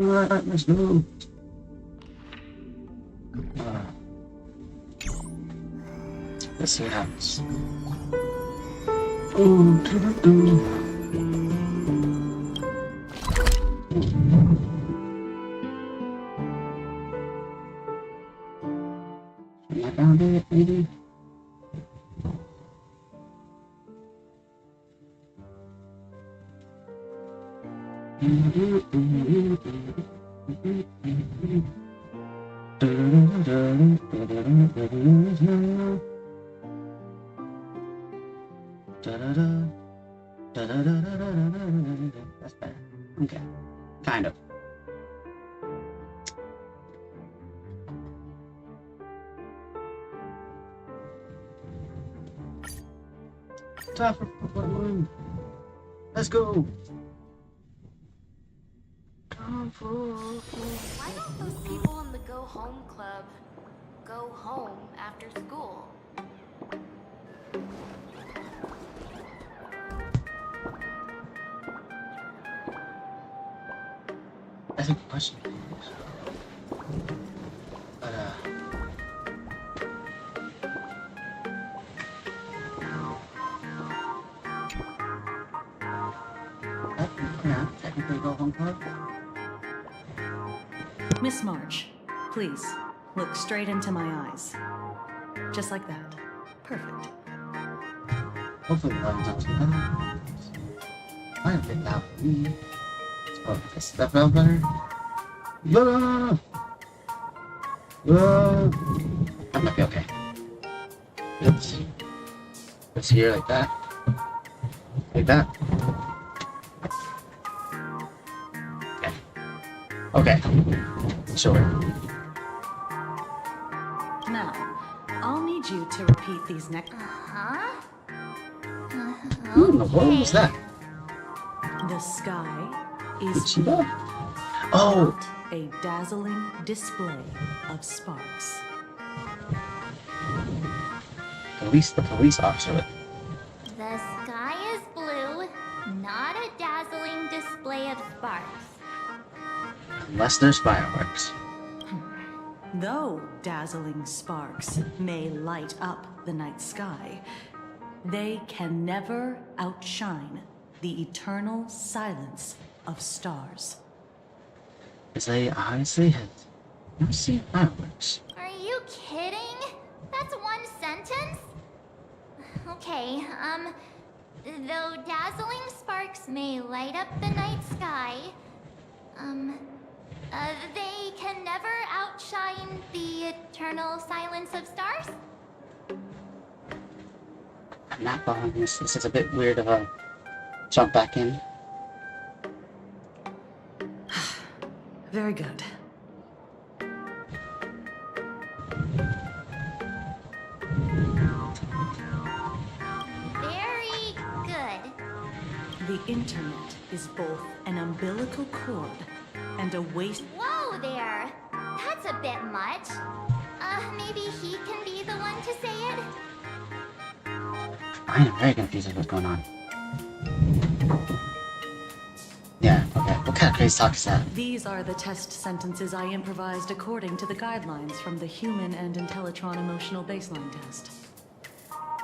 Alright, let's go. Let's see what happens. Oh, I found it, maybe. That's better. Okay. Kind of. Time for one. Let's go. Why don't those people in the Go Home Club go home after school? That's a good question. But technically go home club. Miss March, please, look straight into my eyes. Just like that. Perfect. Hopefully the volume's not too loud. Might have been loud for me. Oh, I guess that felt better. Whoa! Whoa! That might be okay. Let's hear like that. Like that. Okay. Sure. Now, I'll need you to repeat these next. What was that? The sky is Ichiba? Oh! a dazzling display of sparks. At least the police officer with. The sky is blue, not a dazzling display of sparks. Unless there's fireworks. Though dazzling sparks may light up the night sky, they can never outshine the eternal silence of stars. Because they honestly have never seen fireworks. Are you kidding? That's one sentence? Okay, though dazzling sparks may light up the night sky, they can never outshine the eternal silence of stars? I'm not following this. This is a bit weird of a jump back in. Very good. Very good. The internet is both an umbilical cord and a waste. Whoa there! That's a bit much. Maybe he can be the one to say it? I am very confused with what's going on. Yeah, okay. What kind of crazy talk is that? These are the test sentences I improvised according to the guidelines from the Human and Intellitron Emotional Baseline Test.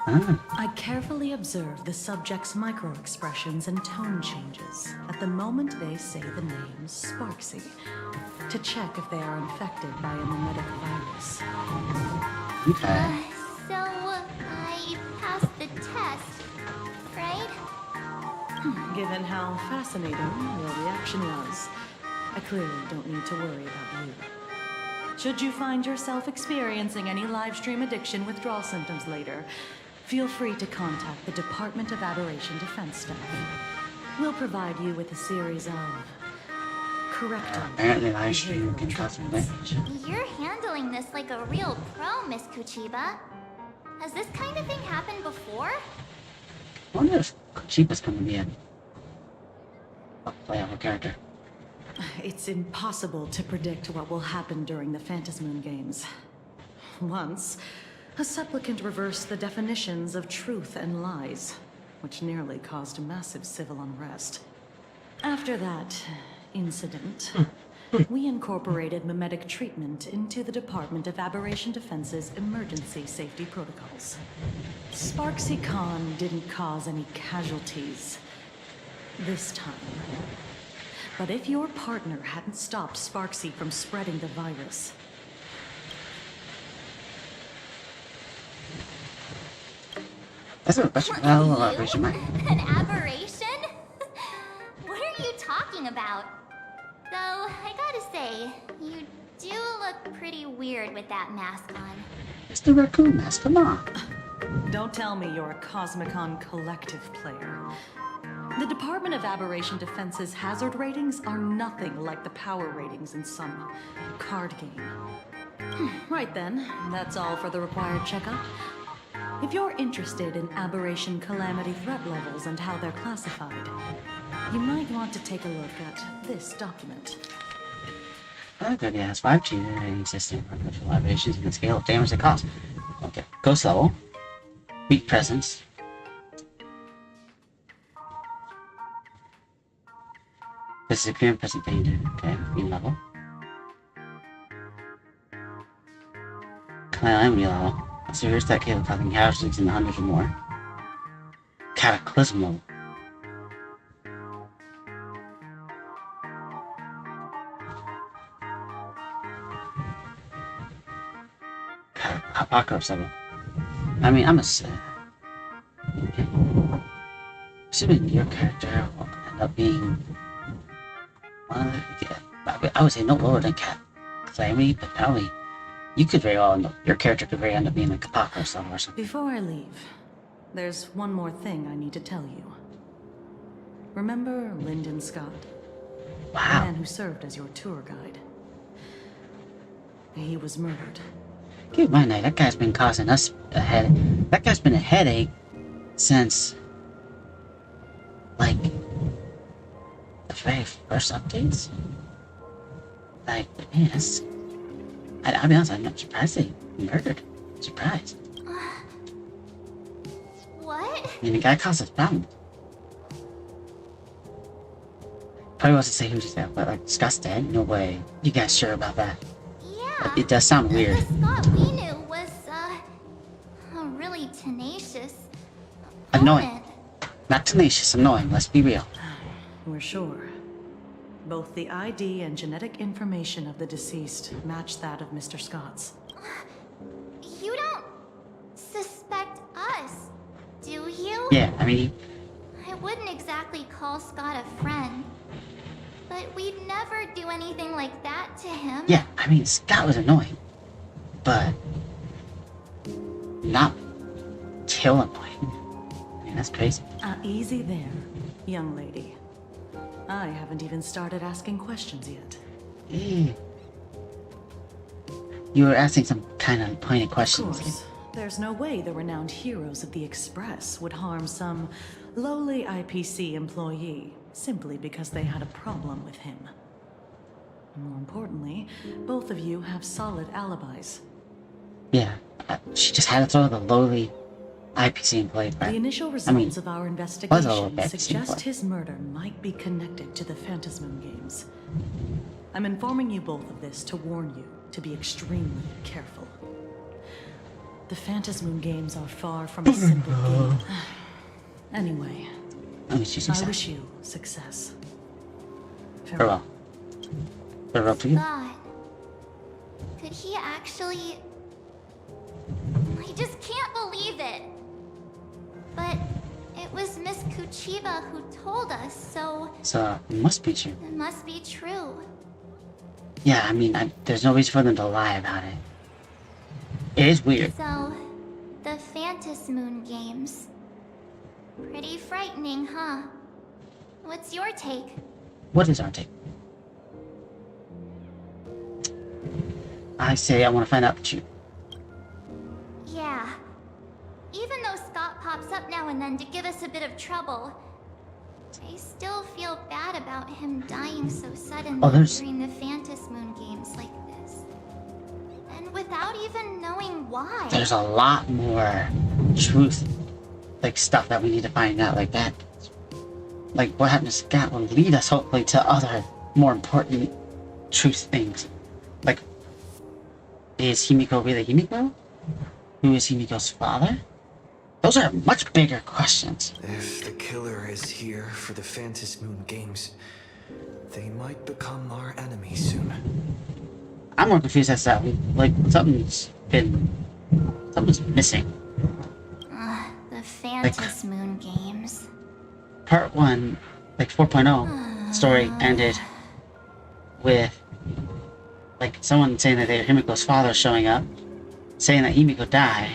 Ah, I carefully observe the subject's micro-expressions and tone changes at the moment they say the name Sparksy, to check if they are infected by a mimetic virus. okay. So, I passed the test, right? Given how fascinating your reaction was, I clearly don't need to worry about you. Should you find yourself experiencing any live stream addiction withdrawal symptoms later, feel free to contact the Department of Aberration Defense staff. We'll provide you with a series of corrective Apparently live stream can behavioral cause some treatments. damage. You're handling this like a real pro, Miss Kuchiba. Has this kind of thing happened before? I wonder if Chiba's gonna be a playable character. It's impossible to predict what will happen during the Phantasmoon Games. Once, a supplicant reversed the definitions of truth and lies, which nearly caused massive civil unrest. After that incident, we incorporated mimetic treatment into the Department of Aberration Defense's emergency safety protocols. Sparksy Khan didn't cause any casualties this time. But if your partner hadn't stopped Sparksy from spreading the virus... That's a question. What, Well, you? aberration mark. An aberration? What are you talking about? Though, I gotta say, you do look pretty weird with that mask on. It's the raccoon mask. Come on. Don't tell me you're a Cosmicon collective player. The Department of Aberration Defense's hazard ratings are nothing like the power ratings in some card game. Right then, that's all for the required checkup. If you're interested in aberration calamity threat levels and how they're classified, you might want to take a look at this document. Oh, good. Yeah, it's 5G rating system for virtual aberrations and the scale of damage they cause. Okay. Ghost level. Weak presence. This is a clear and present danger. Okay. Mean level. Calamity level. A severe stat capable of causing casualties in the hundreds or more. Cataclysm level. Apocalypse level. I mean, I'm a... Assuming your character will end up being one of the... I would say no lower than Calamity, but probably... You could very well end up... Your character could very end up being like Apocalypse level or something. Before I leave, there's one more thing I need to tell you. Remember Lyndon Scott? Wow. The man who served as your tour guide. He was murdered. Keep in mind, that guy's been causing us a headache. That guy's been a headache since... like... the very first updates? Like, man, that's... I'll be honest, I'm not surprised that he murdered. Surprised. What? I mean, the guy caused us problems. Probably wants to say who's dead, but like, Scott's dead? No way. You guys sure about that? Yeah. It does sound weird. The Scott we knew was, really tenacious. Annoying. Opponent. Not tenacious, annoying, let's be real. We're sure. Both the ID and genetic information of the deceased match that of Mr. Scott's. You don't suspect us, do you? Yeah, I mean, I wouldn't exactly call Scott a friend. But we'd never do anything like that to him. yeah, I mean, Scott was annoying. But... not kill annoying. I mean, that's crazy. Easy there, young lady. I haven't even started asking questions yet. Eh. You were asking some kind of pointed Of questions. course, there's no way the renowned heroes of the Express would harm some lowly IPC employee simply because they had a problem with him. More importantly, both of you have solid alibis. Yeah, she just had to throw the lowly IPC employee part. The initial results of our was a little investigation bit suggest simple. his murder might be connected to the Phantasmoon Games. I'm informing you both of this to warn you to be extremely careful. The Phantasmoon Games are far from a simple game. Anyway, I wish you I success. wish you success. Farewell. Farewell to you. God. Could he actually... I just can't believe it. But it was Miss Kuchiba who told us, so So, it must be true. it must be true. Yeah, I mean, there's no reason for them to lie about it. It is weird. So, the Phantasmoon Games. Pretty frightening, huh? What's your take? What is our take? I say I want to find out the truth. Yeah. Even though Scott pops up now and then to give us a bit of trouble, I still feel bad about him dying so suddenly during the Phantasmoon Games like this. And without even knowing why. There's a lot more truth, like stuff that we need to find out, like that. Like what happened to Scott will lead us hopefully to other more important truth things. Like, is Himiko really Himiko? Who is Himiko's father? Those are much bigger questions. If the killer is here for the Phantom Moon Games, they might become our enemy soon. I'm more confused as that, like, something's missing. The Phantom Moon Games. Part 1, like 4.0, story ended with, like, someone saying that they were Himiko's father showing up, saying that Himiko died,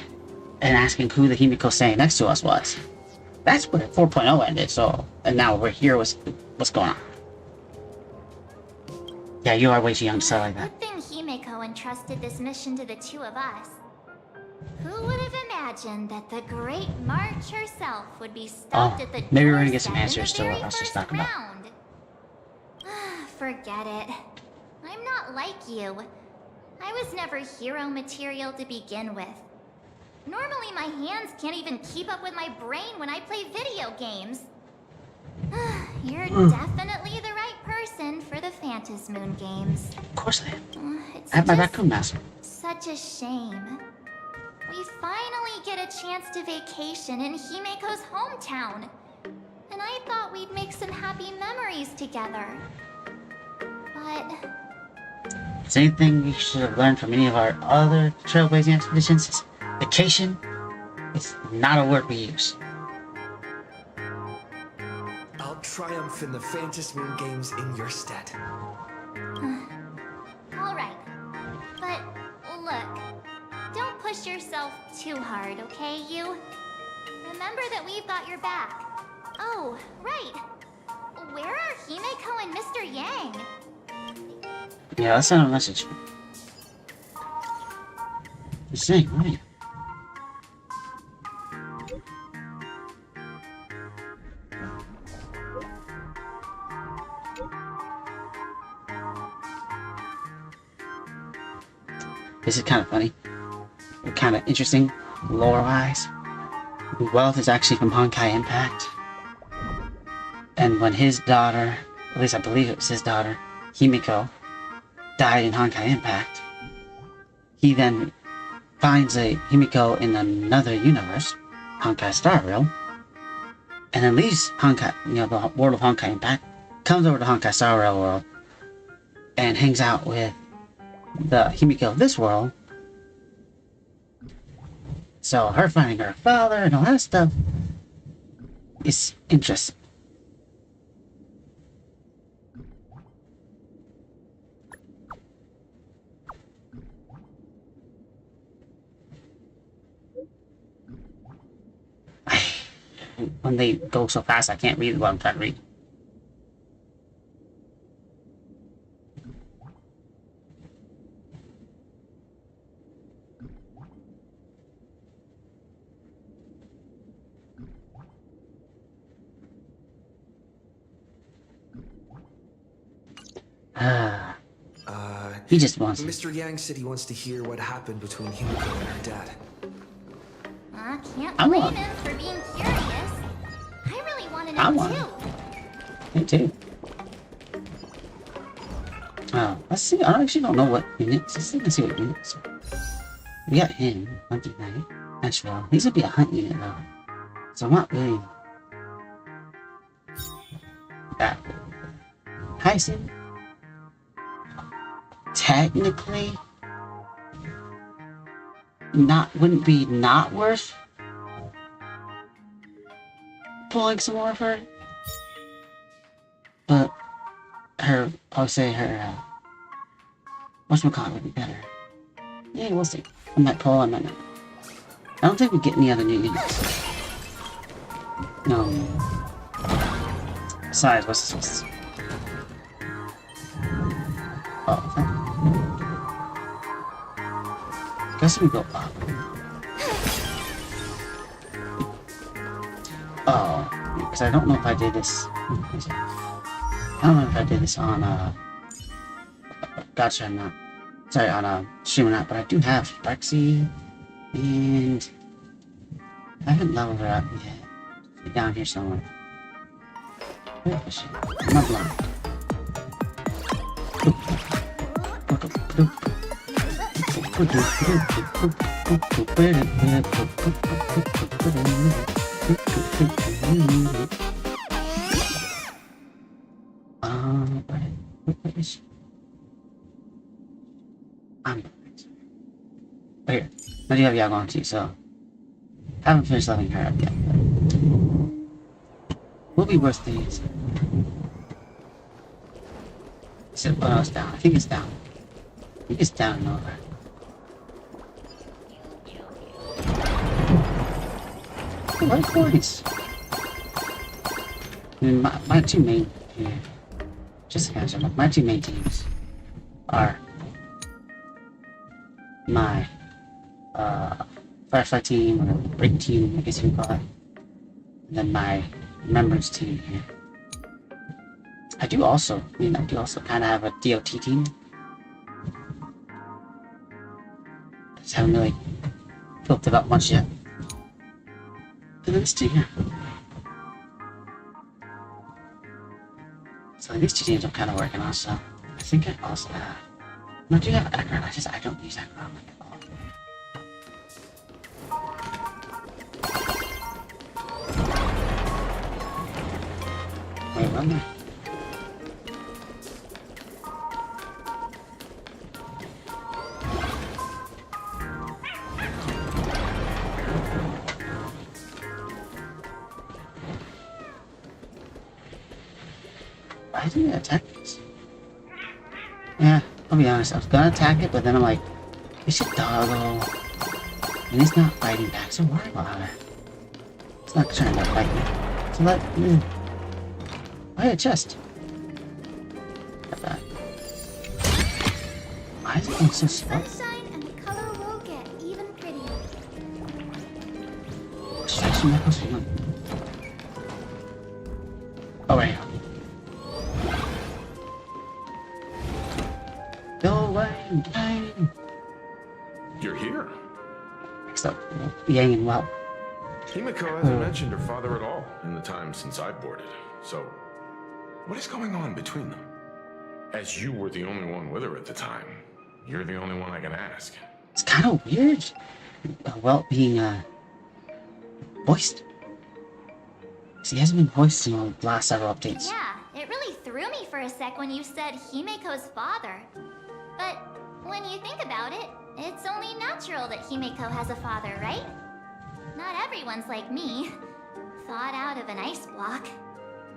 and asking who the Himiko standing next to us was. That's where 4.0 ended, so, and now we're here, what's going on? Yeah, you are way too young to start like that. Good thing Himiko entrusted this mission to the two of us. Who would have imagined that the Great March herself would be stopped at the maybe we're gonna get doorstep some answers in to the what very I was just first talking about. round? Forget it. I'm not like you. I was never hero material to begin with. Normally my hands can't even keep up with my brain when I play video games. You're definitely the right person for the Phantom Moon Games. Of course I am. It's I have my just raccoon mask. such a shame. We finally get a chance to vacation in Himiko's hometown. And I thought we'd make some happy memories together. But Is there anything we should have learned from any of our other trailblazing expeditions? Vacation is not a word we use. I'll triumph in the Phantom Moon Games in your stead. alright. But look, don't push yourself too hard, okay, you? Remember that we've got your back. Oh, right. Where are Himeko and Mr. Yang? Yeah, let's send a message. Just saying, right? This is kind of funny. Kind of interesting, lore-wise. Wealth is actually from Honkai Impact. And when his daughter, at least I believe it was his daughter, Himiko, died in Honkai Impact, he then finds a Himiko in another universe, Honkai Star Rail, and then leaves Honkai, the world of Honkai Impact, comes over to Honkai Star Rail world, and hangs out with the Himiko of this world. So her finding her father and all that stuff is interesting. When they go so fast, I can't read what I'm trying to read. He just wants it. Mr. Yang said he wants to hear what happened between Himiko and her dad. I can't I blame want- him for being curious. I really want to I know want- too. Me too. Let's see. I actually don't know what units. Let's see what units. We got him, Hunting Knight. Ashwell. He's gonna be a hunt unit though. So I'm not really that. Heisen. Technically, wouldn't be not worth pulling some more of her. But her, I would say her, whatchamacallit would be better. Yeah, we'll see. I might pull, I might not. I don't think we get any other new units. No. Besides, what's this? Oh, is that? Guess we go up. Oh, because I don't know if I did this. I don't know if I did this on gotcha, I'm not. Sorry, on stream or not, but I do have Rexy, and I haven't leveled her up yet. She's down here somewhere. Where is she? I'm not blind. Where is she? I'm right here. I do have Yagonti, so haven't finished leveling her up yet. Will be worth these. Is it? Oh, no, it's down. I think it's down. I think it's down and over. Oh, what a coins! I mean, my two main here. Just to catch up, my two main teams are my Firefly team, or Break team, I guess you would call it, and then my Remembrance team here. I do also kind of have a DOT team. Just haven't really built it up much yet. And then this team here. So these two teams I'm kind of working on, so I think I also have... No, I do have Akron, I don't use Akron like at all. Wait, run there. Why didn't I attack this? Yeah, I'll be honest, I was gonna attack it, but then I'm like, it's a doggo. And it's not fighting back, so why bother? It's not trying to fight me. So why a chest? Got that. Why is it going so slow? Sunshine and the color will get even prettier. Distraction echoes for one. Oh, right. Go away, Yang! You're here. Next up, Yang and Well. Himiko hasn't mentioned her father at all in the time since I boarded. So, what is going on between them? As you were the only one with her at the time, you're the only one I can ask. It's kind of weird. Well, being voiced. He hasn't been voiced in the last several updates. Yeah, it really threw me for a sec when you said Himiko's father. But when you think about it, it's only natural that Himiko has a father, right? Not everyone's like me, thought out of an ice block.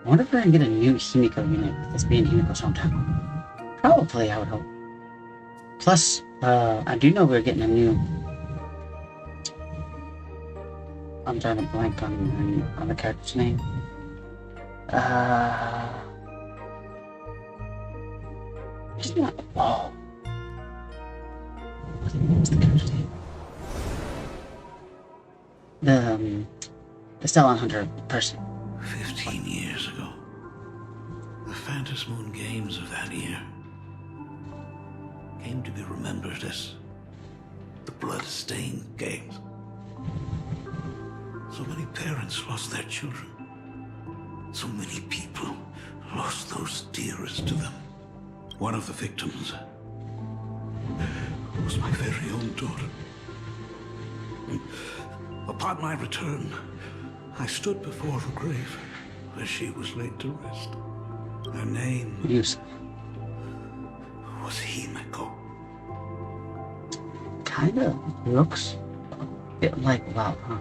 I wonder if we're gonna get a new Himiko unit with this being Himiko's hometown. Probably, I would hope. Plus, I do know we're getting a new... I'm trying to blank on the character's name. It's not... Oh. What's the character's name? The Stellan Hunter person. 15 years ago, the Phantom Moon Games of that year came to be remembered as the Blood-Stained Games. So many parents lost their children. So many people lost those dearest to them. One of the victims was my very own daughter. Upon my return, I stood before her grave where she was laid to rest. Her name was Himiko. Kinda looks a bit like Wow, huh?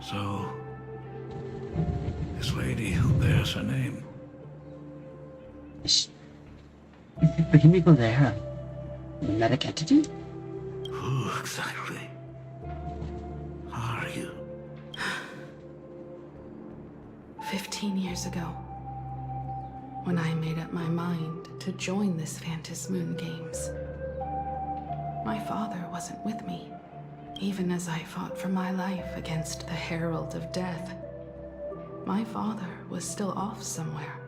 So, this lady who bears her name. Is Himiko there a medic entity? Who exactly are you? 15 years ago, when I made up my mind to join this Phantom Moon Games, my father wasn't with me, even as I fought for my life against the Herald of Death. My father was still off somewhere,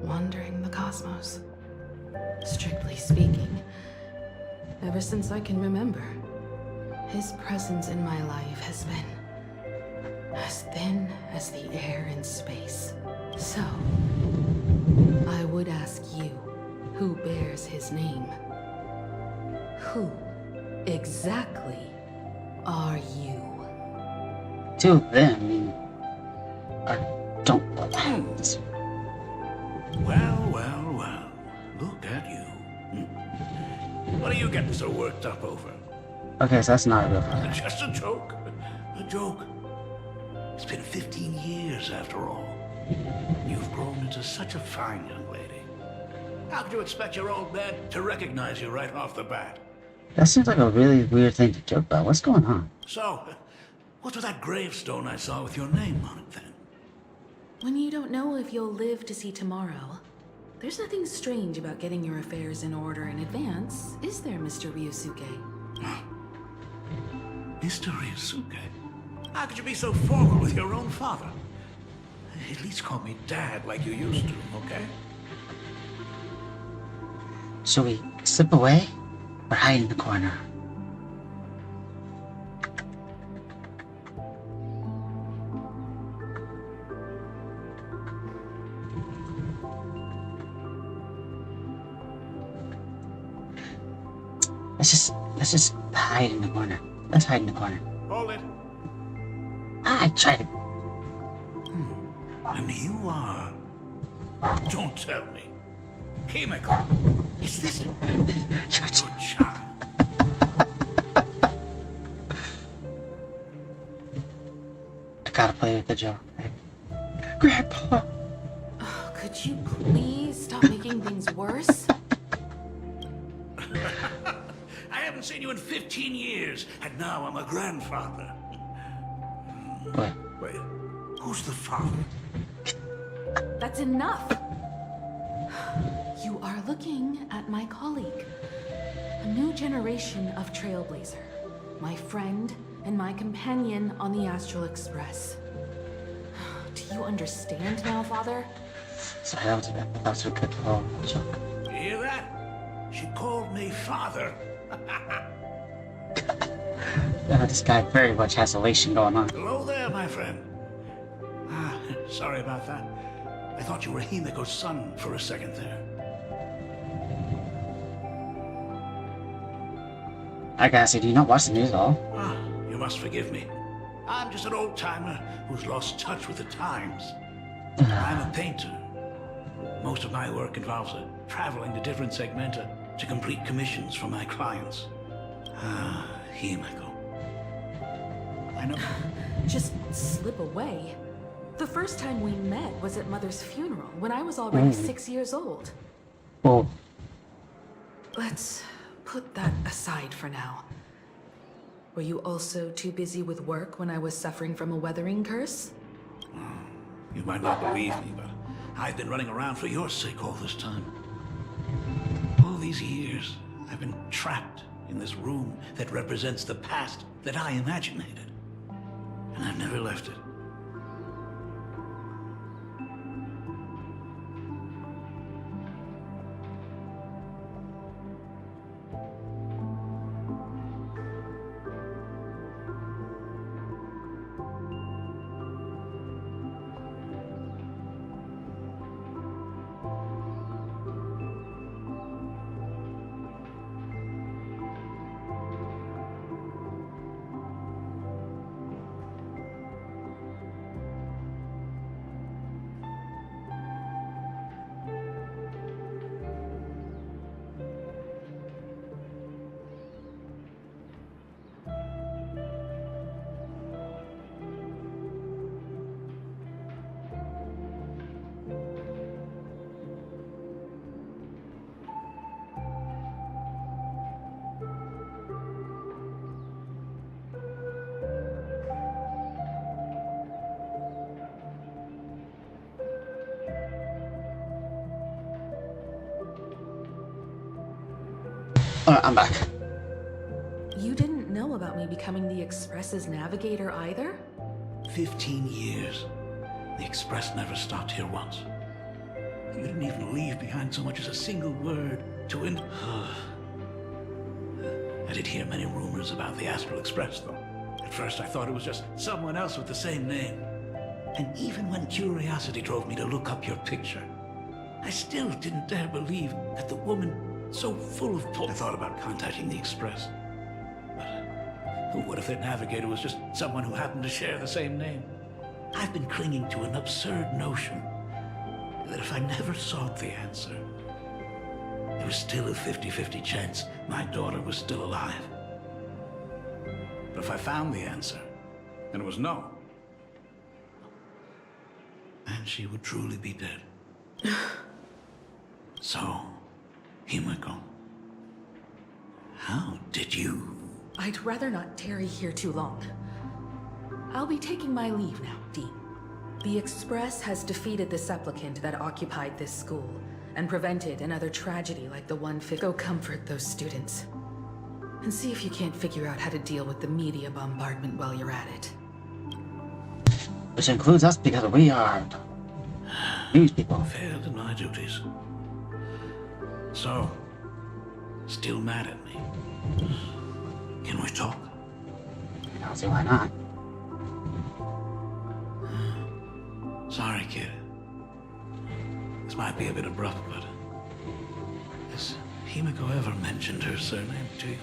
wandering the cosmos. Strictly speaking, ever since I can remember, his presence in my life has been as thin as the air in space. So, I would ask you, who his name. Who exactly are you? Two of them don't. Well. Look at you. What are you getting so worked up over? Okay, so that's not a real father. Just a joke. A joke. It's been 15 years after all. You've grown into such a fine young lady. How could you expect your old man to recognize you right off the bat? That seems like a really weird thing to joke about. What's going on? So, what's with that gravestone I saw with your name on it then? When you don't know if you'll live to see tomorrow, there's nothing strange about getting your affairs in order in advance, is there, Mr. Ryusuke? Mr. Ryusuke? How could you be so formal with your own father? At least call me Dad like you used to, okay? Should we slip away or hide in the corner? Let's just hide in the corner. Let's hide in the corner. Hold it. I tried to. And you are... Don't tell me. Himeko, is this your child? I gotta play with the joke. Grandpa! Oh, could you please stop making things worse? I haven't seen you in 15 years, and now I'm a grandfather. What? Wait, who's the father? That's enough! You are looking at my colleague, a new generation of trailblazer, my friend and my companion on the Astral Express. Do you understand now, Father? Sorry, that was a good little joke. You hear that? She called me father. Yeah, this guy very much has elation going on. Hello there, my friend. Sorry about that. I thought you were Himeko's son for a second there. I gotta say, do you not watch the news at all? You must forgive me. I'm just an old-timer who's lost touch with the times. I'm a painter. Most of my work involves traveling to different segmenta to complete commissions for my clients. Himeko. I know. Just slip away. The first time we met was at Mother's funeral, when I was already 6 years old. Oh. Let's put that aside for now. Were you also too busy with work when I was suffering from a weathering curse? You might not believe me, but I've been running around for your sake all this time. All these years, I've been trapped in this room that represents the past that I imaginated. And I've never left it. I'm back. You didn't know about me becoming the Express's navigator either? 15 years. The Express never stopped here once. You didn't even leave behind so much as a single word to I did hear many rumors about the Astral Express, though. At first I thought it was just someone else with the same name. And even when curiosity drove me to look up your picture, I still didn't dare believe that the woman So full of I thought about contacting the Express. But what if their navigator was just someone who happened to share the same name? I've been clinging to an absurd notion that if I never sought the answer, there was still a 50-50 chance my daughter was still alive. But if I found the answer, and it was no, then she would truly be dead. So, Himiko, how did you... I'd rather not tarry here too long. I'll be taking my leave now, Dean. The Express has defeated the supplicant that occupied this school and prevented another tragedy like the one. Go comfort those students. And see if you can't figure out how to deal with the media bombardment while you're at it. Which includes us because we are news people. Failed in my duties. So, still mad at me? Can we talk? I don't see why not. Sorry, kid. This might be a bit abrupt, but... has Himiko ever mentioned her surname to you?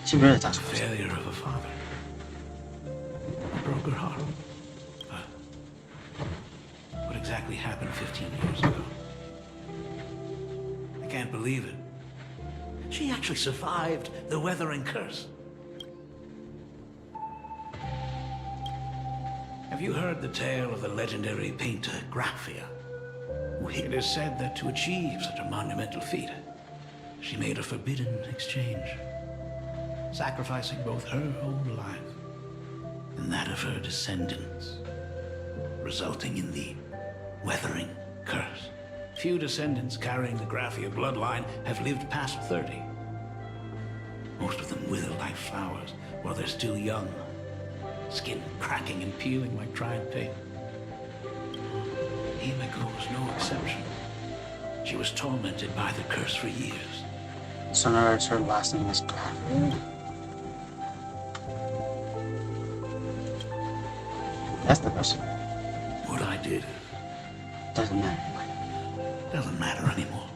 She really does. The failure of a father. It broke her heart. But what exactly happened 15 years ago? I can't believe it. She actually survived the weathering curse. Have you heard the tale of the legendary painter Graphia? It is said that to achieve such a monumental feat, she made a forbidden exchange, sacrificing both her own life and that of her descendants, resulting in the weathering curse. Few descendants carrying the Graphia bloodline have lived past 30. Most of them wither like flowers while they're still young, skin cracking and peeling like dried paper. Himiko was no exception. She was tormented by the curse for years. So now it's her last name is Graf. That's the person. What I did Doesn't matter. doesn't matter anymore.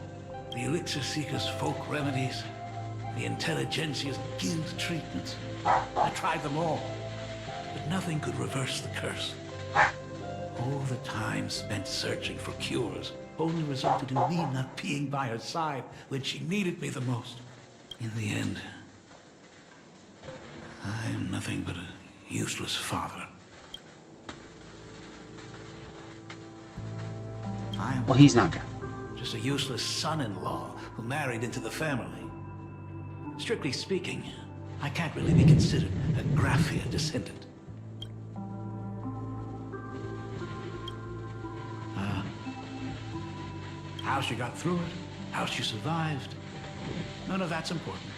The elixir seekers' folk remedies, the intelligentsia's guild treatments. I tried them all, but nothing could reverse the curse. All the time spent searching for cures only resulted in me not being by her side when she needed me the most. In the end, I am nothing but a useless father. Well, he's not good. Just a useless son-in-law who married into the family. Strictly speaking, I can't really be considered a Graphia descendant. How she got through it, how she survived, none of that's important.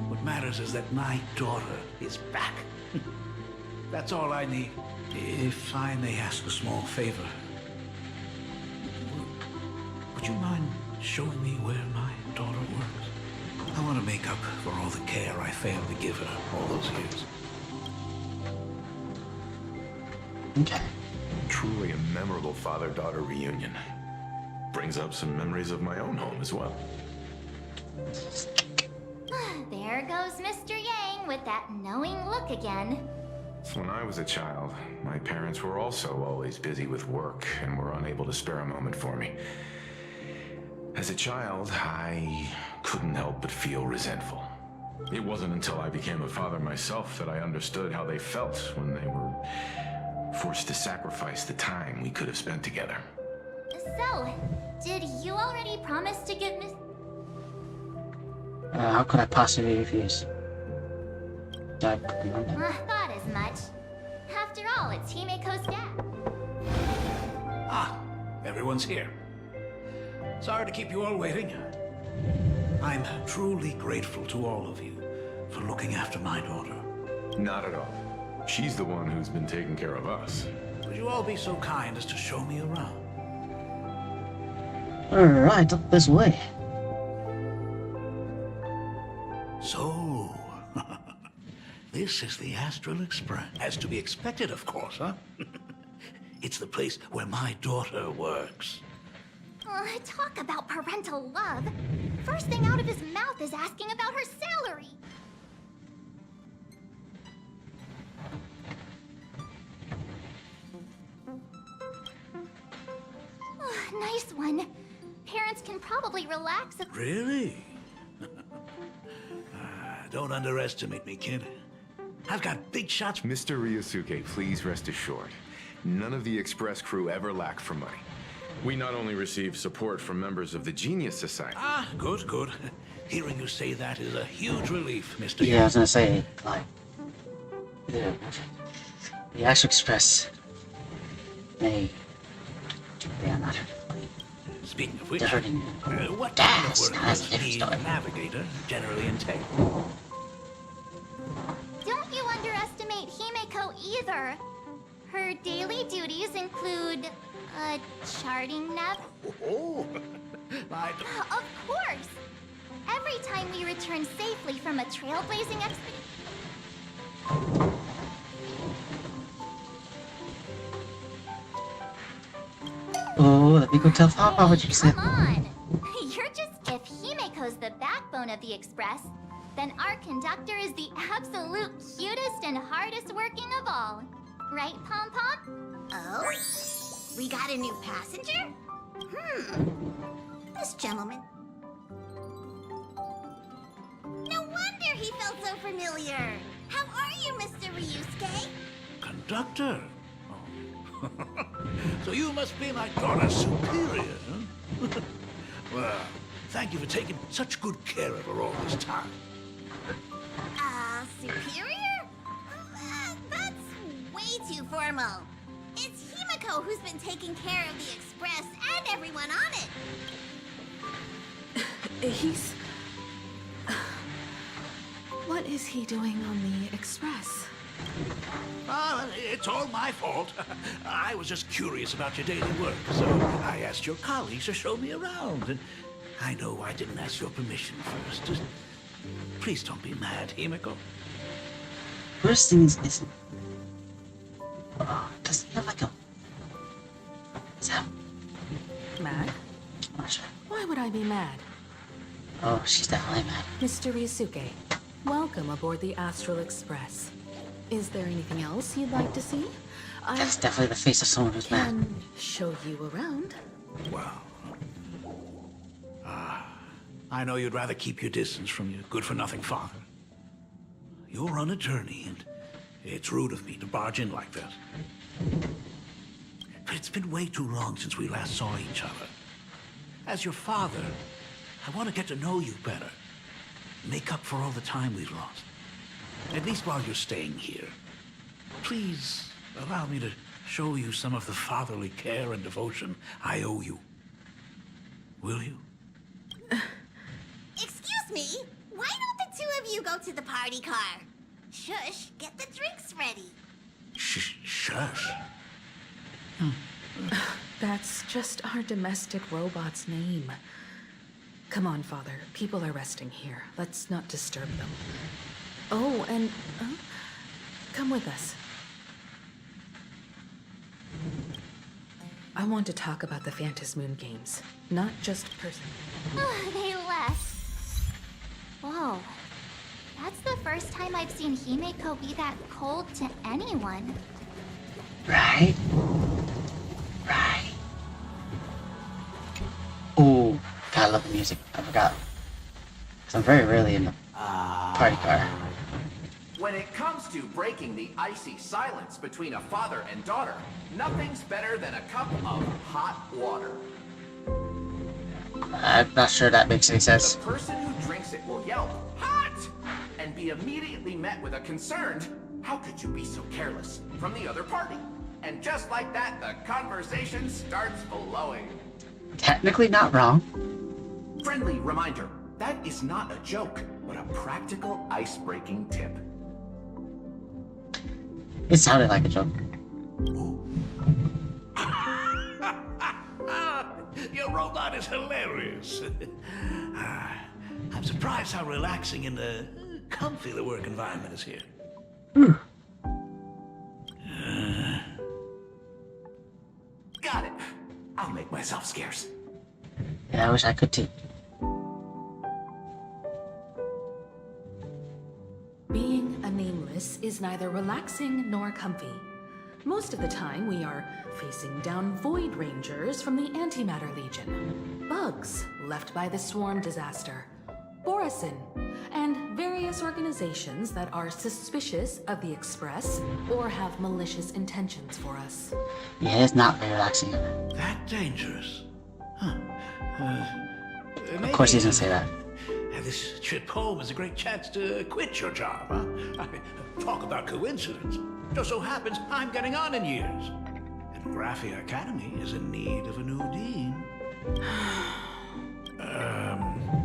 What matters is that my daughter is back. That's all I need. If I may ask a small favor, would you mind showing me where my daughter works? I want to make up for all the care I failed to give her all those years. Okay. Truly a memorable father-daughter reunion. Brings up some memories of my own home as well. There goes Mr. Yang with that knowing look again. When I was a child, my parents were also always busy with work and were unable to spare a moment for me. As a child, I couldn't help but feel resentful. It wasn't until I became a father myself that I understood how they felt when they were forced to sacrifice the time we could have spent together. So, did you already promise to give Miss... How could I possibly refuse? I thought as much. After all, it's Himiko's dad. Ah, everyone's here. Sorry to keep you all waiting. I'm truly grateful to all of you for looking after my daughter. Not at all. She's the one who's been taking care of us. Would you all be so kind as to show me around? Alright, up this way. So, this is the Astral Express. As to be expected, of course, huh? It's the place where my daughter works. Talk about parental love. First thing out of his mouth is asking about her salary. Nice one. Parents can probably relax a... Really? Don't underestimate me, kid. I've got big shots. Mr. Ryosuke, please rest assured. None of the Express crew ever lack for money. We not only receive support from members of the Genius Society. Ah, good, good. Hearing you say that is a huge relief, Mr. Yeah, I was gonna say, like, the Astro Express may... They are not hurting. Speaking of which, They're hurting. what kind of Gas, work that's does a different the story. navigator generally entail? Don't you underestimate Himeko either. Her daily duties include, charting nav... Oh, I don't... Of course! Every time we return safely from a trailblazing expedition... Oh, let me go tell Papa what you said. Come on! You're just... If Himeko's the backbone of the Express, then our conductor is the absolute cutest and hardest working of all. Right, Pom Pom? Oh? We got a new passenger? This gentleman. No wonder he felt so familiar. How are you, Mr. Ryusuke? Conductor? Oh. So you must be my daughter's superior, huh? Well, thank you for taking such good care of her all this time. Superior? That's way too formal. It's Himeko who's been taking care of the Express and everyone on it. He's... What is he doing on the Express? It's all my fault. I was just curious about your daily work, so I asked your colleagues to show me around. And I know I didn't ask your permission first. Just please don't be mad, Himeko. First things is... does he have like a... Is that... Mad? I'm not sure. Why would I be mad? Oh, she's definitely mad. Mr. Ryusuke, welcome aboard the Astral Express. Is there anything else you'd like to see? I That's definitely the face of someone who's mad. can show you around. Well, I know you'd rather keep your distance from your good-for-nothing father. You're on a journey, and it's rude of me to barge in like that. But it's been way too long since we last saw each other. As your father, I want to get to know you better. Make up for all the time we've lost. At least while you're staying here. Please allow me to show you some of the fatherly care and devotion I owe you. Will you? Excuse me? Why don't the two of you go to the party car? Shush, get the drinks ready. Shush. That's just our domestic robot's name. Come on, Father. People are resting here. Let's not disturb them. Oh, and... come with us. I want to talk about the Phantom Moon Games. Not just They left. Whoa. That's the first time I've seen Himeko be that cold to anyone. Right? Right. Oh, God, I love the music. I forgot. Because I'm very rarely in the party car. When it comes to breaking the icy silence between a father and daughter, nothing's better than a cup of hot water. I'm not sure that makes any sense. The person who drinks it will yelp, "Hot!" and be immediately met with a concerned, "How could you be so careless?" from the other party. And just like that, the conversation starts flowing. Technically not wrong. Friendly reminder, that is not a joke, but a practical ice-breaking tip. It sounded like a joke. Your robot is hilarious. I'm surprised how relaxing and comfy the work environment is here. got it. I'll make myself scarce. Yeah, I wish I could too. Being a nameless is neither relaxing nor comfy. Most of the time, we are facing down Void Rangers from the Antimatter Legion, bugs left by the Swarm disaster, Borisin, and various organizations that are suspicious of the Express or have malicious intentions for us. Yeah, it's not very relaxing. That dangerous? Huh. Of course he's gonna say that. This trip home is a great chance to quit your job, huh? Talk about coincidence. Just so happens I'm getting on in years. And Graphia Academy is in need of a new dean.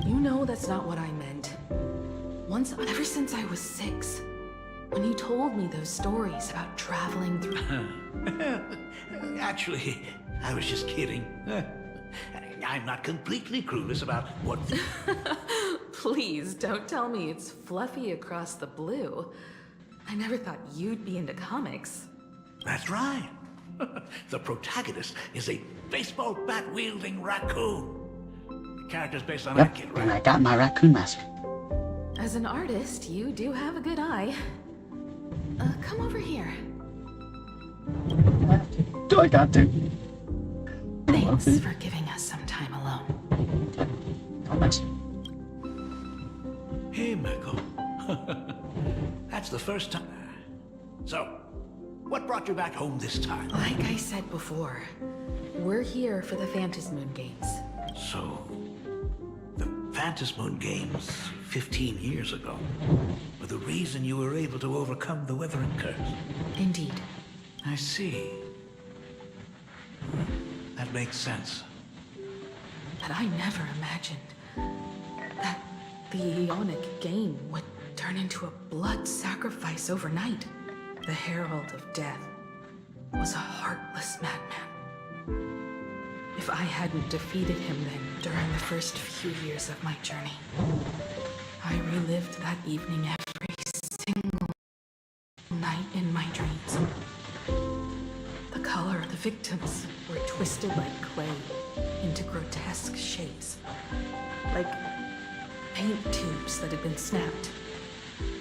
You know that's not what I meant. Ever since I was 6, when you told me those stories about traveling through... Actually, I was just kidding. I'm not completely clueless about what... Please, don't tell me it's fluffy across the blue. I never thought you'd be into comics. That's right. The protagonist is a baseball bat-wielding raccoon. The character's based on that kid, right? And I got my raccoon mask. As an artist, you do have a good eye. Come over here. Do I got to? Thanks for giving us some time alone. How much? Hey, Miko. That's the first time. So, what brought you back home this time? Like I said before, we're here for the Phantasmoon Games. So, the Phantasmoon Games 15 years ago were the reason you were able to overcome the Weathering Curse. Indeed. I see. That makes sense. But I never imagined that the Ionic game would turn into a blood sacrifice overnight. The Herald of Death was a heartless madman. If I hadn't defeated him then during the first few years of my journey, I relived that evening every single night in my dreams. The color of the victims were twisted like clay into grotesque shapes, like paint tubes that had been snapped.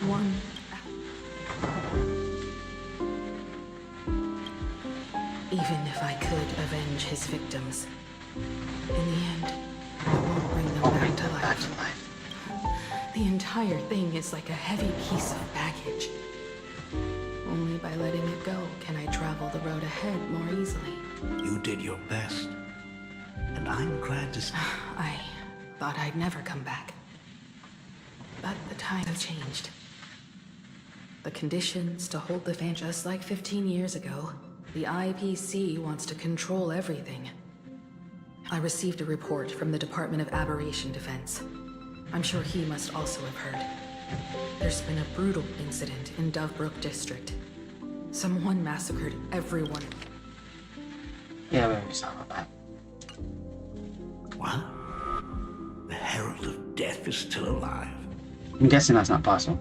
One. Even if I could avenge his victims, in the end, I won't bring them back to life. The entire thing is like a heavy piece of baggage. Only by letting it go can I travel the road ahead more easily. You did your best. And I'm glad to see. I thought I'd never come back. But the times have changed. The conditions to hold the fan just like 15 years ago. The IPC wants to control everything. I received a report from the Department of Aberration Defense. I'm sure he must also have heard. There's been a brutal incident in Dovebrook District. Someone massacred everyone. Yeah, we already saw that. What? The Herald of Death is still alive. I'm guessing that's not possible.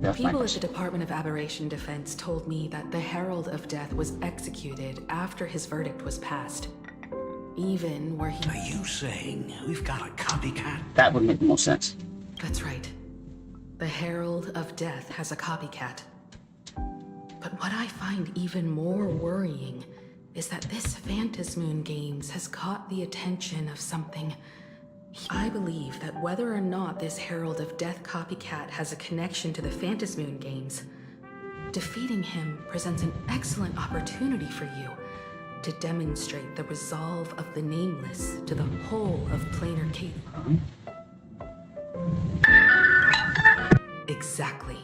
That's my People at the question. Department of Aberration Defense told me that the Herald of Death was executed after his verdict was passed. Even where he... Are you saying we've got a copycat? That would make the most sense. That's right. The Herald of Death has a copycat. But what I find even more worrying is that this Phantasmoon Games has caught the attention of something. I believe that whether or not this Herald of Death copycat has a connection to the Phantasmoon Games, defeating him presents an excellent opportunity for you to demonstrate the resolve of the Nameless to the whole of Planar Cape. Exactly.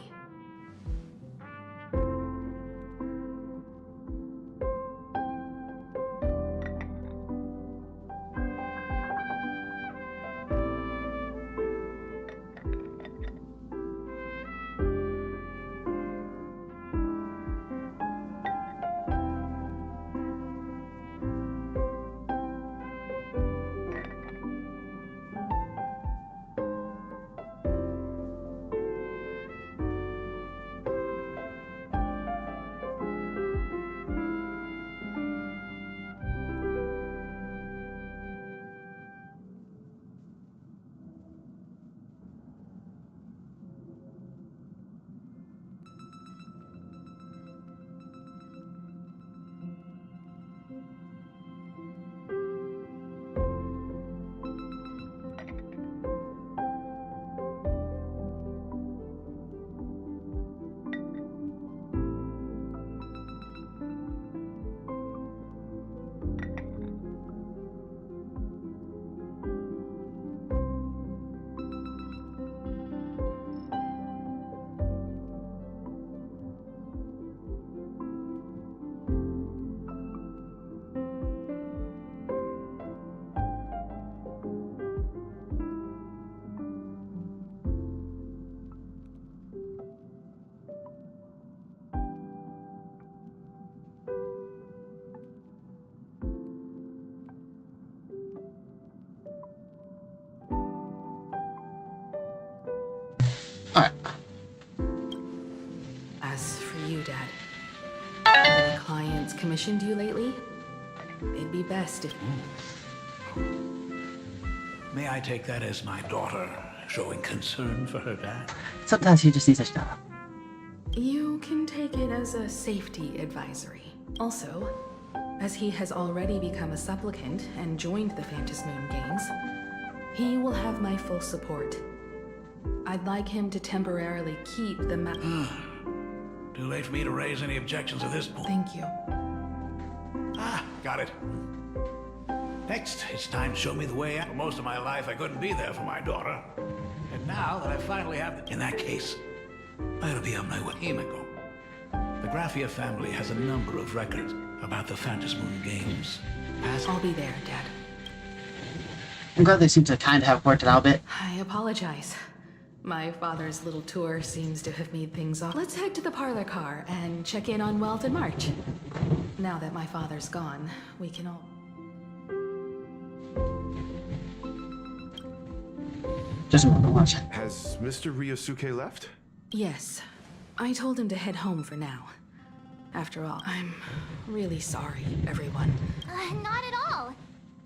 commissioned you lately? It'd be best if... May I take that as my daughter showing concern for her dad? Sometimes he just needs to shut up. You can take it as a safety advisory. Also, as he has already become a supplicant and joined the Phantasmoon Games, he will have my full support. I'd like him to temporarily keep the map. Too late for me to raise any objections at this point. Thank you. Ah, got it. Next, it's time to show me the way out. For most of my life, I couldn't be there for my daughter. And now that I finally have in that case, I gotta be on my way. Himiko. The Graphia family has a number of records about the Phantasmoon Games. I'll be there, Dad. I'm glad they seem to kind of have worked it out a bit. I apologize. My father's little tour seems to have made things off. Let's head to the parlor car and check in on Welt and March. Now that my father's gone, we can all... Just a moment, watch it. Has Mr. Ryosuke left? Yes. I told him to head home for now. After all, I'm really sorry, everyone. Not at all.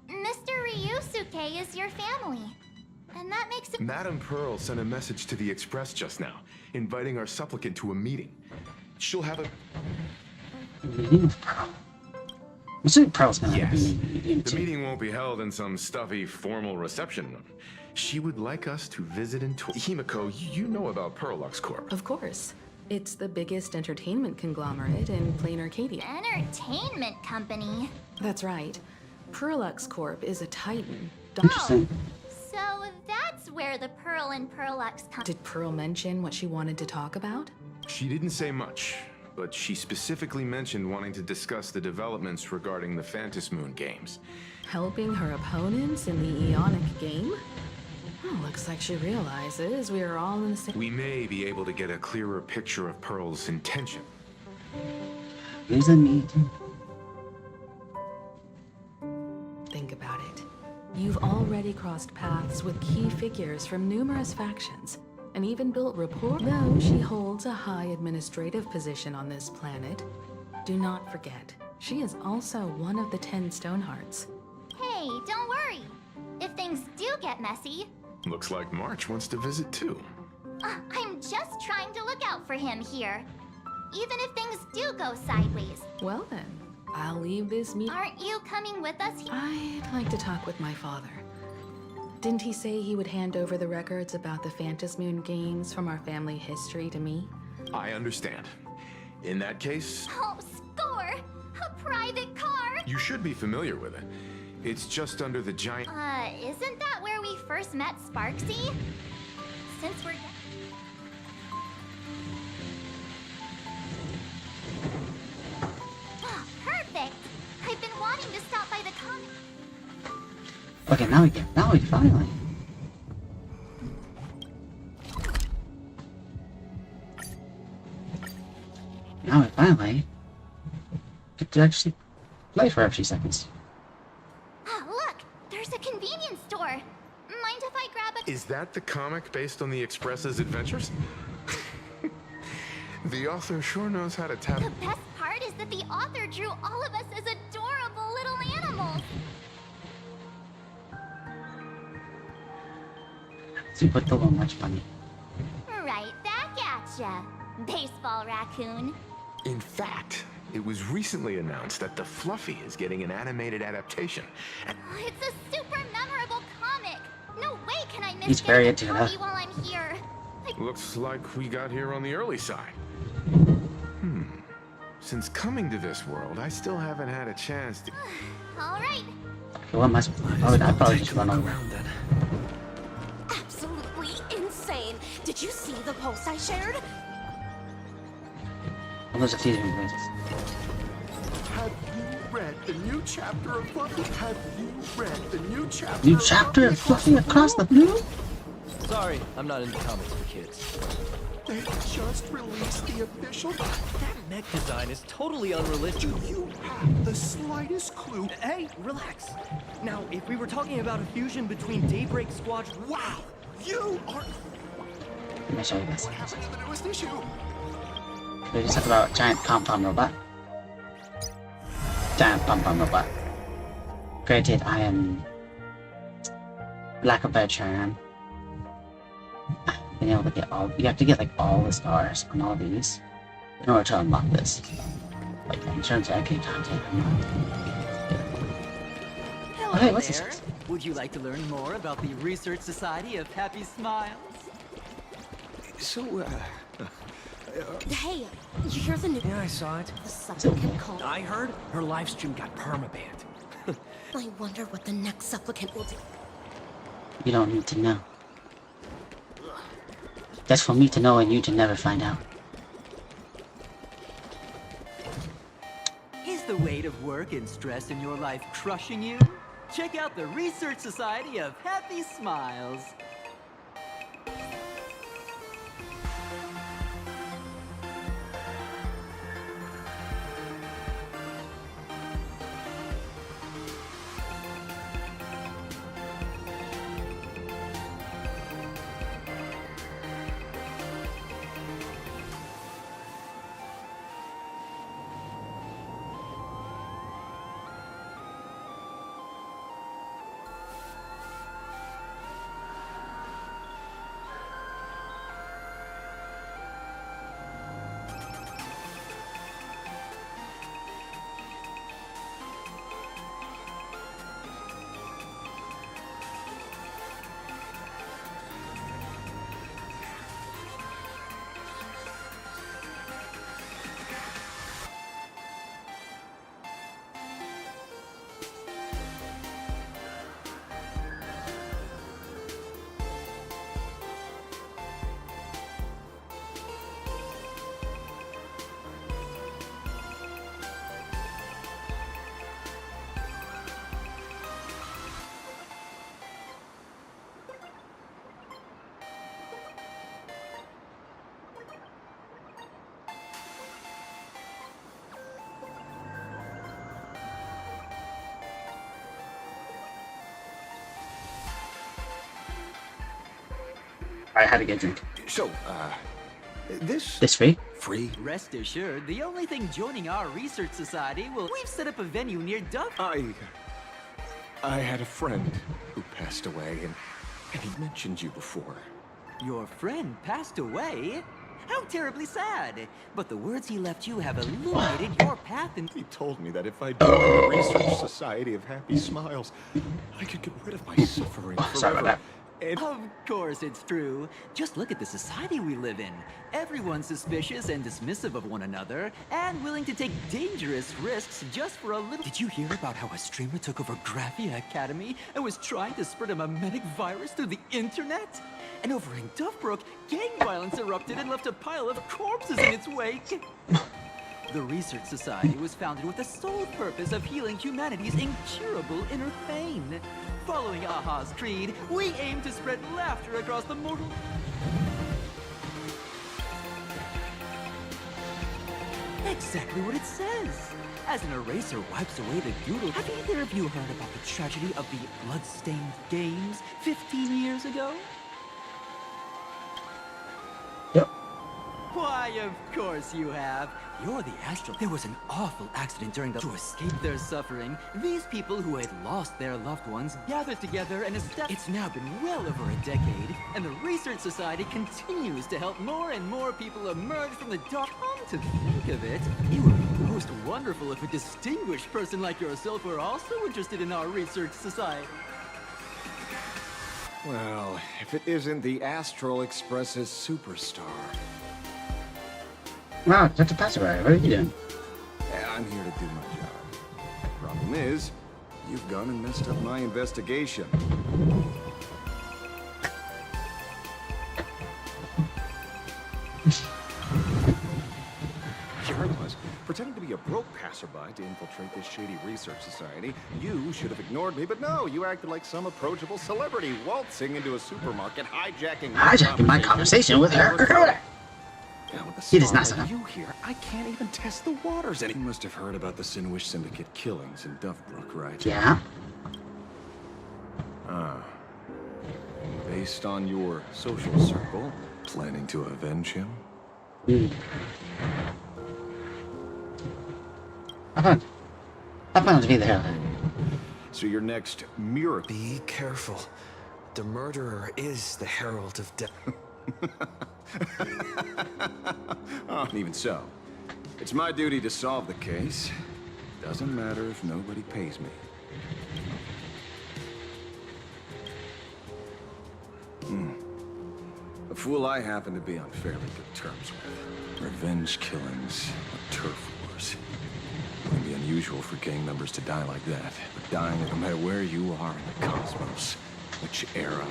Mr. Ryusuke is your family. And that makes it... Madame Pearl sent a message to the Express just now, inviting our supplicant to a meeting. She'll have a... Meeting with Pearl? I'm assuming Pearl's gonna Yes. be meeting The too. meeting won't be held in some stuffy, formal reception room. She would like us to visit and tour. Himiko, you know about Pearlux Corp. Of course. It's the biggest entertainment conglomerate in plain Arcadia. Entertainment company. That's right. Pearlux Corp is a titan. Interesting. So that's where the Pearl and Pearlux come. Did Pearl mention what she wanted to talk about? She didn't say much, but she specifically mentioned wanting to discuss the developments regarding the Phantasmoon Games. Helping her opponents in the Ionic game? Oh, looks like she realizes we are all in the same... We may be able to get a clearer picture of Pearl's intention. Here's a meeting. Think about it. You've already crossed paths with key figures from numerous factions, and even built rapport. Though she holds a high administrative position on this planet, do not forget, she is also one of the 10 Stonehearts. Hey, don't worry. If things do get messy, Looks like March wants to visit too. I'm just trying to look out for him here. Even if things do go sideways. Well then, I'll leave this meeting. Aren't you coming with us? I'd like to talk with my father. Didn't he say he would hand over the records about the Phantasmoon Games from our family history to me? I understand. In that case, Oh, score! A private car! you should be familiar with it. It's just under the giant... Isn't that where we first met Sparksy? Since we're... Oh, perfect! I've been wanting to stop by the comic... Okay, now we finally. Now we finally get to actually play for a few seconds. Oh, look! There's a convenience store! Mind if I grab a... Is that the comic based on the Express's adventures? The author sure knows how to tap... The best part is that the author drew all of us as adorable little animals! See, put the little much bunny. Right back at ya, baseball raccoon. In fact, it was recently announced that the Fluffy is getting an animated adaptation. And It's a super memorable comic! No way can I miss He's very into getting a that. copy while I'm here! looks like we got here on the early side. Since coming to this world, I still haven't had a chance to... Alright, Okay, what am I supposed to do? I'd probably just run over. Around then. Absolutely insane. Did you see the post I shared? Well, there's a few different places. Have you read the new chapter of Fluffy? Have you read the new chapter? New chapter of Fluffy Across the Blue? Sorry, I'm not into comics for kids. They just released the official. That mech design is totally unrealistic. Do you have the slightest clue? Hey, relax. Now, if we were talking about a fusion between Daybreak Squadron... Wow, you are. Let me show you this. What happened to the newest issue? They just talk about a giant compound robot. Damn, bum, but granted, I am, lack of a better term, being able to get all. You have to get like all the stars on all these in order to unlock this. Like in terms of arcade content, I'm not. Hello Hey, what's there. this? Would you like to learn more about the Research Society of Happy Smiles? So, Hey, you hear the news? Yeah, I saw it. The supplicant called. I heard her live stream got permabanned. I wonder what the next supplicant will do. You don't need to know. That's for me to know and you to never find out. Is the weight of work and stress in your life crushing you? Check out the Research Society of Happy Smiles. I had to get a drink. so, this This free? free? Rest assured, the only thing joining our Research Society will... We've set up a venue near Duff. I had a friend who passed away, and he mentioned you before. Your friend passed away? How terribly sad. But the words he left you have illuminated your path and... He told me that if I joined the Research Society of Happy Smiles, I could get rid of my suffering forever. Sorry about that. And Of course it's true. Just look at the society we live in. Everyone's suspicious and dismissive of one another, and willing to take dangerous risks just for a little... Did you hear about how a streamer took over Graphia Academy and was trying to spread a mimetic virus through the internet? And over in Duffbrook, gang violence erupted and left a pile of corpses in its wake. The Research Society was founded with the sole purpose of healing humanity's incurable inner pain. Following Aha's creed, we aim to spread laughter across the mortal... Exactly what it says. As an eraser wipes away the doodle, have either of you heard about the tragedy of the blood-stained games 15 years ago? Yep. Why, of course you have. You're the astral. There was an awful accident during the... To escape their suffering, these people who had lost their loved ones gathered together and established... It's now been well over a decade, and the Research Society continues to help more and more people emerge from the dark. Come to think of it, it would be most wonderful if a distinguished person like yourself were also interested in our Research Society. well, if it isn't the Astral Express's superstar. Wow, that's a passerby. What are you doing? I'm here to do my job. Problem is, you've gone and messed up my investigation. Journalist, pretending to be a broke passerby to infiltrate this shady research society. You should have ignored me, but no, you acted like some approachable celebrity waltzing into a supermarket, hijacking my conversation with her. Now, with the He does not star sound- like you here, I can't even test the waters any. You must have heard about the Sinwish Syndicate killings in Duffbrook, right? Yeah. Based on your social circle, planning to avenge him? Hmm. I found to be there. So your next mirror. Be careful. The murderer is the herald of death. Oh, even so. It's my duty to solve the case. Doesn't matter if nobody pays me. A fool I happen to be on fairly good terms with. Revenge killings, turf wars. It wouldn't be unusual for gang members to die like that. But dying no matter where you are in the cosmos, which era,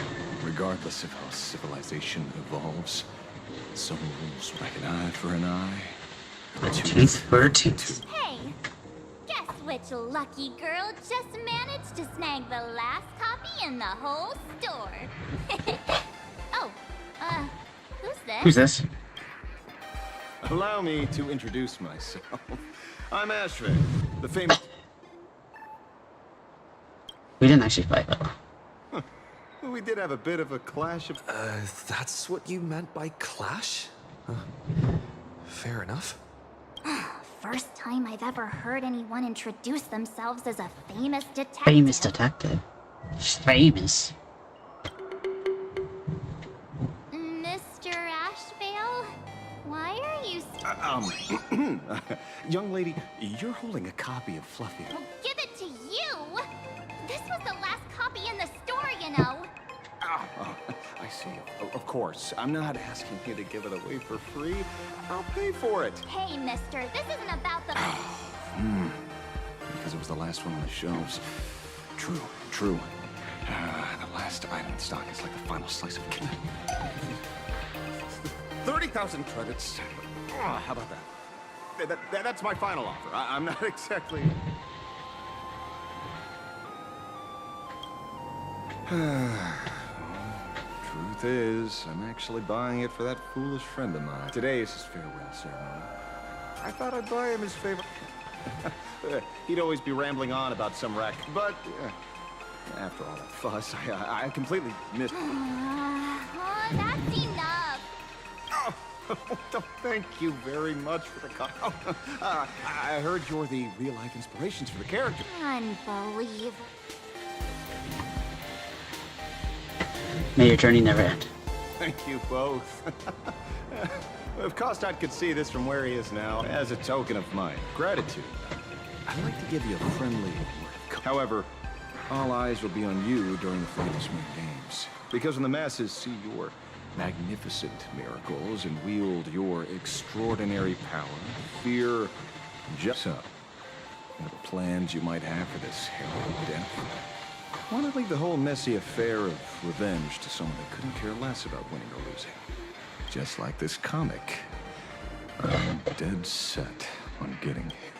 regardless of how civilization evolves, some rules like an eye for an eye. A tooth for a tooth. Hey, guess which lucky girl just managed to snag the last copy in the whole store? Oh, who's this? Who's this? Allow me to introduce myself. I'm Ashray, the famous... We didn't actually fight though. We did have a bit of a clash of... That's what you meant by clash? Fair enough. First time I've ever heard anyone introduce themselves as a famous detective. Famous detective. She's famous. Mr. Ashvale, why are you... Young lady, you're holding a copy of Fluffy. Well, give it to you! This was the last copy in the store, you know. Oh, I see. Of course. I'm not asking you to give it away for free. I'll pay for it. Hey, mister, this isn't about the... Because it was the last one on the shelves. True, true. The last item in stock is like the final slice of cake. 30,000 credits. How about that? That's my final offer. I'm not exactly... Truth is, I'm actually buying it for that foolish friend of mine. Today is his farewell ceremony. I thought I'd buy him his favorite... He'd always be rambling on about some wreck, but... after all that fuss, I completely missed... that's enough. Oh, thank you very much for the I heard you're the real-life inspirations for the character. Unbelievable. May your journey never end. Thank you both. If Kostat could see this from where he is now, as a token of my gratitude, I'd like to give you a friendly word. However, all eyes will be on you during the Fantasy Moon Games. Because when the masses see your magnificent miracles and wield your extraordinary power, fear just so. Whatever plans you might have for this herald of death, why not leave the whole messy affair of revenge to someone that couldn't care less about winning or losing? Just like this comic. I'm dead set on getting here.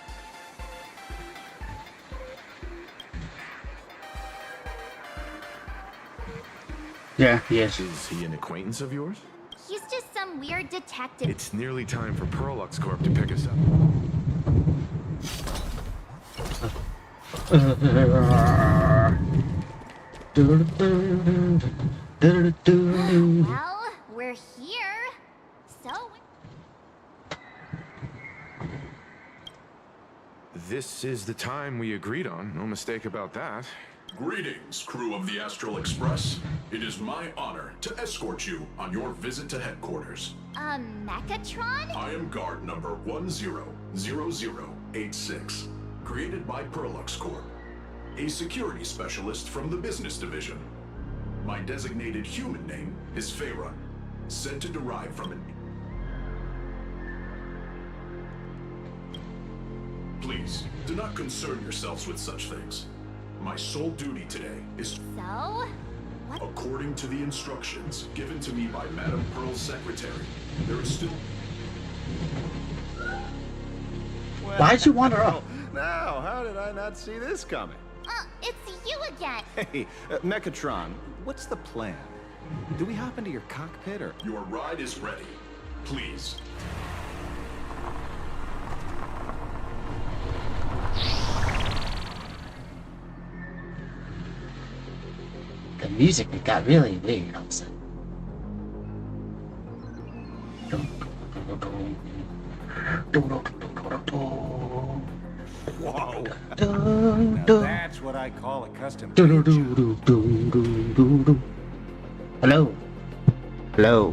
Yeah, yes. Is he an acquaintance of yours? He's just some weird detective. It's nearly time for Perlux Corp to pick us up. Well, we're here. So... This is the time we agreed on. No mistake about that. Greetings, crew of the Astral Express. It is my honor to escort you on your visit to headquarters. Mechatron? I am guard number 100086, created by Perlux Corp, a security specialist from the business division. My designated human name is Feyre, said to derive from an... Please, do not concern yourselves with such things. My sole duty today is... So? What? According to the instructions given to me by Madame Pearl's secretary, there is still... Why'd you wander off? Now, how did I not see this coming? It's you again. Hey, Mechatron, what's the plan? Do we hop into your cockpit, or...? Your ride is ready. Please. The music got really weird all of a sudden. Whoa. Dun, Now dun. that's what I call a custom Do, paint do, job. do, do, do, do, do. Hello. Hello.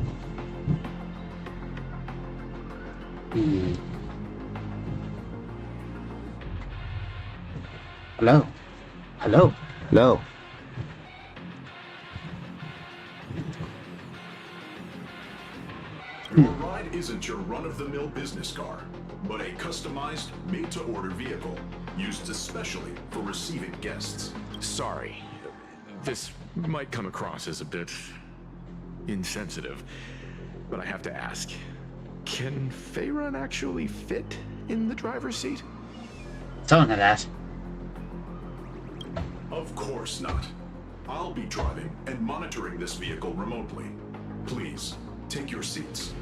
Hmm. Hello. Hello. Hello. Your ride isn't your run-of-the-mill business car, but a customized, made-to-order vehicle used especially for receiving guests. Sorry. This might come across as a bit insensitive, but I have to ask. Can Faerun actually fit in the driver's seat? Someone had asked. Of course not. I'll be driving and monitoring this vehicle remotely. Please, take your seats.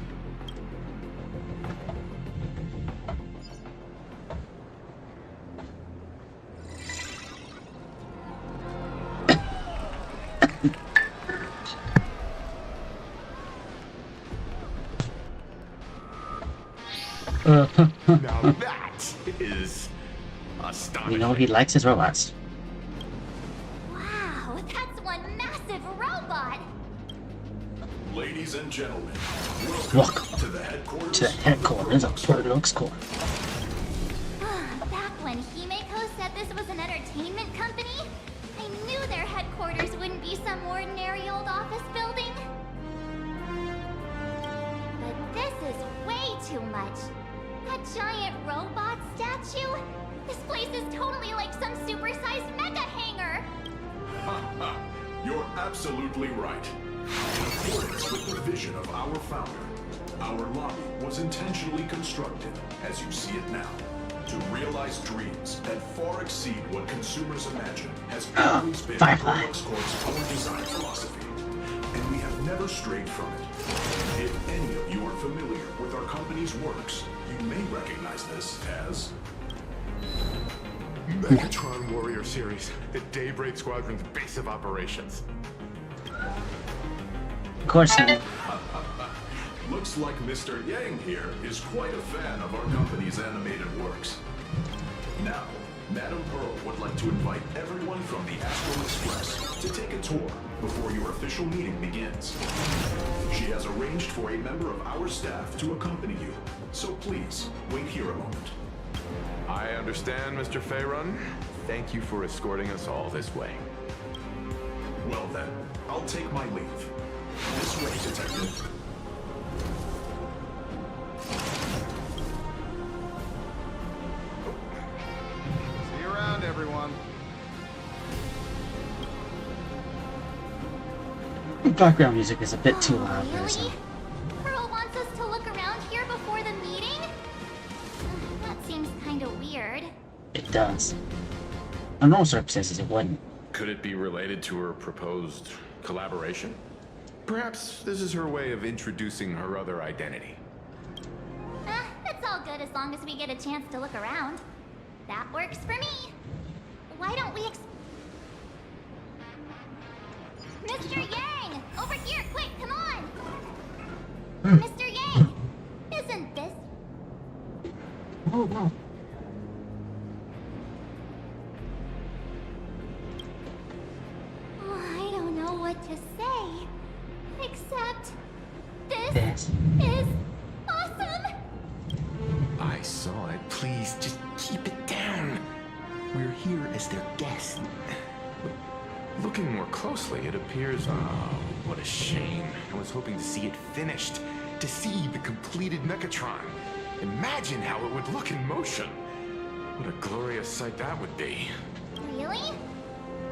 Now that is astonishing. You know he likes his robots. Wow, that's one massive robot! Ladies and gentlemen, Welcome to the headquarters. to the headquarters of Product Corp. Back when Himeko said this was an entertainment company, I knew their headquarters wouldn't be some ordinary old office building. But this is way too much. That giant robot statue? This place is totally like some supersized mega hangar! Ha ha! You're absolutely right. In accordance with the vision of our founder, our lobby was intentionally constructed, as you see it now, to realize dreams that far exceed what consumers imagine has always been Firefly. Roblox Corp's core design philosophy, and we have never strayed from it. If any of you are familiar with our company's works, you may recognize this as Megatron Warrior Series, the Daybreak Squadron's base of operations. Of course he did. Looks like Mr. Yang here is quite a fan of our company's animated works. Now, Madam Pearl would like to invite everyone from the Astral Express to take a tour before your official meeting begins. She has arranged for a member of our staff to accompany you, so please, wait here a moment. I understand, Mr. Faerun. Thank you for escorting us all this way. Well then, I'll take my leave. This way, Detective. See you around, everyone. The background music is a bit too loud for this Really? one. Pearl wants us to look around here before the meeting? That seems kinda weird. It does. Under normal circumstances, it wouldn't. Could it be related to her proposed collaboration? Perhaps this is her way of introducing her other identity. It's all good as long as we get a chance to look around. That works for me. Why don't we Mr. Yang! Over here, quick, come on! Mr. Yang! Isn't this... Oh, no. I don't know what to say. Except... This This. is awesome! I saw it. Please, just keep it down. We're here as their guests. Looking more closely, it appears... Oh, what a shame. I was hoping to see it finished. To see the completed Megatron. Imagine how it would look in motion. What a glorious sight that would be. Really?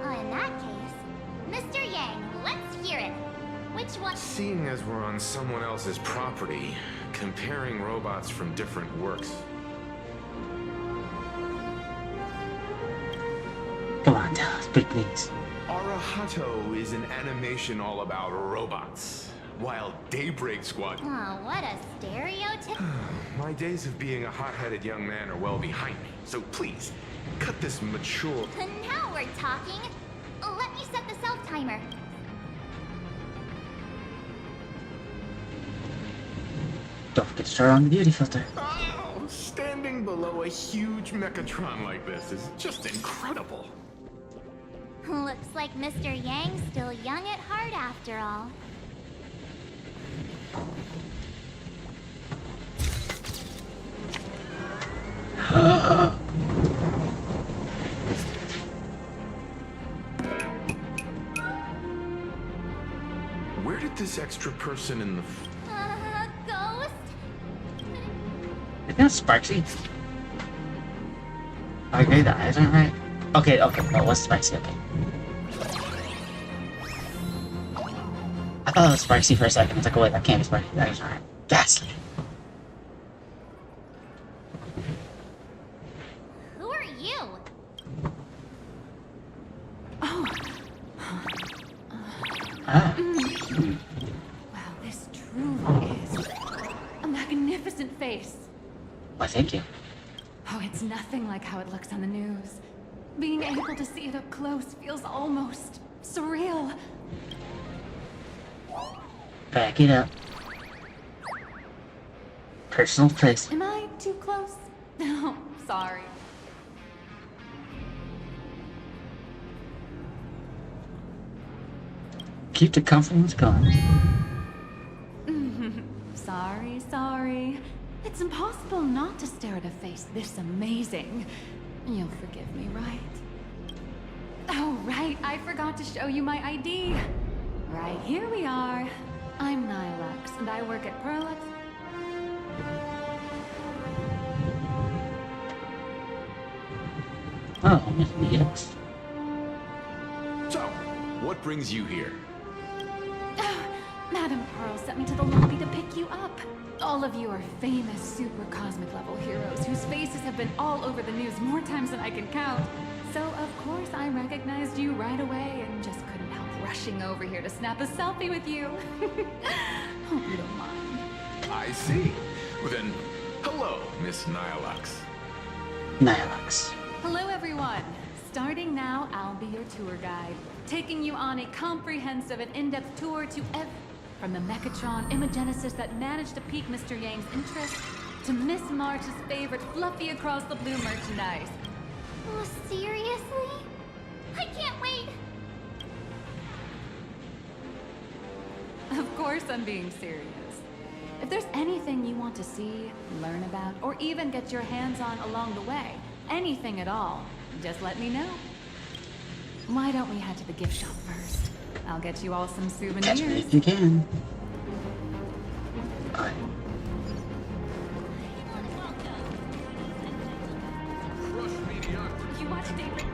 Oh, in that case... Mr. Yang, let's hear it. Which one... Seeing as we're on someone else's property, comparing robots from different works... Come on, tell us, please. Arahato is an animation all about robots, while Daybreak Squad... Oh, what a stereotype. My days of being a hot-headed young man are well behind me, so please, cut this mature... Now we're talking. Let me set the self-timer. Don't forget to turn on the beauty filter. Oh, standing below Wow, a huge Mechatron like this is just incredible. Looks like Mr. Yang's still young at heart after all. Where did this extra person in the... Ghost? Is that Sparksy? Okay, the eyes aren't right. Okay, no, what's Sparksy? Okay. I thought it was Sparksy for a second. I was like, oh wait, that can't be Sparksy. The eyes aren't right. Ghastly. Who are you? Oh. Ah. Wow, this truly is a magnificent face. Why, thank you. Oh, it's nothing like how it looks on the news. Being able to see it up close feels almost surreal. Back it up. Personal place. Am I too close? No, sorry. Keep the compliments going. Sorry. It's impossible not to stare at a face this amazing. You'll forgive me, right? Oh, right. I forgot to show you my ID. Right, here we are. I'm Nihilux, and I work at Perlux. Oh, Miss Needles. So, what brings you here? Madame Pearl sent me to the lobby to pick you up. All of you are famous super cosmic level heroes whose faces have been all over the news more times than I can count. So of course I recognized you right away and just couldn't help rushing over here to snap a selfie with you. Hope you don't mind. I see. Well then, hello, Miss Nihilux. Nihilux. Hello everyone. Starting now, I'll be your tour guide, taking you on a comprehensive and in-depth tour to from the Mechatron Imagenesis that managed to pique Mr. Yang's interest, to Miss March's favorite fluffy across the blue merchandise. Oh, seriously? I can't wait! Of course I'm being serious. If there's anything you want to see, learn about, or even get your hands on along the way, anything at all, just let me know. Why don't we head to the gift shop first? I'll get you all some souvenirs. Catch me if you can. Alright. You watch David.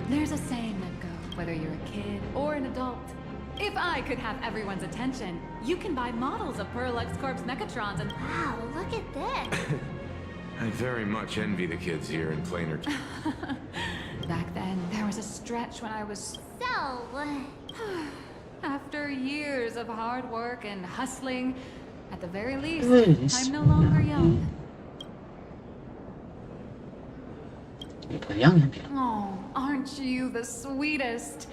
There's a saying that goes, whether you're a kid or an adult, if I could have everyone's attention, you can buy models of Perlux Corp's Mechatrons and... Wow, look at this! I very much envy the kids here in plainer Back then, there was a stretch when I was... So... After years of hard work and hustling, at the very least, Please. I'm no longer young. You put young in you. Oh, aren't you the sweetest?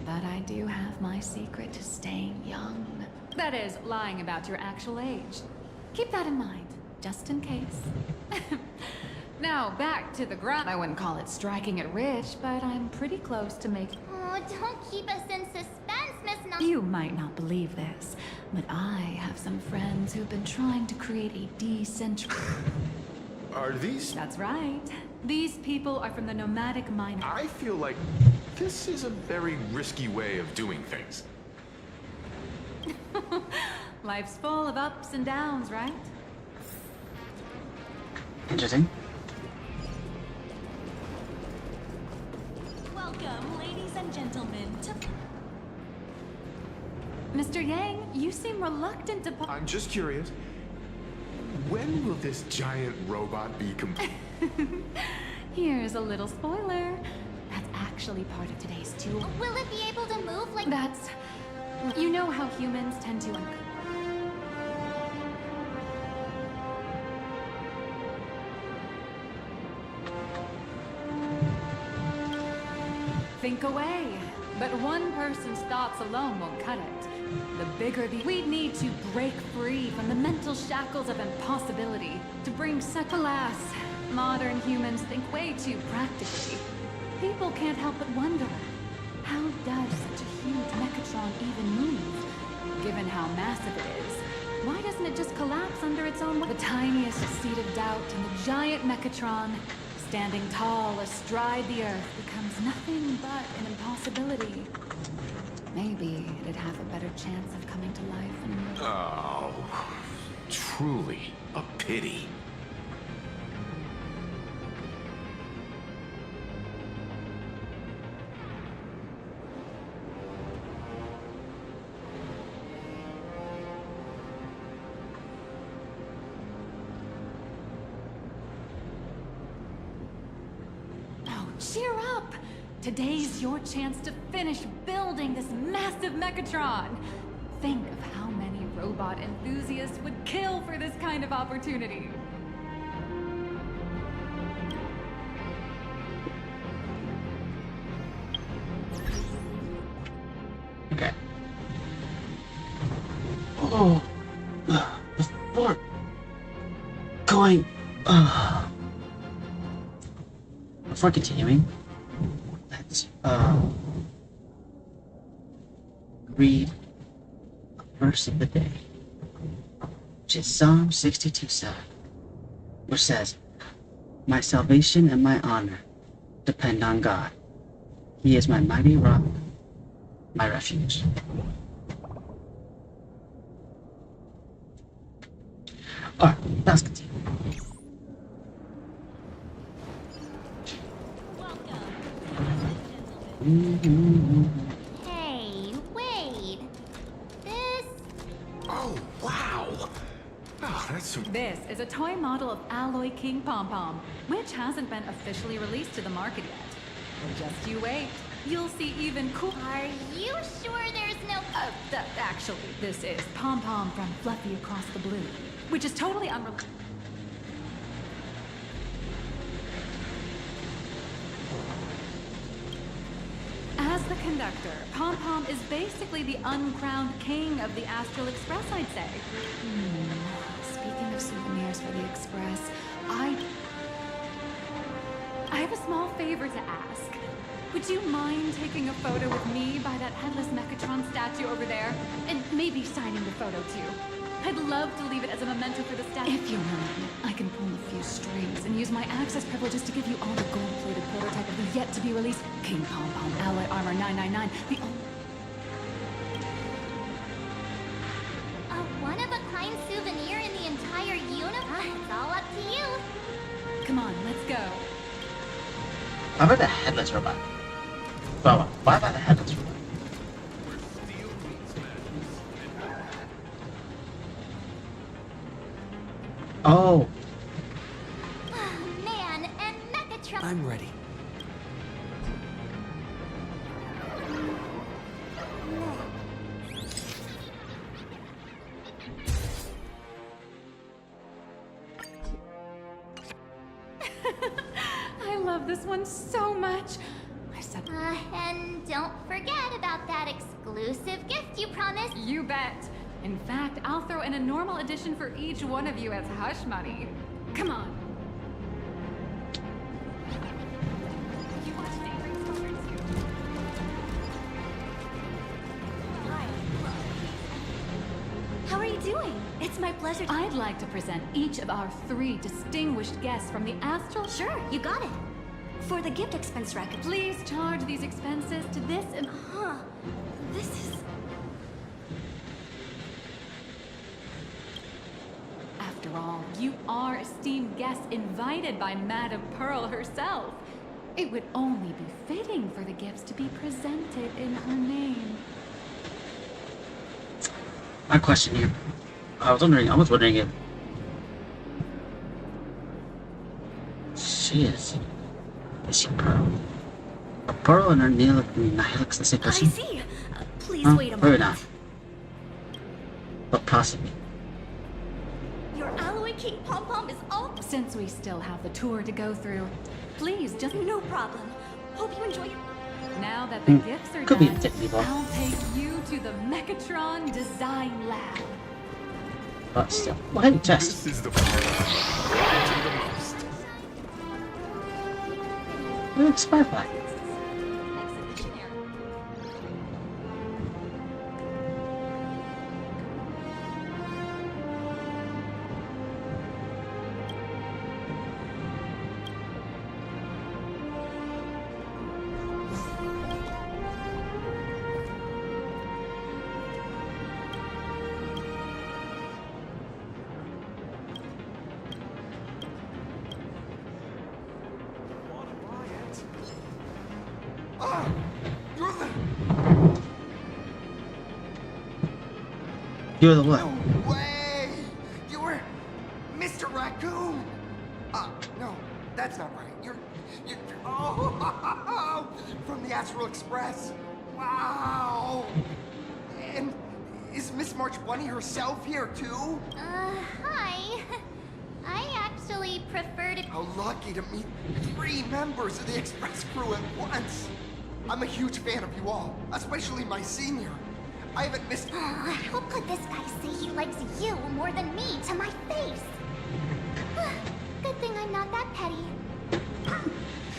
But I do have my secret to staying young. That is, lying about your actual age. Keep that in mind, just in case. Now, back to the grind. I wouldn't call it striking it rich, but I'm pretty close to making... Oh, don't keep us in suspense, Miss N- You might not believe this, but I have some friends who've been trying to create a decentralized... Are these... That's right. These people are from the nomadic mine... I feel like this is a very risky way of doing things. Life's full of ups and downs, right? Interesting. Welcome, ladies and gentlemen, to... Mr. Yang, you seem reluctant to... I'm just curious. When will this giant robot be complete? Here's a little spoiler. That's actually part of today's tour. Will it be able to move like... That's... You know how humans tend to... Think away. But one person's thoughts alone won't cut it. The bigger the... We need to break free from the mental shackles of impossibility to bring alas, modern humans think way too practically. People can't help but wonder, how does such a huge Mechatron even move? Given how massive it is, why doesn't it just collapse under its own weight? The tiniest seed of doubt in the giant Mechatron, standing tall astride the Earth, becomes nothing but an impossibility. Maybe it'd have a better chance of coming to life. Oh, truly a pity. Cheer up! Today's your chance to finish building this massive Mechatron! Think of how many robot enthusiasts would kill for this kind of opportunity. Okay. Oh, before going, before continuing, let's read a verse of the day, which is Psalm 62:7, which says, "My salvation and my honor depend on God. He is my mighty rock, my refuge." Alright, let's continue. Hey, wait. This... Oh, wow! Oh, that's... This is a toy model of Alloy King Pom Pom, which hasn't been officially released to the market yet. But just you wait. You'll see even cool... Are you sure there's no... Actually, this is Pom Pom from Fluffy Across the Blue, which is totally unrelated. As the conductor, Pom Pom is basically the uncrowned king of the Astral Express, I'd say. Speaking of souvenirs for the Express, I have a small favor to ask. Would you mind taking a photo with me by that headless Mechatron statue over there? And maybe signing the photo too. I'd love to leave it as a memento for the statue. If you're willing, I can pull a few strings and use my access privileges to give you all the gold-plated prototype of the yet-to-be-released King Pom Pom Alloy Armor 999, the only... A one-of-a-kind souvenir in the entire universe? It's all up to you. Come on, let's go. How about the headless robot? Well, why about the headless robot? Oh. Man, and Mechatron... I'm ready. I love this one so much. I said... and don't forget about that exclusive gift you promised. You bet. In fact, I'll throw in a normal edition for each one of you as hush money. Come on. You watch favorite stories here. Hi. How are you doing? It's my pleasure. I'd like to present each of our 3 distinguished guests from the Astral... Sure, you got it. For the gift expense record. Please charge these expenses to this... This is... After all, you are esteemed guests invited by Madame Pearl herself. It would only be fitting for the gifts to be presented in her name. My question here. I was wondering if is she Pearl? A Pearl and her Nihilix the same person? I see. Please wait a Maybe moment. not. But possibly. Your Alloy King Pom Pom is all... Since we still have the tour to go through, please just... No problem. Hope you enjoy your... Now that the gifts are Could be done, technical. I'll take you to the Mechatron Design Lab. But still, well, hey, just. This is the part I love the most. Look, Sparklight. You're the what? No way! You were Mr. Raccoon! No, that's not right. You're oh, from the Astral Express. Wow! And is Miss March Bunny herself here too? Hi. I actually prefer to... How lucky to meet 3 members of the Express crew at once. I'm a huge fan of you all, especially my senior. I haven't missed... How could this guy say he likes you more than me to my face? Good thing I'm not that petty.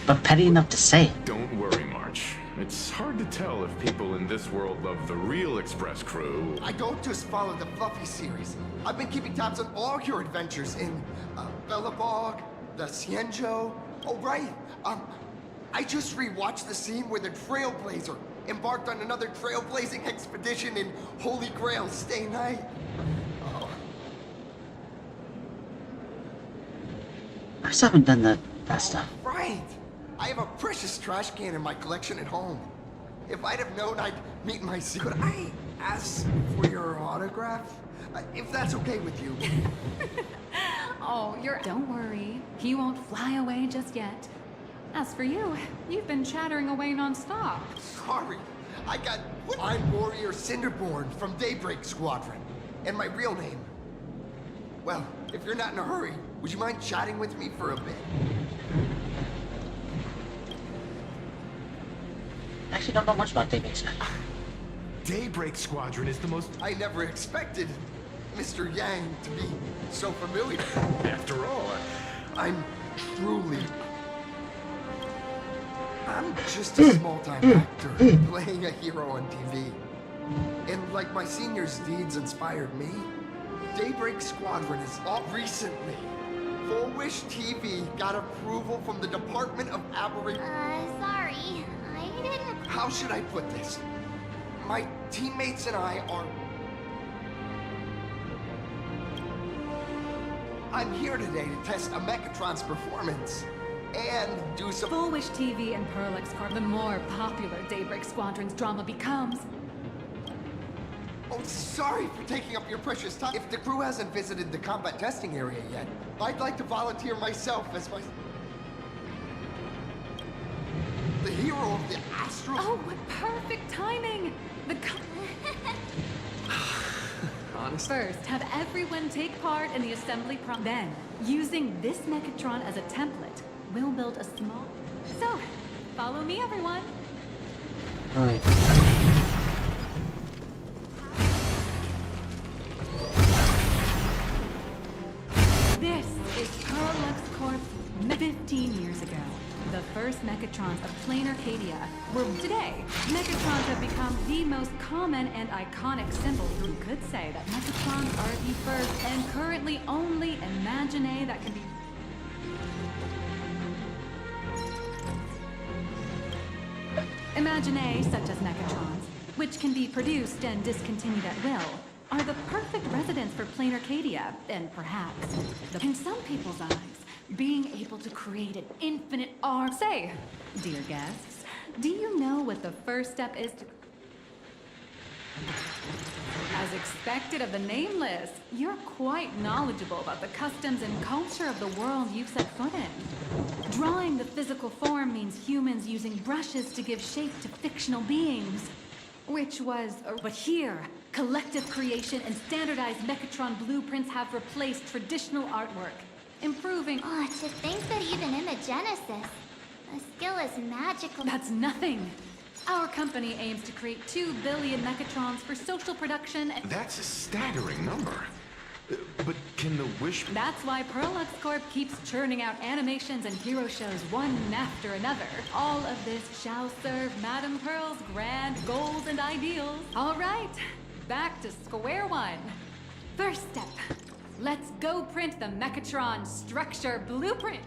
But petty enough to say it. Don't worry, March. It's hard to tell if people in this world love the real Express crew. I don't just follow the Fluffy series. I've been keeping tabs on all your adventures in Bellabog, the Cienjo. Oh, right. I just rewatched the scene where the Trailblazer embarked on another trailblazing expedition in Holy Grail Stay Night. Oh. I still haven't done that stuff. Right. I have a precious trash can in my collection at home. If I'd have known I'd meet my secret... Could I ask for your autograph? If that's okay with you. Oh, Don't worry. He won't fly away just yet. As for you, you've been chattering away non-stop. Sorry. I'm Warrior Cinderborn from Daybreak Squadron. And my real name... Well, if you're not in a hurry, would you mind chatting with me for a bit? I actually don't know much about Daybreak. Daybreak Squadron is the most... I never expected Mr. Yang to be so familiar. After all, I'm truly... I'm just a small-time actor playing a hero on TV. And like my senior's deeds inspired me, Daybreak Squadron is all recently. Full Wish TV got approval from the Department of Aberration. Sorry. I didn't... How should I put this? My teammates and I are... I'm here today to test a Mechatron's performance. And do some... Full Wish TV and Perlex Corp, the more popular Daybreak Squadron's drama becomes. Oh, sorry for taking up your precious time. If the crew hasn't visited the combat testing area yet, I'd like to volunteer myself as the hero of the Astral... Oh, what perfect timing! Honestly? First, have everyone take part in the assembly Then, using this Mechatron as a template, we'll build a small... So, follow me, everyone. Alright. This is Perlex Corp's 15 years ago. The first Mechatrons of plain Arcadia were today. Mechatrons have become the most common and iconic symbol. You could say that Mechatrons are the first and currently only Imagine that can be... Imagine such as Mechatrons, which can be produced and discontinued at will, are the perfect residents for plain Arcadia, and perhaps, in some people's eyes, being able to create an infinite arm. Say, dear guests, do you know what the first step is to... As expected of the Nameless, you're quite knowledgeable about the customs and culture of the world you've set foot in. Drawing the physical form means humans using brushes to give shape to fictional beings. Which was... But here, collective creation and standardized Mechatron blueprints have replaced traditional artwork, improving... Oh, to think that even Imagenesis, a skill as magical... That's nothing. Our company aims to create 2 billion Mechatrons for social production and... That's a staggering number. But can the wish... That's why Perlux Corp keeps churning out animations and hero shows one after another. All of this shall serve Madame Pearl's grand goals and ideals. All right, back to square one. First step, let's go print the Mechatron structure blueprint.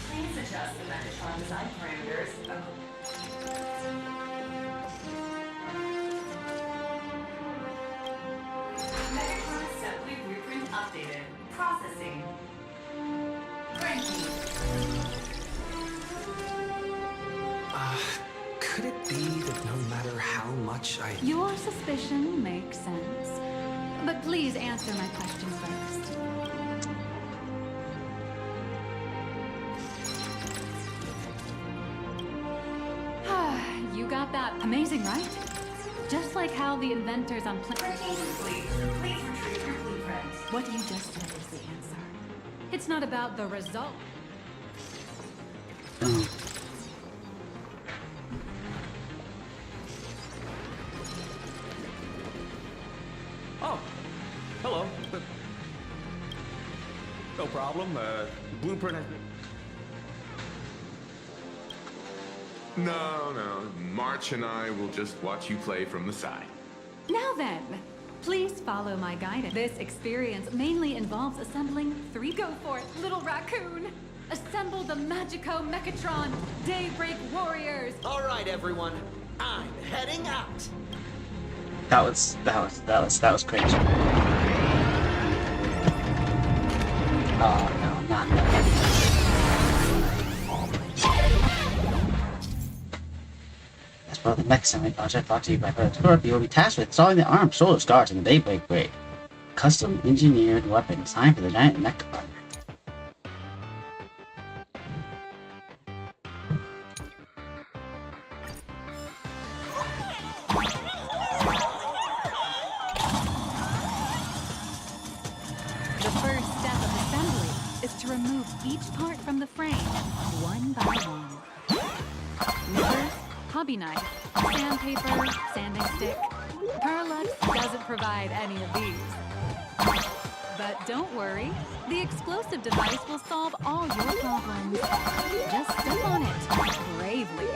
Please adjust the Megatron design parameters. Megatron assembly blueprint updated. Processing. Could it be that no matter how much I... Your suspicion makes sense. But please answer my question first. You got that. Amazing, right? Just like how the inventors on Please retrieve your blueprint. What you just said is the answer. It's not about the result. Oh, hello. No problem. Blueprint has been... No. March and I will just watch you play from the side. Now then, please follow my guidance. This experience mainly involves assembling 3 go for it, little raccoon. Assemble the Magico Mechatron Daybreak Warriors. All right, everyone. I'm heading out. That was crazy. Oh no, not that. As part of the next summit project brought to you by Perlux Corp, you will be tasked with installing the armed solar scars in the Daybreak Break. Custom engineered weapon designed for the giant mech department. Remove each part from the frame, one by one. Nippers, hobby knife, sandpaper, sanding stick. Perlux doesn't provide any of these. But don't worry, the explosive device will solve all your problems. Just step on it, bravely.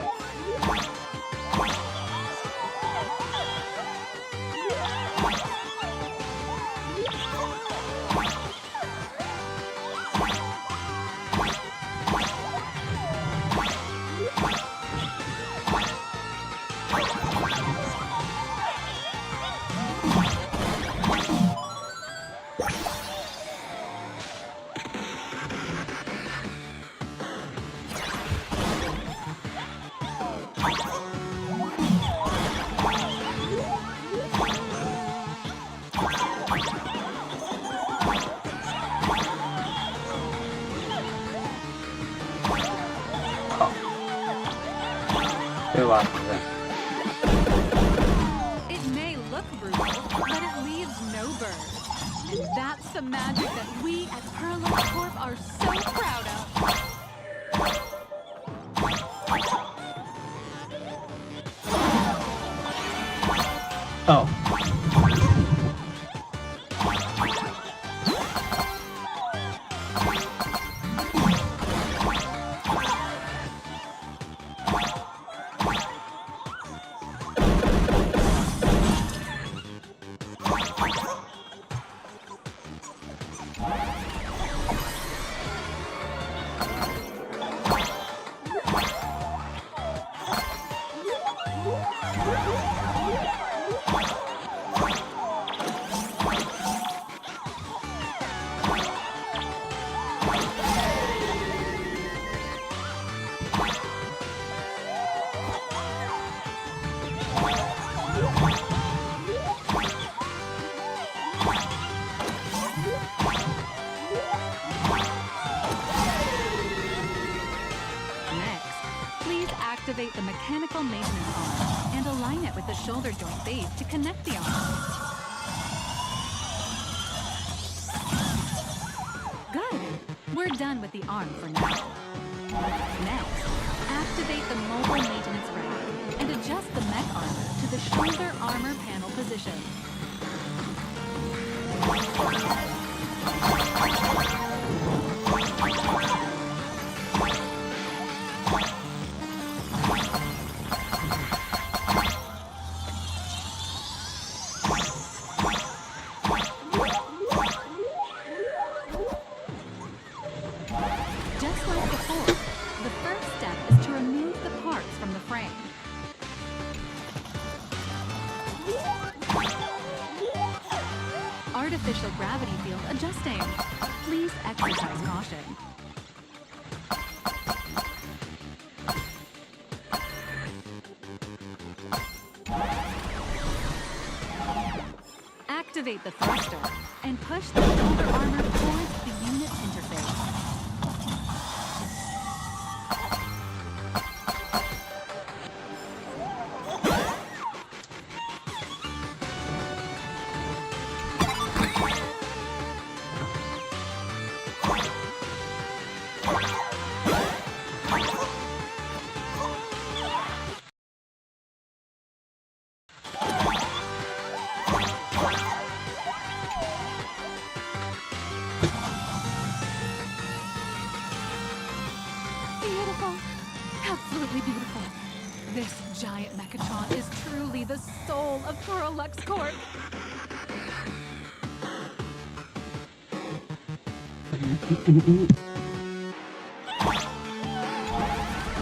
It may look brutal, but it leaves no burn. And that's the magic that we at Perlux Corp are so proud of. Oh. Activate the mechanical maintenance arm and align it with the shoulder joint base to connect the arms. Good. We're done with the arm for now. Next, activate the mobile maintenance rack and adjust the mech armor to the shoulder armor panel position. Just like before, the first step is to remove the parts from the frame. Artificial gravity field adjusting. Please exercise caution. Activate the thruster and push the shoulder armor towards the unit interface. Beautiful. Absolutely beautiful. This giant Mechatron is truly the soul of Coralux Corp.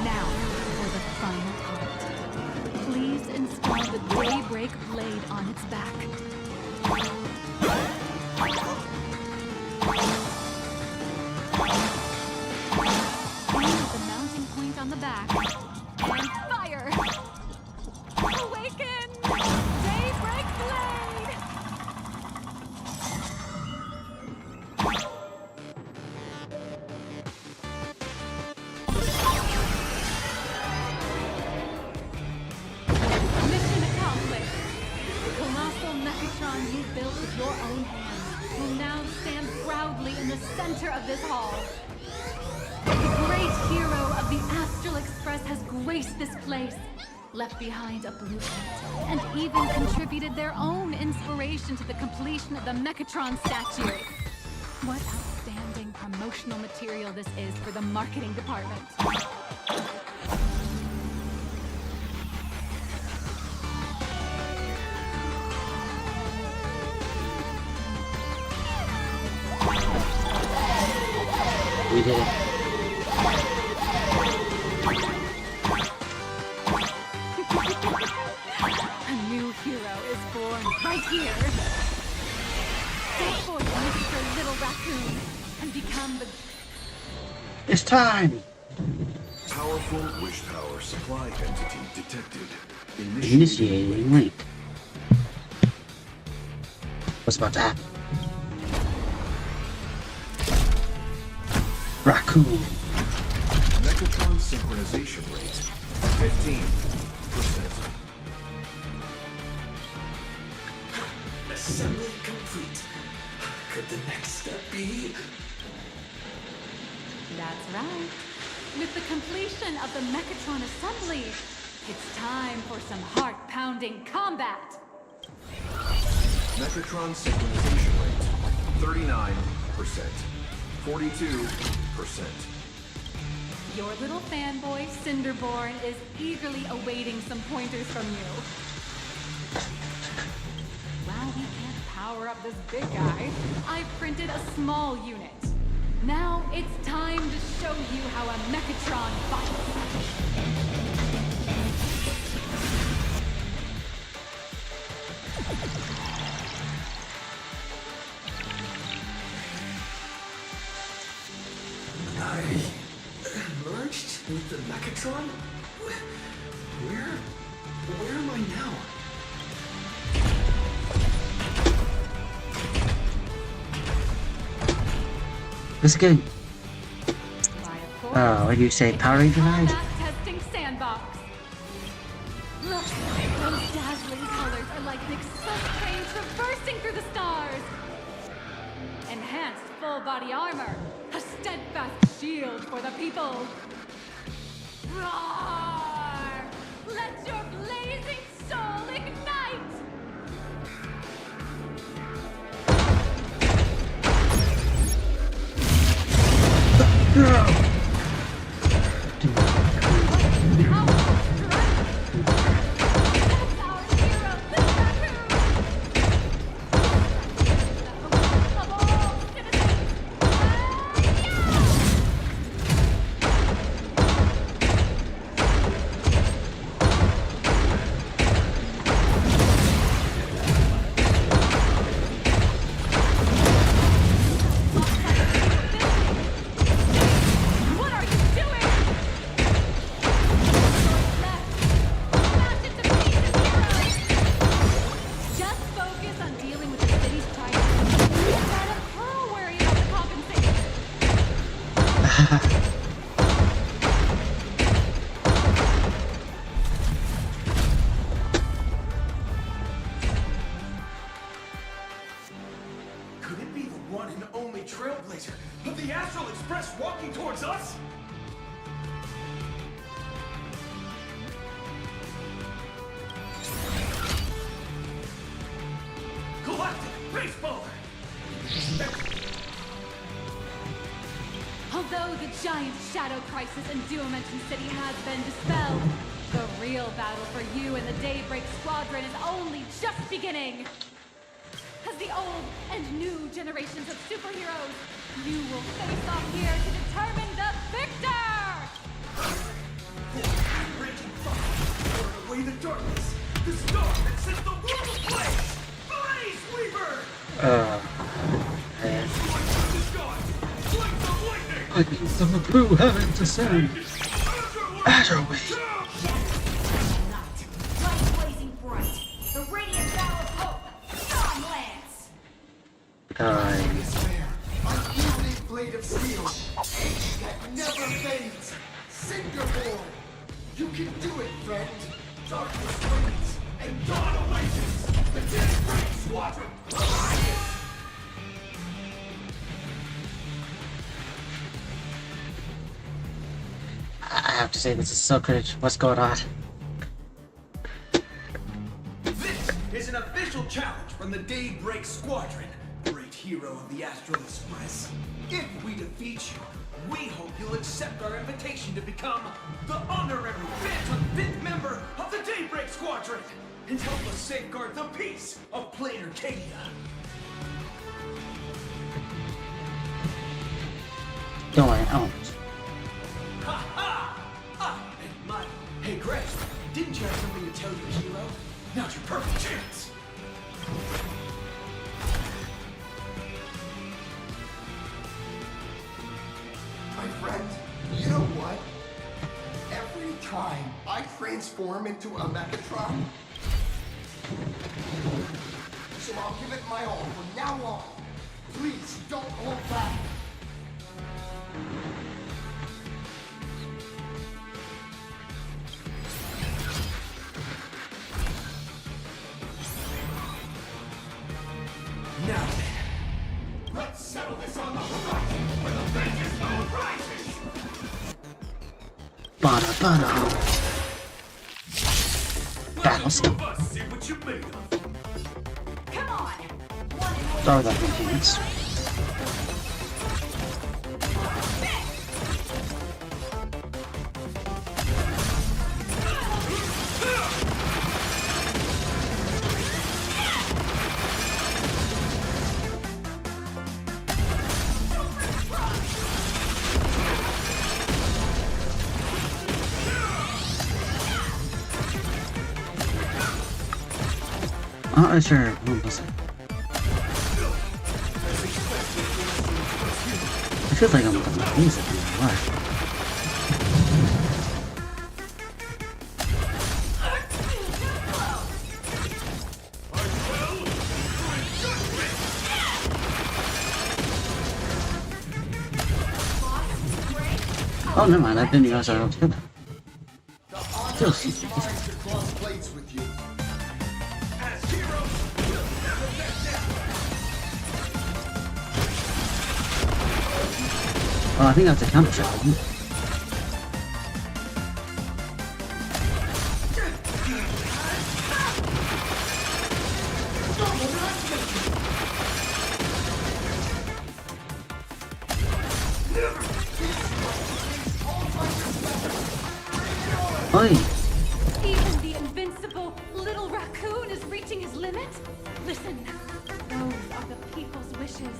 Now, for the final part. Please install the Daybreak blade on its back. Aim at the mounting point on the back. And fire! Awaken! Daybreak blade! Mission accomplished! The colossal Mechatron you built with your own hands will now stand proudly in the center of this hall. The great hero of the Astral Express has graced this place, left behind a blueprint, and even contributed their own inspiration to the completion of the Mechatron statue. What outstanding promotional material this is for the marketing department. We did it. A new hero is born right here. Step forward, Mr. Little Raccoon, and become the... It's time! Powerful wish power supply entity detected. Initiating link. What's about to happen? Raccoon. Mechatron synchronization rate 15%. Assembly complete. Could the next step be? That's right. With the completion of the Mechatron assembly, it's time for some heart-pounding combat. Mechatron synchronization rate 39%. 42%. Your little fanboy, Cinderborn, is eagerly awaiting some pointers from you. While we can't power up this big guy, I've printed a small unit. Now it's time to show you how a Mechatron fights. I merged with the Mechatron? Where am I now? That's good. What do you say? Power Ranger vibes? Testing sandbox. Look, those dazzling colors are like an express train traversing through the stars. Enhanced full body armor, a steadfast shield for the people. Roar! Let your blazing soul ignite! Could it be the one and only trailblazer of the Astral Express walking towards us? Galactic Baseballer! Although the giant shadow crisis in Dimension City has been dispelled, the real battle for you and the Daybreak Squadron is only just beginning. As the old and new generations of superheroes, you will face off here to determine the victor! Raging fire, burn away the darkness, the star that sets the world ablaze! Blaze Weaver! Lightnings of the blue heaven descend. Azure Wave. Light blazing bright. The radiant bow of hope. Dawn lands. Unyielding blade of steel. Age that never fades. Cinderborn. You can do it, friend. Darkness waits and dawn awakens. The Daybreak Squadron. Alliance. I have to say, this is so cringe. What's going on? This is an official challenge from the Daybreak Squadron, great hero of the Astral Express. If we defeat you, we hope you'll accept our invitation to become the honorary Phantom 5th member of the Daybreak Squadron and help us safeguard the peace of Plain Arcadia. Don't worry, I won't. Ha ha! And my... Hey, Grace, didn't you have something to tell your hero? Now's your perfect chance! My friend, you know what? Every time I transform into a Mechatron, so I'll give it my all from now on. Please don't hold back. Now then, let's settle this on the horizon where the vengeance moon rises! Bada. Battle skill. Let's see what you made of. Come on. Throw that influence. I'm not really sure who was it. I feel like I'm looking at music in my life. Oh, never mind. I didn't realize I was gonna. Still, she's with you. Well, I think that's a counter shot, isn't it? Oi! Even the invincible little raccoon is reaching his limit? Listen, those are the people's wishes.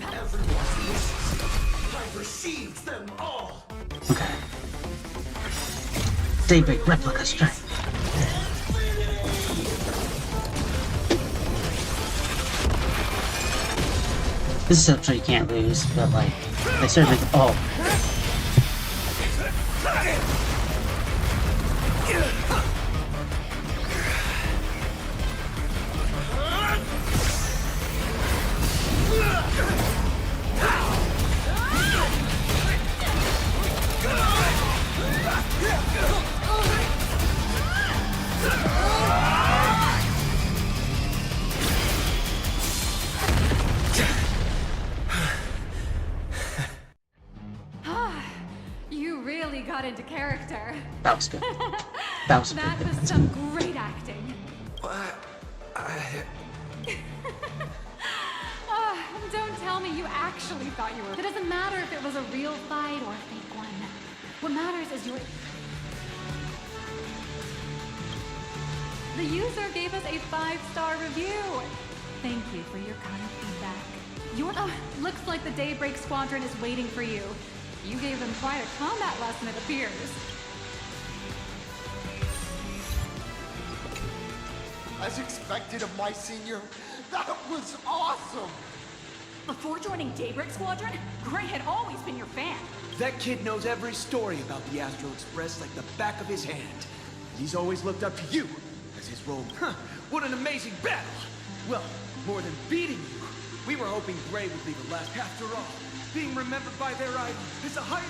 Everyone's wishes. I've received them all. Okay. Daybreak replica strike. This is so you can't lose, but like, they certainly. Oh. You really got into character. That was good. That was That good. was some great acting. Don't tell me you actually thought you were. It doesn't matter if it was a real fight or a fake one. What matters is your. The user gave us a 5-star review. Thank you for your kind feedback. Looks like the Daybreak Squadron is waiting for you. You gave them quite a combat lesson, it appears. As expected of my senior, that was awesome! Before joining Daybreak Squadron, Gray had always been your fan. That kid knows every story about the Astral Express like the back of his hand. He's always looked up to you as his role. What an amazing battle! Well, more than beating you, we were hoping Gray would be the last. After all, being remembered by their idol is a high...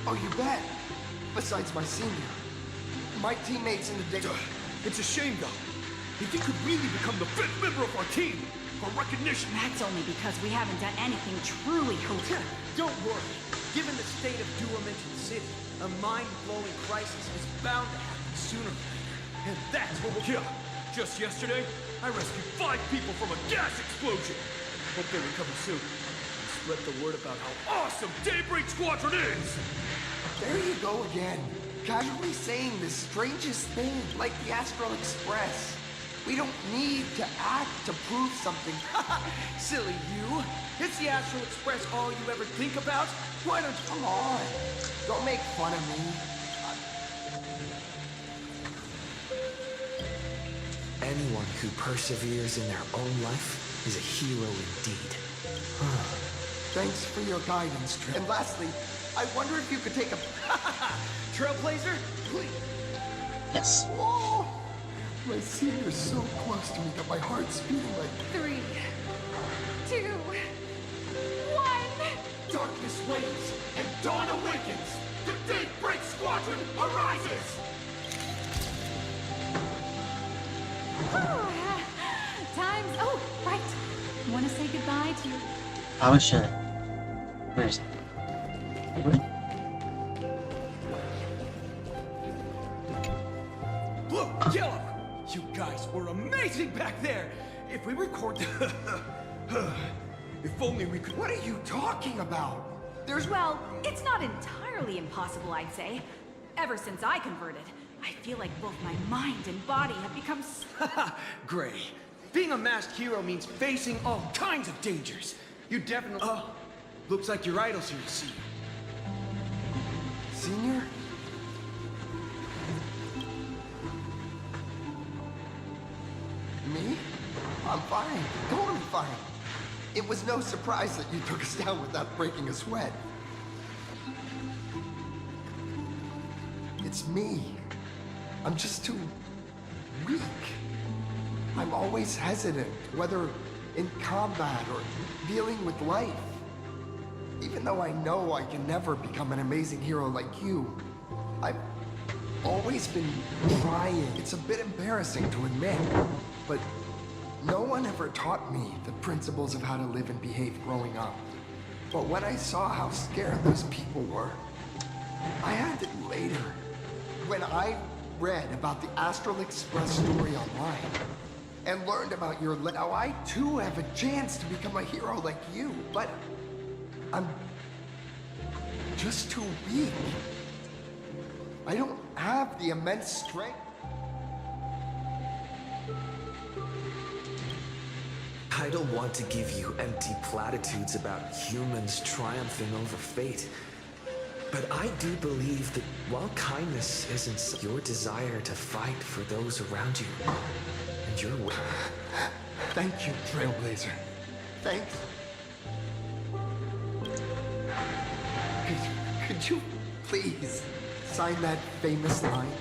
Oh, you bet. Besides my senior, my teammates in the dig. It's a shame, though. If you could really become the 5th member of our team, for recognition... That's only because we haven't done anything truly heroic. Don't worry. Given the state of Duomension City, a mind-blowing crisis is bound to happen sooner or later. And that's what we'll... Yeah, just yesterday, I rescued 5 people from a gas explosion. Hope they recover soon. And spread the word about how awesome Daybreak Squadron is! There you go again. Casually saying the strangest thing, like the Astral Express. We don't need to act to prove something. Silly you! Is the Astral Express all you ever think about? Why don't you... Come on. Don't make fun of me. Anyone who perseveres in their own life is a hero indeed. Thanks for your guidance, Trip. And lastly, I wonder if you could take a... Trailblazer? Please. Yes. Whoa! My senior's so close to me that my heart's beating like... 3, 2, 1. Darkness wanes and dawn awakens. The Daybreak Squadron arises. Time's... Oh, right. Want to say goodbye to... How much should? Where is it? Look, Yellow! You guys were amazing back there! If we record... If only we could... What are you talking about? Well, it's not entirely impossible, I'd say. Ever since I converted, I feel like both my mind and body have become... Gray. Being a masked hero means facing all kinds of dangers. You definitely... looks like your idol's here to see you. Senior? Me? I'm fine. Totally fine. It was no surprise that you took us down without breaking a sweat. It's me. I'm just too weak. I'm always hesitant, whether in combat or dealing with life. Even though I know I can never become an amazing hero like you, always been trying. It's a bit embarrassing to admit, but no one ever taught me the principles of how to live and behave growing up. But when I saw how scared those people were, I had it later. When I read about the Astral Express story online, and learned about your now I too have a chance to become a hero like you, but I'm just too weak. I don't have the immense strength. I don't want to give you empty platitudes about humans triumphing over fate. But I do believe that while kindness isn't your desire to fight for those around you, and your will. Thank you, Trailblazer. Thanks. Could you please sign that famous line?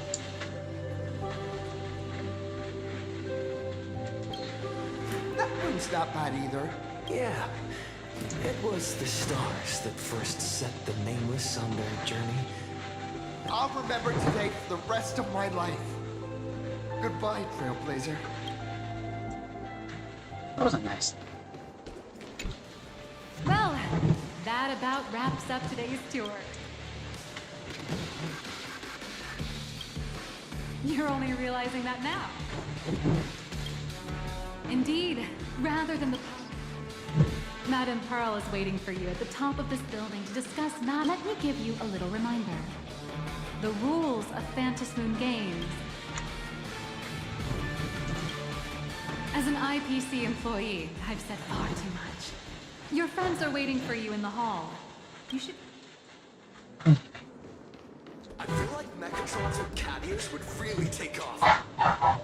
That one's not bad either. Yeah. It was the stars that first set the Nameless on their journey. I'll remember today for the rest of my life. Goodbye, Trailblazer. That wasn't nice. Well, that about wraps up today's tour. You're only realizing that now. Indeed, rather than the... Madame Pearl is waiting for you at the top of this building to discuss Let me give you a little reminder. The rules of Phantom Moon Games. As an IPC employee, I've said far too much. Your friends are waiting for you in the hall. You should... I feel like Mechatrons and Cattiers would really take off.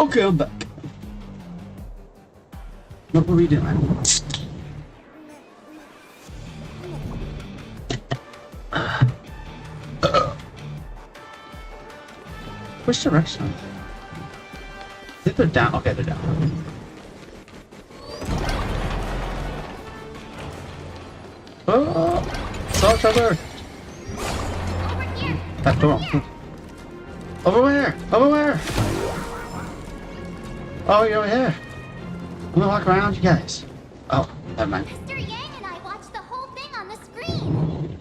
Okay, I'm back. What were we doing? Which direction? I think they're down. Okay, they're down. Oh! Saw each other! That door. Over where? Over where? Oh, you're over here. I'm gonna walk around you guys. Oh, never mind. Mr. Yang and I watched the whole thing on the screen.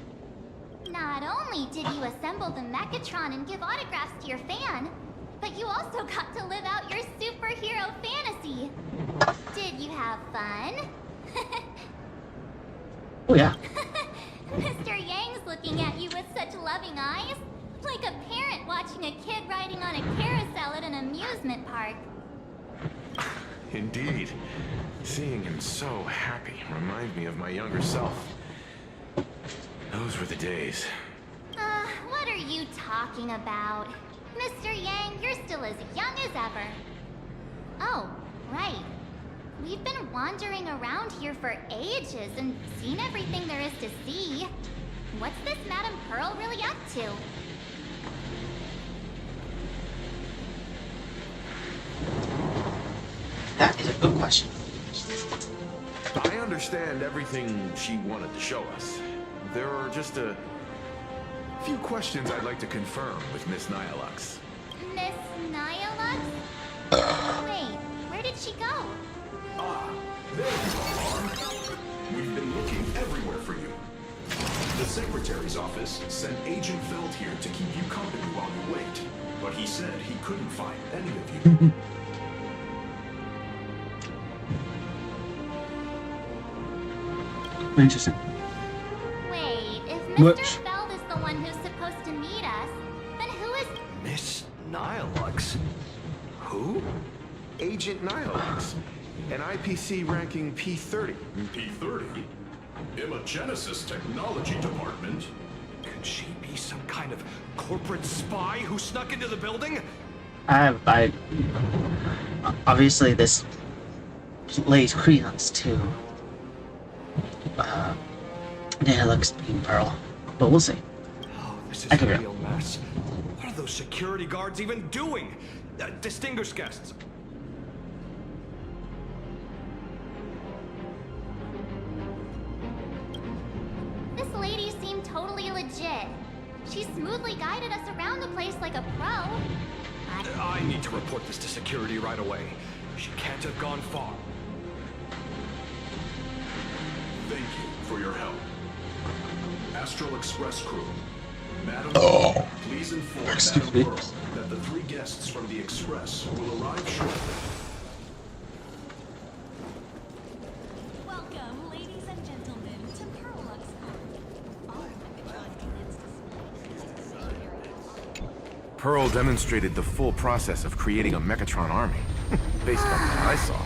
Not only did you assemble the Mechatron and give autographs to your fan, but you also got to live out your superhero fantasy. Did you have fun? Oh, yeah. Mr. Yang's looking at you with such loving eyes, like a parent watching a kid riding on a carousel at an amusement park. Indeed. Seeing him so happy reminds me of my younger self. Those were the days. What are you talking about? Mr. Yang, you're still as young as ever. Oh, right. We've been wandering around here for ages and seen everything there is to see. What's this Madame Pearl really up to? That is a good question. I understand everything she wanted to show us. There are just a few questions I'd like to confirm with Miss Nyalux. Miss Nyalux? Wait, where did she go? Ah, there you are. We've been looking everywhere for you. The Secretary's office sent Agent Feld here to keep you company while you wait, but he said he couldn't find any of you. Interesting. Wait, if Mr. Feld is the one who's supposed to meet us, then who is... Miss Nyalux? Who? Agent Nyalux. An IPC ranking P30. P30? Imagenesis Technology Department? Could she be some kind of corporate spy who snuck into the building? I obviously this lays credence to Nyalux being Pearl, but we'll see. Oh, this is I a could be real mess. What are those security guards even doing? Distinguished guests. This lady seemed totally legit. She She smoothly guided us around the place like a pro. I need to report this to security right away. She can't have gone far. Thank you for your help. Astral Express crew. Madam, please inform Madam Pearl that the 3 guests from the Express will arrive shortly. Welcome, ladies and gentlemen, to Pearlux. Pearl demonstrated the full process of creating a Mechatron army, based on what I saw.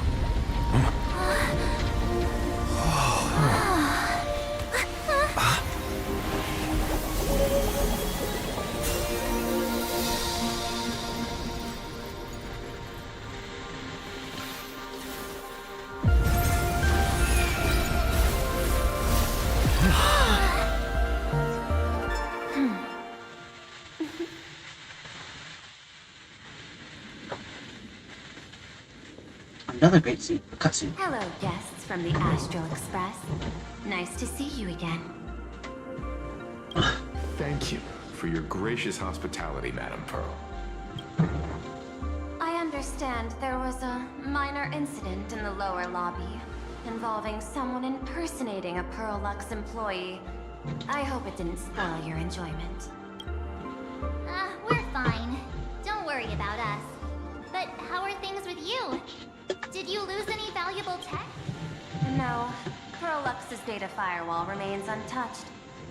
Another great scene, cutscene. Hello, guests from the Astral Express. Nice to see you again. Thank you for your gracious hospitality, Madam Pearl. I understand there was a minor incident in the lower lobby involving someone impersonating a Pearlux employee. I hope it didn't spoil your enjoyment. We're fine. Don't worry about us. But how are things with you? Did you lose any valuable tech? No. Pearlux's data firewall remains untouched,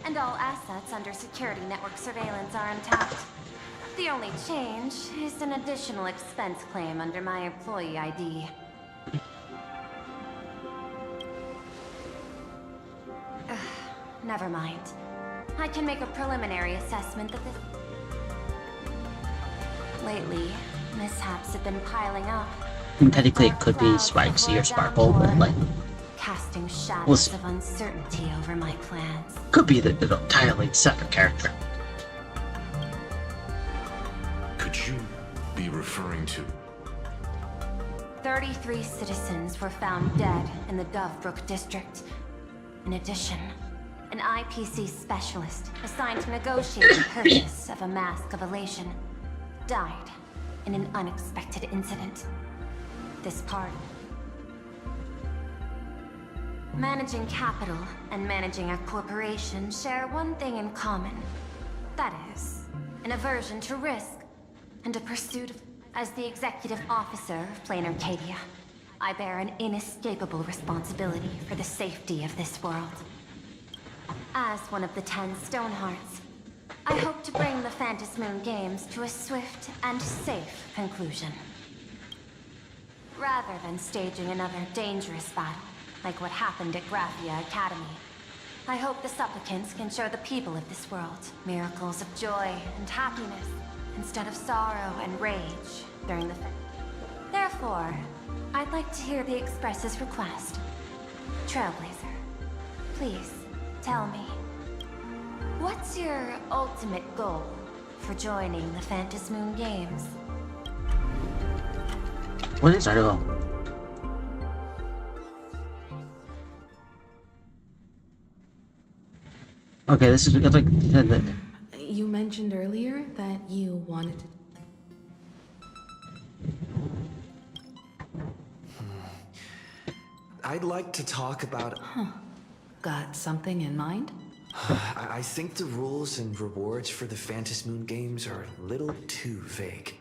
and all assets under security network surveillance are intact. The only change is an additional expense claim under my employee ID. Never mind. I can make a preliminary assessment that this... Lately, mishaps have been piling up. And technically it could be Spikesy or Sparkle, but like... Casting We'll shadows see. of uncertainty over my plans. Could be the entirely separate character. Could you be referring to... 33 citizens were found dead in the Dovebrook district. In addition, an IPC specialist assigned to negotiate the purchase of a mask of elation died in an unexpected incident. This part. Managing capital and managing a corporation share one thing in common. That is, an aversion to risk and a pursuit of... As the executive officer of Plain Arcadia, I bear an inescapable responsibility for the safety of this world. As one of the 10 Stonehearts, I hope to bring the Phantom Moon Games to a swift and safe conclusion. Rather than staging another dangerous battle, like what happened at Graphia Academy, I hope the supplicants can show the people of this world miracles of joy and happiness, instead of sorrow and rage during the... Therefore, I'd like to hear the Express's request. Trailblazer, please, tell me. What's your ultimate goal for joining the Phantom Moon Games? What is article? Okay, this is it's like You mentioned earlier that you wanted to... I'd like to talk about... Got something in mind? I think the rules and rewards for the Phantom Moon Games are a little too vague.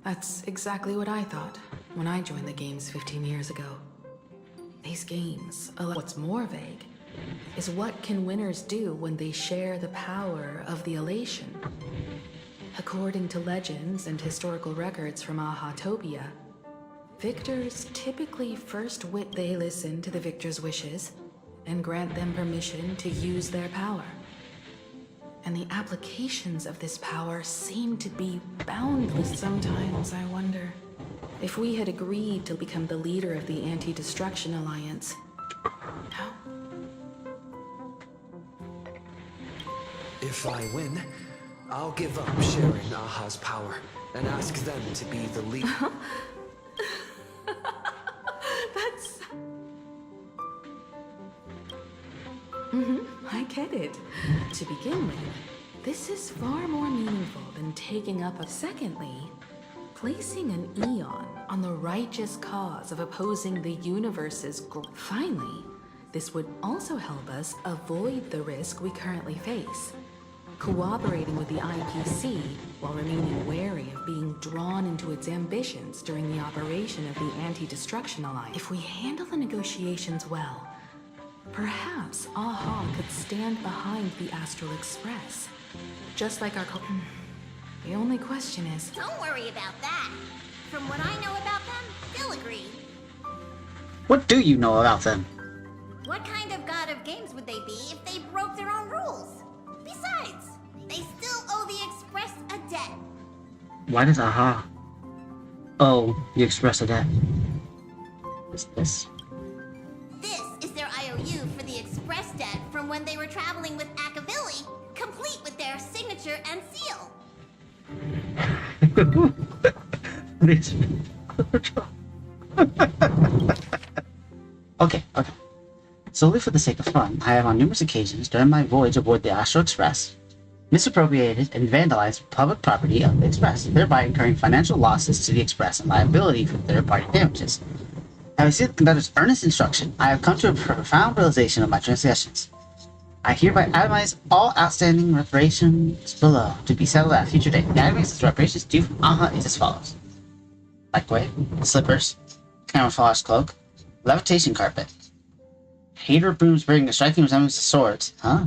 That's exactly what I thought when I joined the games 15 years ago. These games, what's more vague, is what can winners do when they share the power of the elation. According to legends and historical records from Ahatopia, victors typically they listen to the victor's wishes and grant them permission to use their power. And the applications of this power seem to be boundless. Sometimes I wonder if we had agreed to become the leader of the Anti-Destruction Alliance. No? If I win, I'll give up sharing Aha's power and ask them to be the leader. That's... I get it. To begin with, this is far more meaningful than taking up a... Secondly, placing an Eon on the righteous cause of opposing the universe's growth. Finally, this would also help us avoid the risk we currently face. Cooperating with the IPC while remaining wary of being drawn into its ambitions during the operation of the Anti-Destruction Alliance. If we handle the negotiations well, perhaps AHA could stand behind the Astral Express. Just like our The only question is... Don't worry about that. From what I know about them, they'll agree. What do you know about them? What kind of god of games would they be if they broke their own rules? Besides, they still owe the Express a debt. Why does AHA owe the Express a debt? What's this? This is their IOU for the Express debt from when they were traveling with Akavilli, complete with their signature and seal. Okay. Solely for the sake of fun, I have on numerous occasions during my voyage aboard the Astral Express misappropriated and vandalized public property of the Express, thereby incurring financial losses to the Express and liability for third-party damages. Having seen the conductor's earnest instruction, I have come to a profound realization of my transgressions. I hereby itemize all outstanding reparations below to be settled at a future date. The items of reparations due from AHA is as follows: lightweight, slippers, camouflage cloak, levitation carpet, hater brooms bearing a striking resemblance to swords. Huh?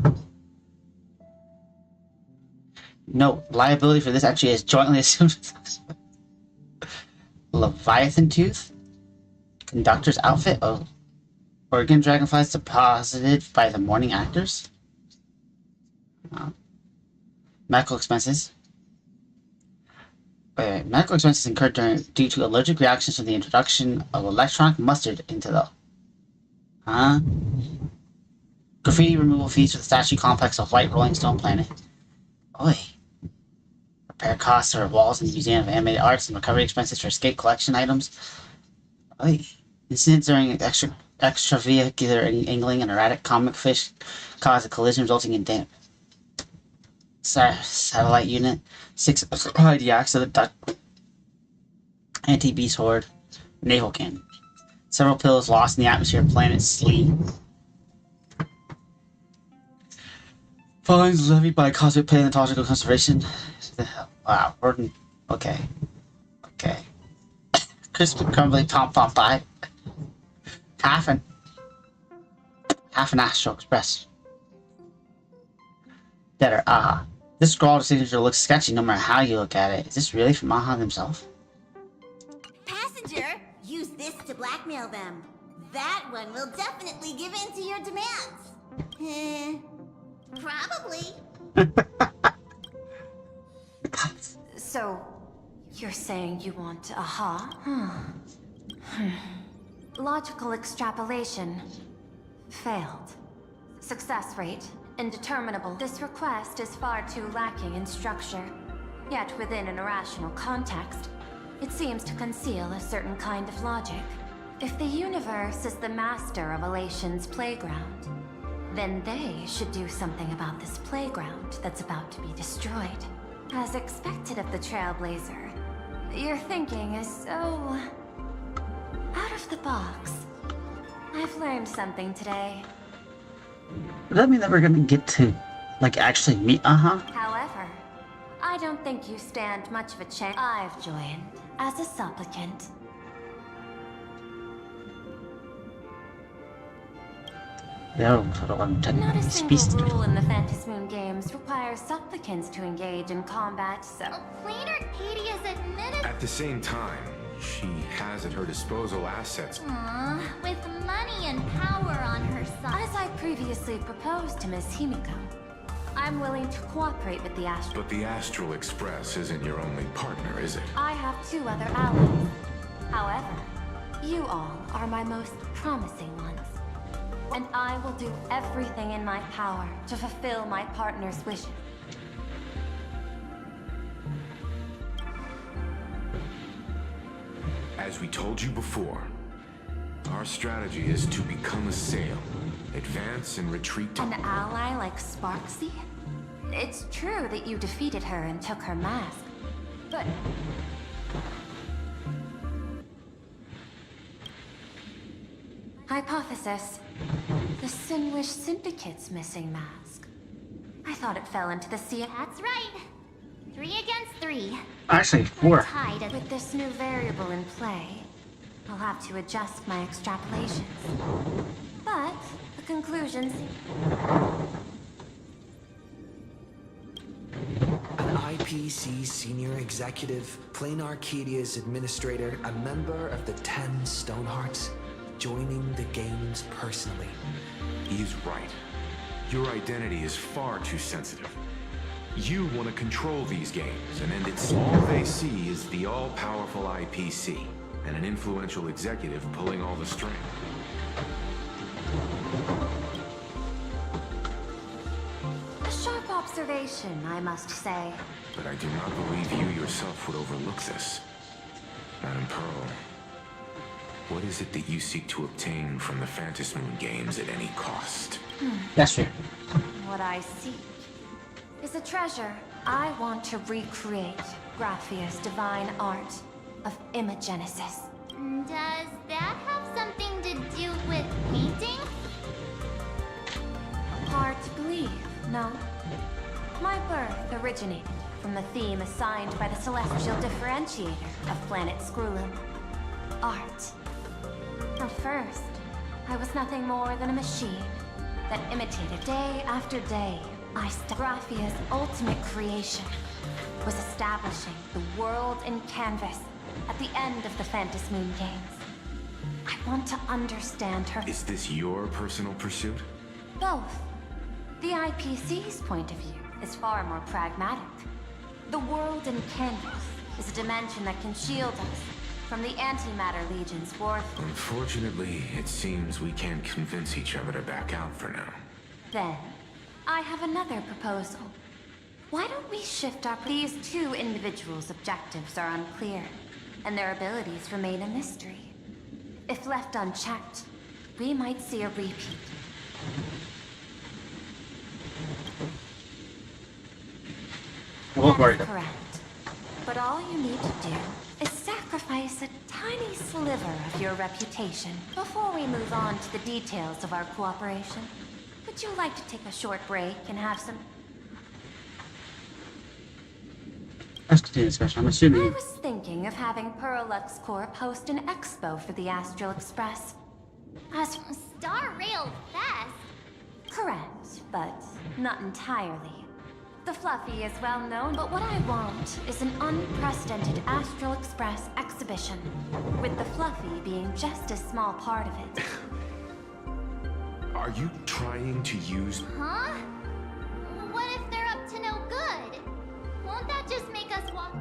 No, liability for this actually is jointly assumed. Leviathan tooth, conductor's outfit, organ dragonflies deposited by the morning actors. Medical expenses. Medical expenses incurred due to allergic reactions from the introduction of electronic mustard into the... Graffiti removal fees for the statue complex of White Rolling Stone Planet. Oi. Repair costs for walls in the Museum of Animated Arts and recovery expenses for escape collection items. Oi. Incidents during extravehicular angling and erratic comic fish caused a collision resulting in damage. Satellite unit. 6 IDX of the anti-beast horde. Naval cannon. Several pills lost in the atmosphere of planet Slee. Fines levied by cosmic paleontological conservation. Wow, burden. Okay. Crispy, crumbly, pom pie. Half an Astral Express. Better, AHA. This scrawled signature looks sketchy no matter how you look at it. Is this really from AHA themselves? Passenger, use this to blackmail them. That one will definitely give in to your demands. Probably. So, you're saying you want AHA? Logical extrapolation. Failed. Success rate. Indeterminable. This request is far too lacking in structure. Yet within an irrational context, it seems to conceal a certain kind of logic. If the universe is the master of Elation's playground, then they should do something about this playground that's about to be destroyed. As expected of the Trailblazer, your thinking is so... out of the box. I've learned something today. Does that mean that we're gonna get to, like, actually meet AHA? However, I don't think you stand much of a chance. I've joined as a supplicant. Not a single rule in the Phantasmoon games requires supplicants to engage in combat, so... Planar Katie has admitted... At the same time, she has at her disposal assets. Aww, with money and power on her side. As I previously proposed to Miss Himiko, I'm willing to cooperate with the Astral... But the Astral Express isn't your only partner, is it? I have 2 other allies. However, you all are my most promising ones. And I will do everything in my power to fulfill my partner's wishes. As we told you before, our strategy is to become a sail Advance and retreat to... An ally like Sparksy? It's true that you defeated her and took her mask, but... Hypothesis. The Sinwish Syndicate's missing mask. I thought it fell into the sea. That's right. 3 against 3. Actually, 4. We're tied at... With this new variable in play, I'll have to adjust my extrapolations. But the conclusions... An IPC senior executive, Plain Arcadia's administrator, a member of the 10 Stonehearts, joining the games personally. He's right. Your identity is far too sensitive. You want to control these games, and it's all they see is the all-powerful IPC, and an influential executive pulling all the strings. A sharp observation, I must say. But I do not believe you yourself would overlook this. Madam Pearl, what is it that you seek to obtain from the Phantom Moon games at any cost? That's true. What I seek is a treasure. I want to recreate Graphia's divine art of imagenesis. Does that have something to do with painting? Hard to believe, no? My birth originated from the theme assigned by the celestial differentiator of planet Scrulum. Art. At first, I was nothing more than a machine that imitated day after day. Graphia's ultimate creation was establishing the world in canvas at the end of the Phantom Moon games. I want to understand her. Is this your personal pursuit? Both. The IPC's point of view is far more pragmatic. The world in canvas is a dimension that can shield us from the Antimatter Legion's war. Unfortunately, it seems we can't convince each other to back out for now. Then, I have another proposal. Why don't we shift our... These two individuals' objectives are unclear, and their abilities remain a mystery. If left unchecked, we might see a repeat. That's correct. But all you need to do is sacrifice a tiny sliver of your reputation before we move on to the details of our cooperation. Would you like to take a short break and have some... Let's continue the discussion. I'm assuming... I was thinking of having Pearlux Corp host an expo for the Astral Express. As Star Rail Fest? Correct, but not entirely. The Fluffy is well known, but what I want is an unprecedented Astral Express exhibition, with the Fluffy being just a small part of it. Are you trying to use... Huh? What if they're up to no good? Won't that just make us walk?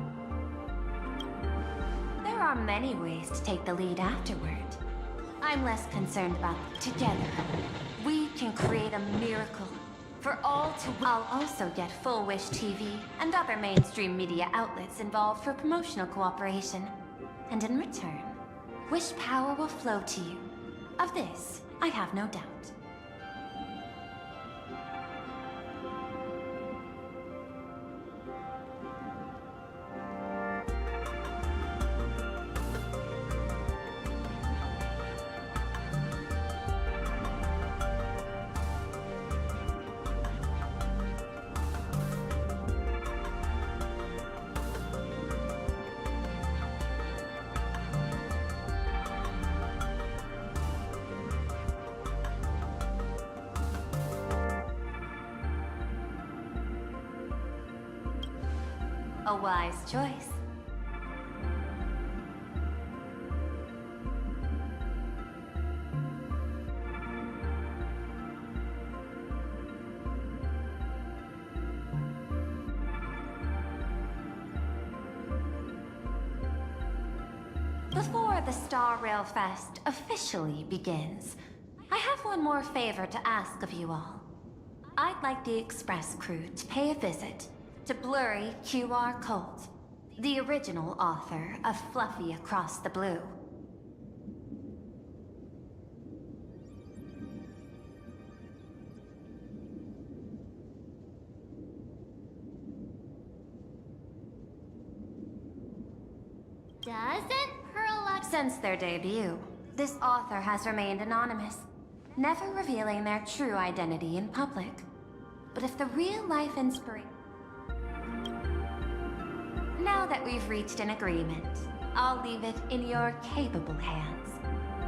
There are many ways to take the lead afterward. I'm less concerned about together. We can create a miracle for all to... I'll also get Full Wish TV and other mainstream media outlets involved for promotional cooperation. And in return, Wish power will flow to you. Of this, I have no doubt. A wise choice. Before the Star Rail Fest officially begins, I have one more favor to ask of you all. I'd like the Express crew to pay a visit to Blurry QR Colt, the original author of Fluffy Across the Blue. Doesn't Pearl... Since their debut, this author has remained anonymous, never revealing their true identity in public. But if the real-life inspiration... Now that we've reached an agreement, I'll leave it in your capable hands.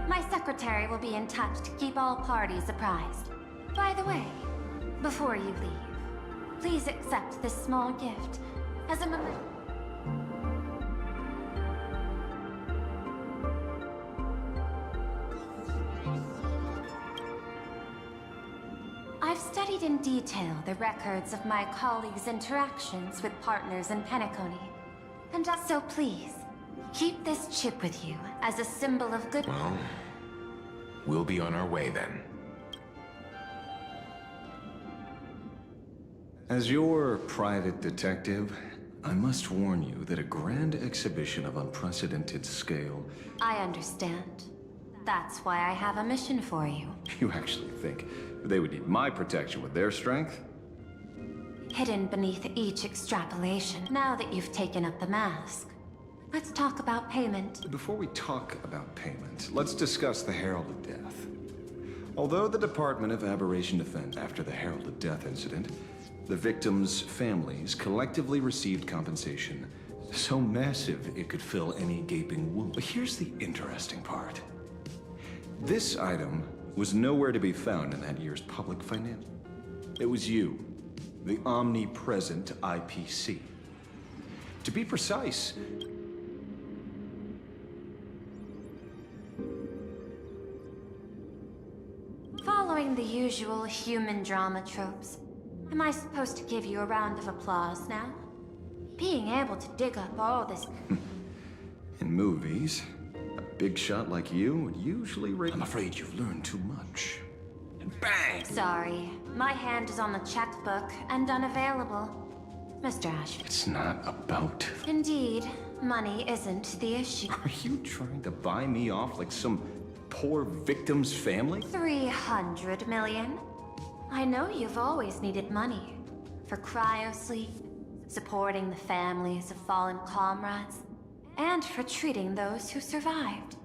My secretary will be in touch to keep all parties apprised. By the way, before you leave, please accept this small gift as a memorial. I've studied in detail the records of my colleagues' interactions with partners in Penacony. And so please, keep this chip with you as a symbol of good... Well, we'll be on our way then. As your private detective, I must warn you that a grand exhibition of unprecedented scale... I understand. That's why I have a mission for you. You actually think they would need my protection with their strength? Hidden beneath each extrapolation, now that you've taken up the mask, let's talk about payment. Before we talk about payment, let's discuss the Herald of Death. Although the Department of Aberration Defense, after the Herald of Death incident, the victims' families collectively received compensation so massive it could fill any gaping wound. But here's the interesting part. This item was nowhere to be found in that year's public finance. It was you, the omnipresent IPC. To be precise, following the usual human drama tropes, am I supposed to give you a round of applause now? Being able to dig up all this... in movies, a big shot like you would usually rate... I'm afraid you've learned too much. And bang! Sorry, my hand is on the checkbook and unavailable. Mr. Ashford. It's not about... Indeed, money isn't the issue. Are you trying to buy me off like some poor victim's family? 300 million? I know you've always needed money. For cryosleep, supporting the families of fallen comrades, and for treating those who survived.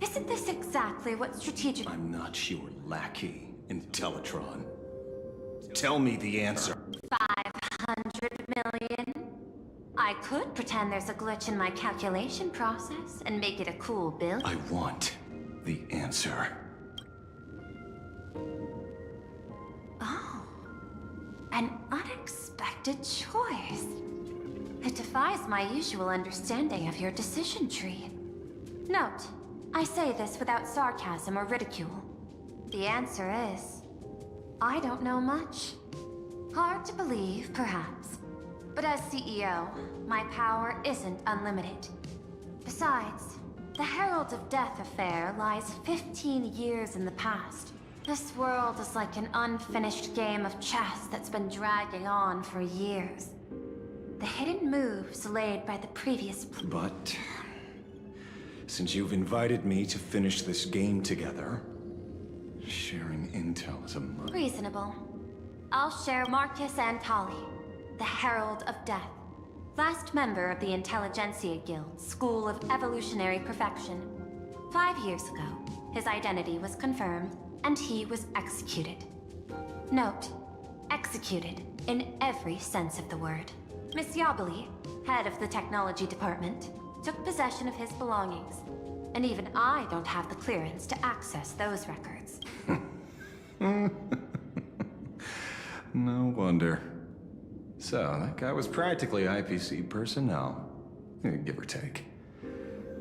Isn't this exactly what strategic... I'm not your lackey, Intellitron. Tell me the answer. 500 million? I could pretend there's a glitch in my calculation process and make it a cool bill. I want the answer. Oh, an unexpected choice. It defies my usual understanding of your decision tree. Note, I say this without sarcasm or ridicule. The answer is, I don't know much. Hard to believe, perhaps. But as CEO, my power isn't unlimited. Besides, the Herald of Death affair lies 15 years in the past. This world is like an unfinished game of chess that's been dragging on for years. The hidden moves laid by the previous... But... since you've invited me to finish this game together, sharing intel is a must. Reasonable. I'll share Marcus Antali, the Herald of Death. Last member of the Intelligentsia Guild, School of Evolutionary Perfection. 5 years ago, his identity was confirmed, and he was executed. Note, executed in every sense of the word. Miss Yabali, head of the technology department, took possession of his belongings. And even I don't have the clearance to access those records. No wonder. So, that guy was practically IPC personnel. Give or take.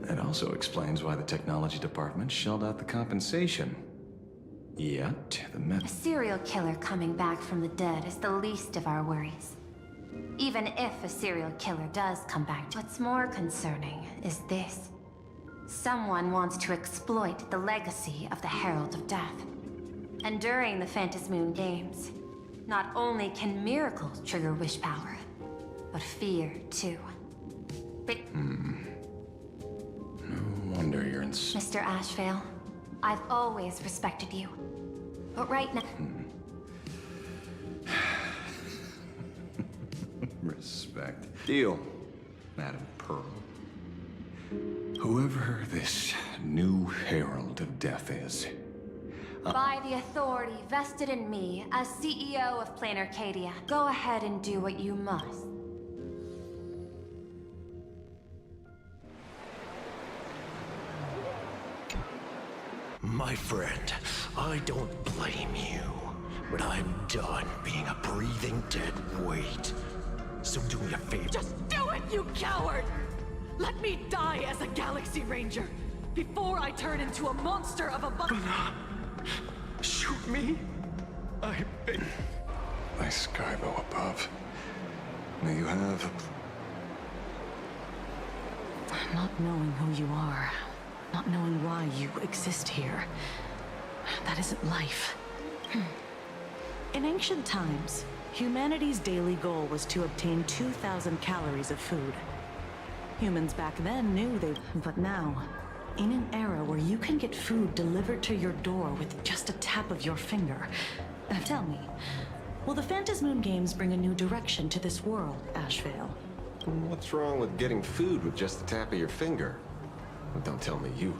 That also explains why the technology department shelled out the compensation. Yet, A serial killer coming back from the dead is the least of our worries. Even if a serial killer does come back, what's more concerning is this. Someone wants to exploit the legacy of the Herald of Death. And during the Phantasmoon Games, not only can miracles trigger wish power, but fear too. But no wonder you're in... Mr. Ashvale, I've always respected you. But right now... Respect. Deal, Madam Pearl. Whoever this new Herald of Death is, By the authority vested in me as CEO of Plain Arcadia, go ahead and do what you must. My friend, I don't blame you, but I'm done being a breathing dead weight. So do me a favor. Just do it, you coward! Let me die as a Galaxy Ranger before I turn into a monster of a Shoot me? I beg. my Skybo above. May you have Not knowing who you are, not knowing why you exist here, that isn't life. In ancient times, humanity's daily goal was to obtain 2,000 calories of food. Humans back then knew they... But now, in an era where you can get food delivered to your door with just a tap of your finger, tell me, will the Phantasmoon Games bring a new direction to this world, Ashvale? What's wrong with getting food with just the tap of your finger? Don't tell me you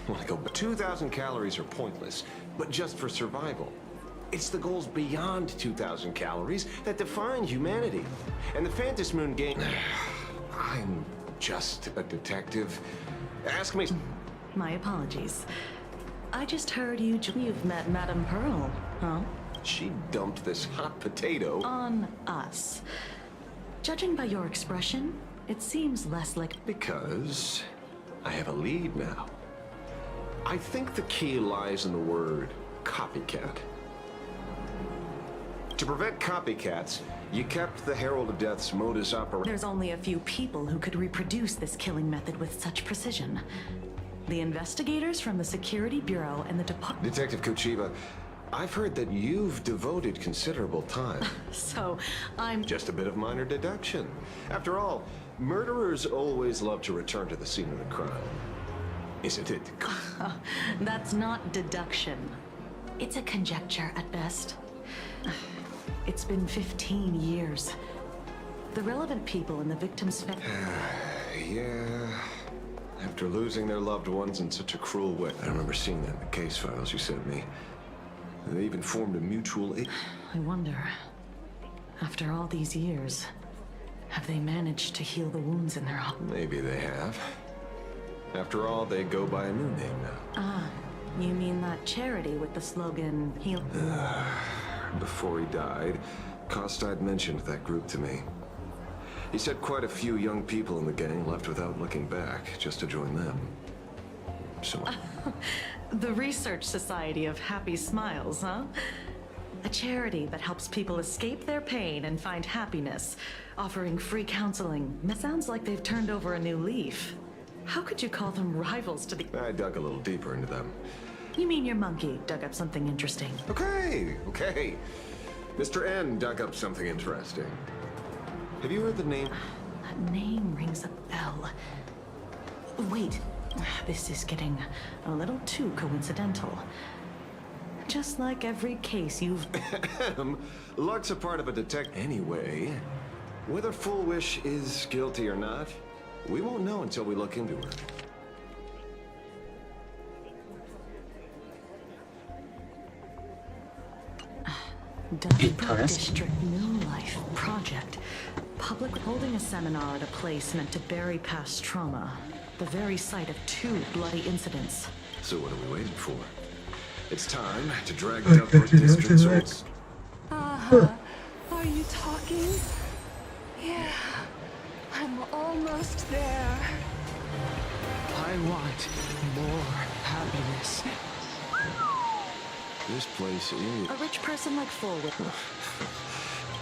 want to go... 2,000 calories are pointless, but just for survival. It's the goals beyond 2,000 calories that define humanity. And the Phantasmoon game... I'm just a detective. Ask me... My apologies. I just heard you've met Madame Pearl, huh? She dumped this hot potato... On us. Judging by your expression, it seems less like... Because I have a lead now. I think the key lies in the word copycat. To prevent copycats, you kept the Herald of Death's modus operandi. There's only a few people who could reproduce this killing method with such precision. The investigators from the Security Bureau and the Department... Detective Kochiba, I've heard that you've devoted considerable time. So, I'm... Just a bit of minor deduction. After all, murderers always love to return to the scene of the crime. Isn't it? That's not deduction. It's a conjecture at best. It's been 15 years. The relevant people in the victim's Yeah. After losing their loved ones in such a cruel way. I remember seeing that in the case files you sent me. They even formed a mutual aid. I wonder, after all these years, have they managed to heal the wounds in their heart? Maybe they have. After all, they go by a new name now. Ah, you mean that charity with the slogan, heal... Before he died, Kostad mentioned that group to me. He said quite a few young people in the gang left without looking back, just to join them. So... The Research Society of Happy Smiles, huh? A charity that helps people escape their pain and find happiness, offering free counseling. It sounds like they've turned over a new leaf. How could you call them rivals to the... I dug a little deeper into them. You mean your monkey dug up something interesting? Okay. Mr. N dug up something interesting. Have you heard the name? That name rings a bell. Wait, this is getting a little too coincidental. Just like every case you've... Luck's a part of a detective anyway. Whether Full Wish is guilty or not, we won't know until we look into her. Deliberate District New Life Project. Public holding a seminar at a place meant to bury past trauma. The very site of 2 bloody incidents. So what are we waiting for? It's time to drag Deliberate District souls. Are you talking? Yeah, I'm almost there. I want more happiness. This place is... A rich person like Fullwood.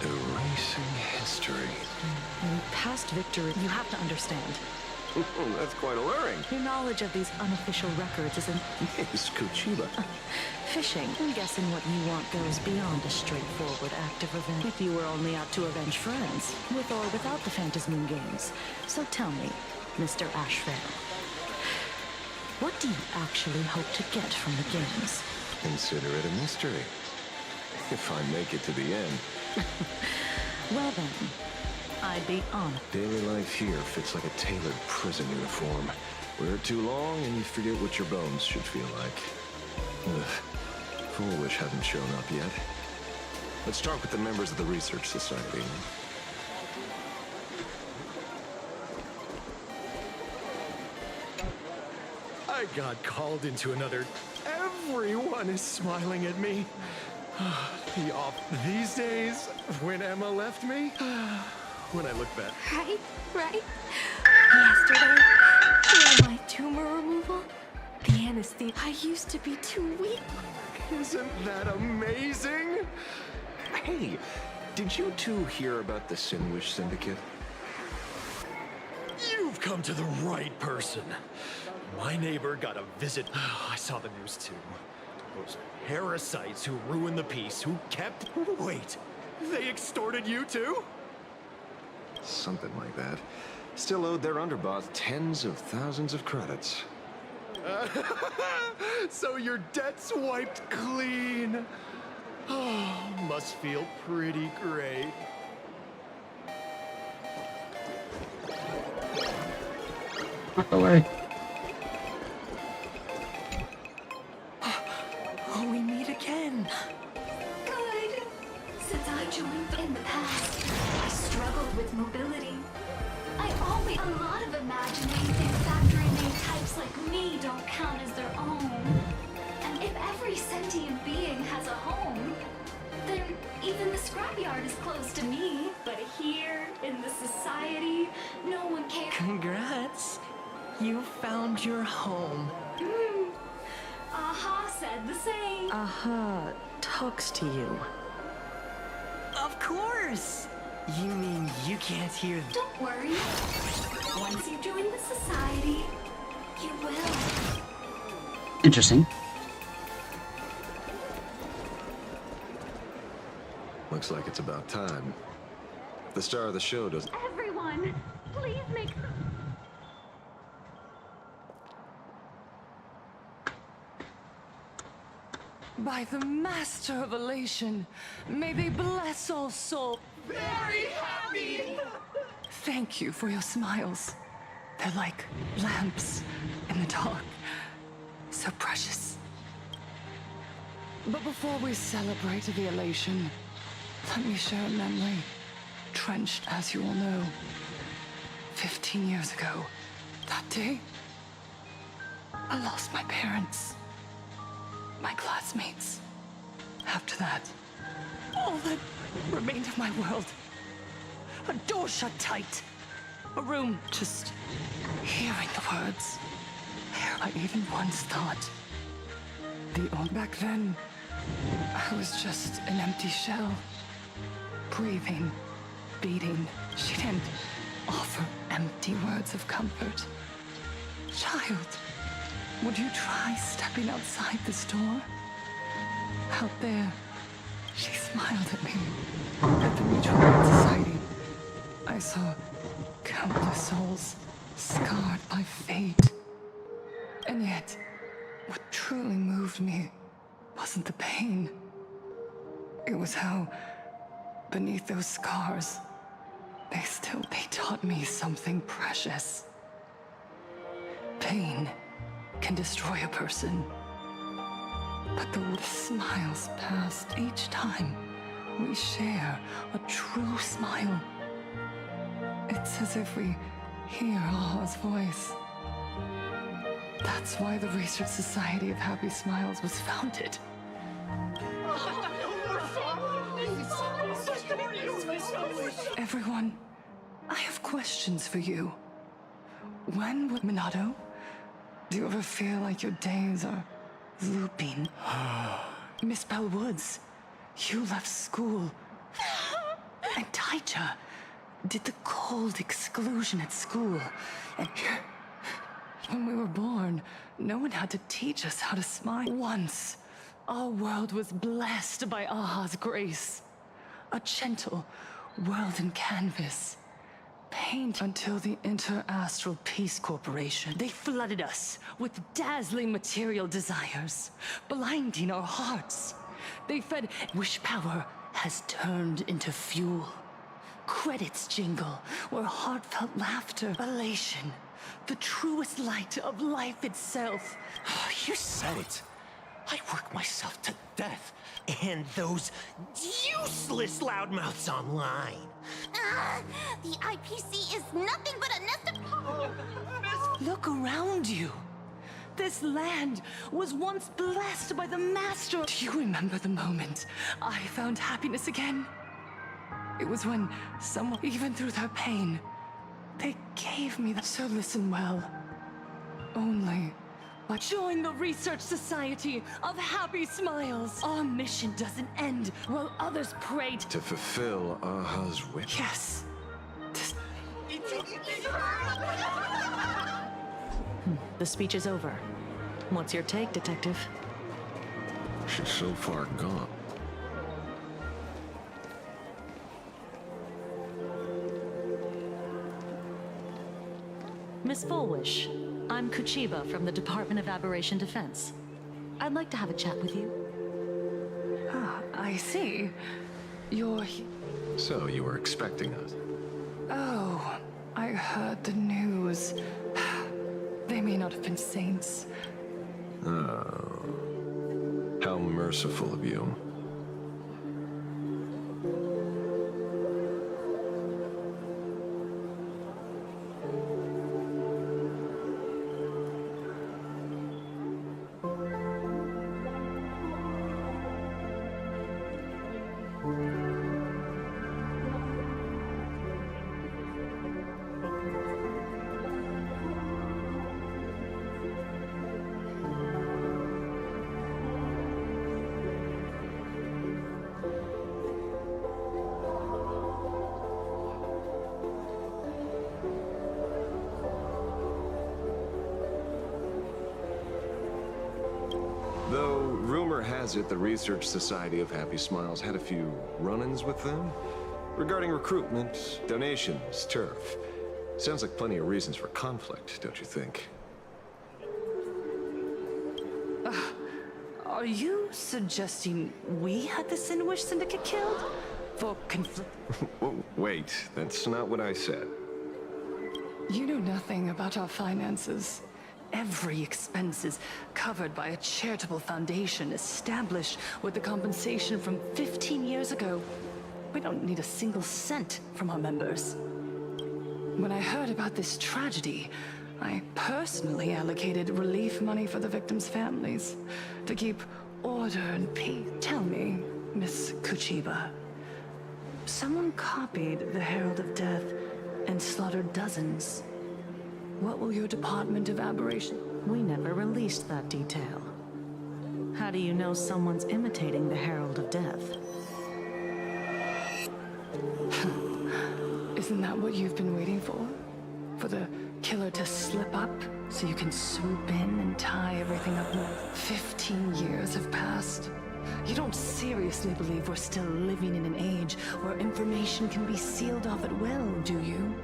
Erasing history. In past victory, you have to understand. That's quite alluring. Your knowledge of these unofficial records isn't... Yes, Kochiba. Fishing. I'm guessing what you want goes beyond a straightforward act of revenge. If you were only out to avenge friends, with or without the Phantasmoon Games. So tell me, Mr. Ashvale, what do you actually hope to get from the games? Consider it a mystery. If I make it to the end. Well then, I'd be honored. Daily life here fits like a tailored prison uniform. Wear it too long and you forget what your bones should feel like. Ugh. Foolish hasn't shown up yet. Let's talk with the members of the Research Society. I got called into another... Everyone is smiling at me. These days, when Emma left me, when I look back... Right? Yesterday, for my tumor removal, the anesthesia... I used to be too weak. Isn't that amazing? Hey, did you two hear about the Sinwish Syndicate? You've come to the right person. My neighbor got a visit. I saw the news too. Those parasites who ruined the peace, who kept... Wait, they extorted you too? Something like that. Still owed their underboss tens of thousands of credits. So your debt's wiped clean. Oh, must feel pretty great. Walk away. Oh, we meet again. Good. Since I joined in the past, I struggled with mobility. I always a lot of imagining if factory-made types like me don't count as their own. And if every sentient being has a home, then even the scrapyard is close to me. But here, in the society, no one cares. Congrats. You found your home. Aha said the same. Aha talks to you. Of course! You mean you can't hear... Don't worry. Once you join the society, you will. Interesting. Looks like it's about time. The star of the show doesn't... Everyone, please make... By the Master of Elation, may they bless all souls. Very happy! Thank you for your smiles. They're like lamps in the dark. So precious. But before we celebrate the elation, let me share a memory, trenched as you all know. 15 years ago, that day, I lost my parents. My classmates. After that, all that remained of my world. A door shut tight. A room just hearing the words. I even once thought back then, I was just an empty shell. Breathing, beating. She didn't offer empty words of comfort. Child, would you try stepping outside this door? Out there, she smiled at me. At the Mutual Aid Society, I saw countless souls scarred by fate. And yet, what truly moved me wasn't the pain. It was how, beneath those scars, they taught me something precious. Pain can destroy a person. But the smiles past each time we share a true smile. It's as if we hear Aha's voice. That's why the Research Society of Happy Smiles was founded. Everyone, I have questions for you. When would Minato? Do you ever feel like your days are looping? Miss Bell Woods, you left school. And Taija did the cold exclusion at school. And when we were born, no one had to teach us how to smile. Once, our world was blessed by Aha's grace. A gentle world in canvas. Paint until the Inter-Astral Peace Corporation. They flooded us with dazzling material desires, blinding our hearts. They fed wish power has turned into fuel. credits jingle, where heartfelt laughter, elation, the truest light of life itself. You said it. I work myself to death. And those useless loudmouths online. The IPC is nothing but a nest of... Look around you. This land was once blessed by the Master. Do you remember the moment I found happiness again? It was when someone, even through their pain, they gave me that. So listen well. Only by join the Research Society of Happy Smiles. Our mission doesn't end while others pray To fulfill Aha's wish. Yes. The speech is over. What's your take, Detective? She's so far gone. Miss Fullwish, I'm Kuchiba from the Department of Aberration Defense. I'd like to have a chat with you. Ah, I see. You're... So you were expecting us? Oh, I heard the news. They may not have been saints. Oh. How merciful of you. Though, rumor has it the Research Society of Happy Smiles had a few run-ins with them regarding recruitment, donations, turf. Sounds like plenty of reasons for conflict, don't you think? Are you suggesting we had the Sinwish Syndicate killed? For conflict? Wait, that's not what I said. You know nothing about our finances. Every expense is covered by a charitable foundation established with the compensation from 15 years ago. We don't need a single cent from our members. When I heard about this tragedy, I personally allocated relief money for the victims' families to keep order and peace. Tell me, Miss Kuchiba, someone copied the Herald of Death and slaughtered dozens. What will your Department of Aberration? We never released that detail. How do you know someone's imitating the Herald of Death? Isn't that what you've been waiting for? For the killer to slip up so you can swoop in and tie everything up? 15 years have passed. You don't seriously believe we're still living in an age where information can be sealed off at will, do you?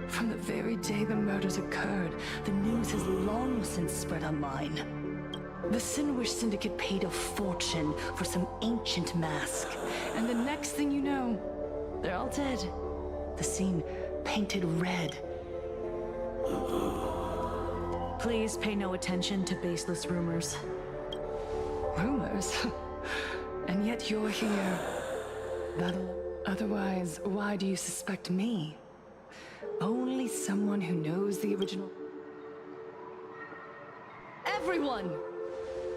From the very day the murders occurred, the news has long since spread online. The Sinwish Syndicate paid a fortune for some ancient mask, and the next thing you know, they're all dead. The scene painted red. Please pay no attention to baseless rumors. Rumors? And yet you're here. Otherwise, why do you suspect me? Only someone who knows the original... Everyone!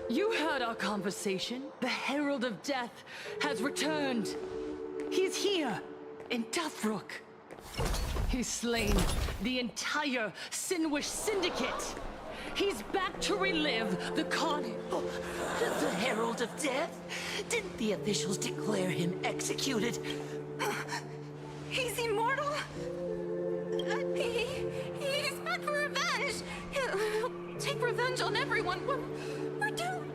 You heard our conversation. The Herald of Death has returned. He's here, in Dufrook. He's slain the entire Sinwish Syndicate. He's back to relive the carnage. The Herald of Death? Didn't the officials declare him executed? He's immortal? He's back for revenge! He'll take revenge on everyone. We're doomed.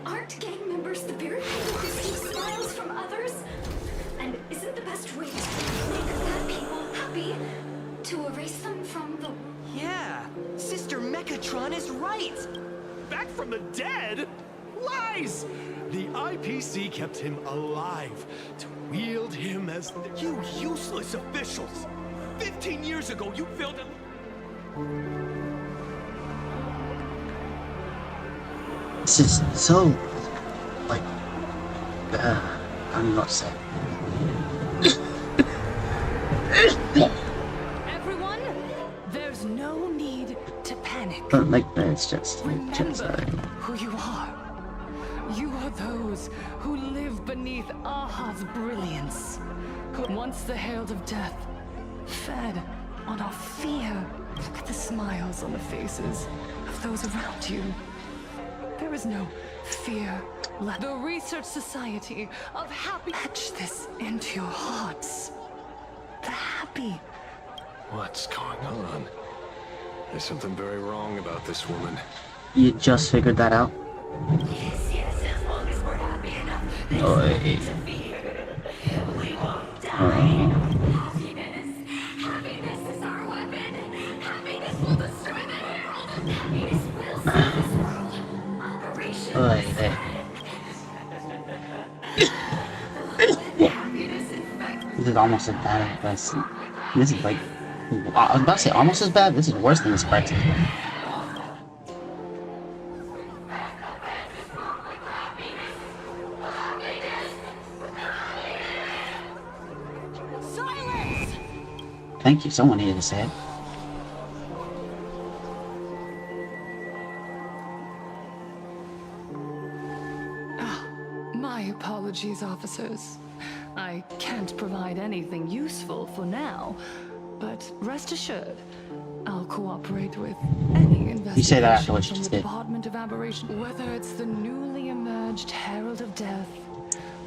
Aren't gang members the very people who receive smiles from others? And isn't the best way to make bad people happy to erase them from the... Yeah, Sister Mechatron is right! Back from the dead? Lies! The IPC kept him alive to wield him as you useless officials. 15 years ago, you failed him. This is so, like, I'm not saying. Everyone, there's no need to panic. But like, it's just Who you are. You are those who live beneath Aha's brilliance. Who once the herald of death fed on our fear. Look at the smiles on the faces of those around you. There is no fear left. The Research Society of Happy. Etch this into your hearts. The happy. What's going on? There's something very wrong about this woman. You just figured that out? Yes, as long as we're happy enough, there's Oh, nothing to fear. We won't die. Happiness is our weapon. Happiness will destroy the herald. Happiness will save this world. Operation This is almost as bad as this is like, I was about to say almost as bad. This is worse than this crisis. Silence! Thank you. Someone needed to say it. My apologies, officers. I can't provide anything useful for now, but rest assured, I'll cooperate with any investigation You say that after what you from just the did. Department of Aberration, whether it's the newly emerged Herald of Death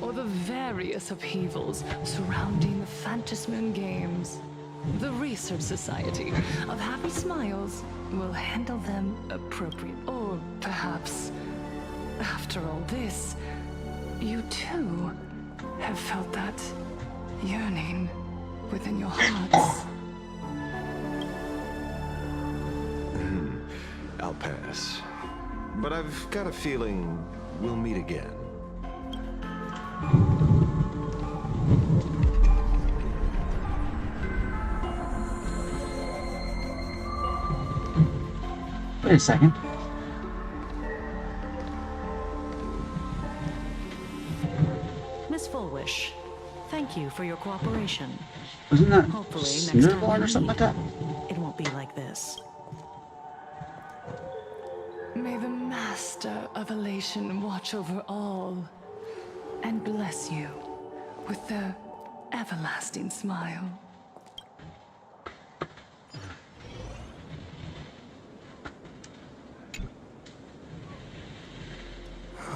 or the various upheavals surrounding the Phantasmoon Games. The Research Society of Happy Smiles will handle them appropriately. Or perhaps, after all this, you too have felt that yearning within your hearts. I'll pass. But I've got a feeling we'll meet again. Wait a second. Miss Fullwish, thank you for your cooperation. Wasn't that Hopefully, next Snurborn time or something like that? it won't be like this. May the Master of Elation watch over all and bless you with their everlasting smile.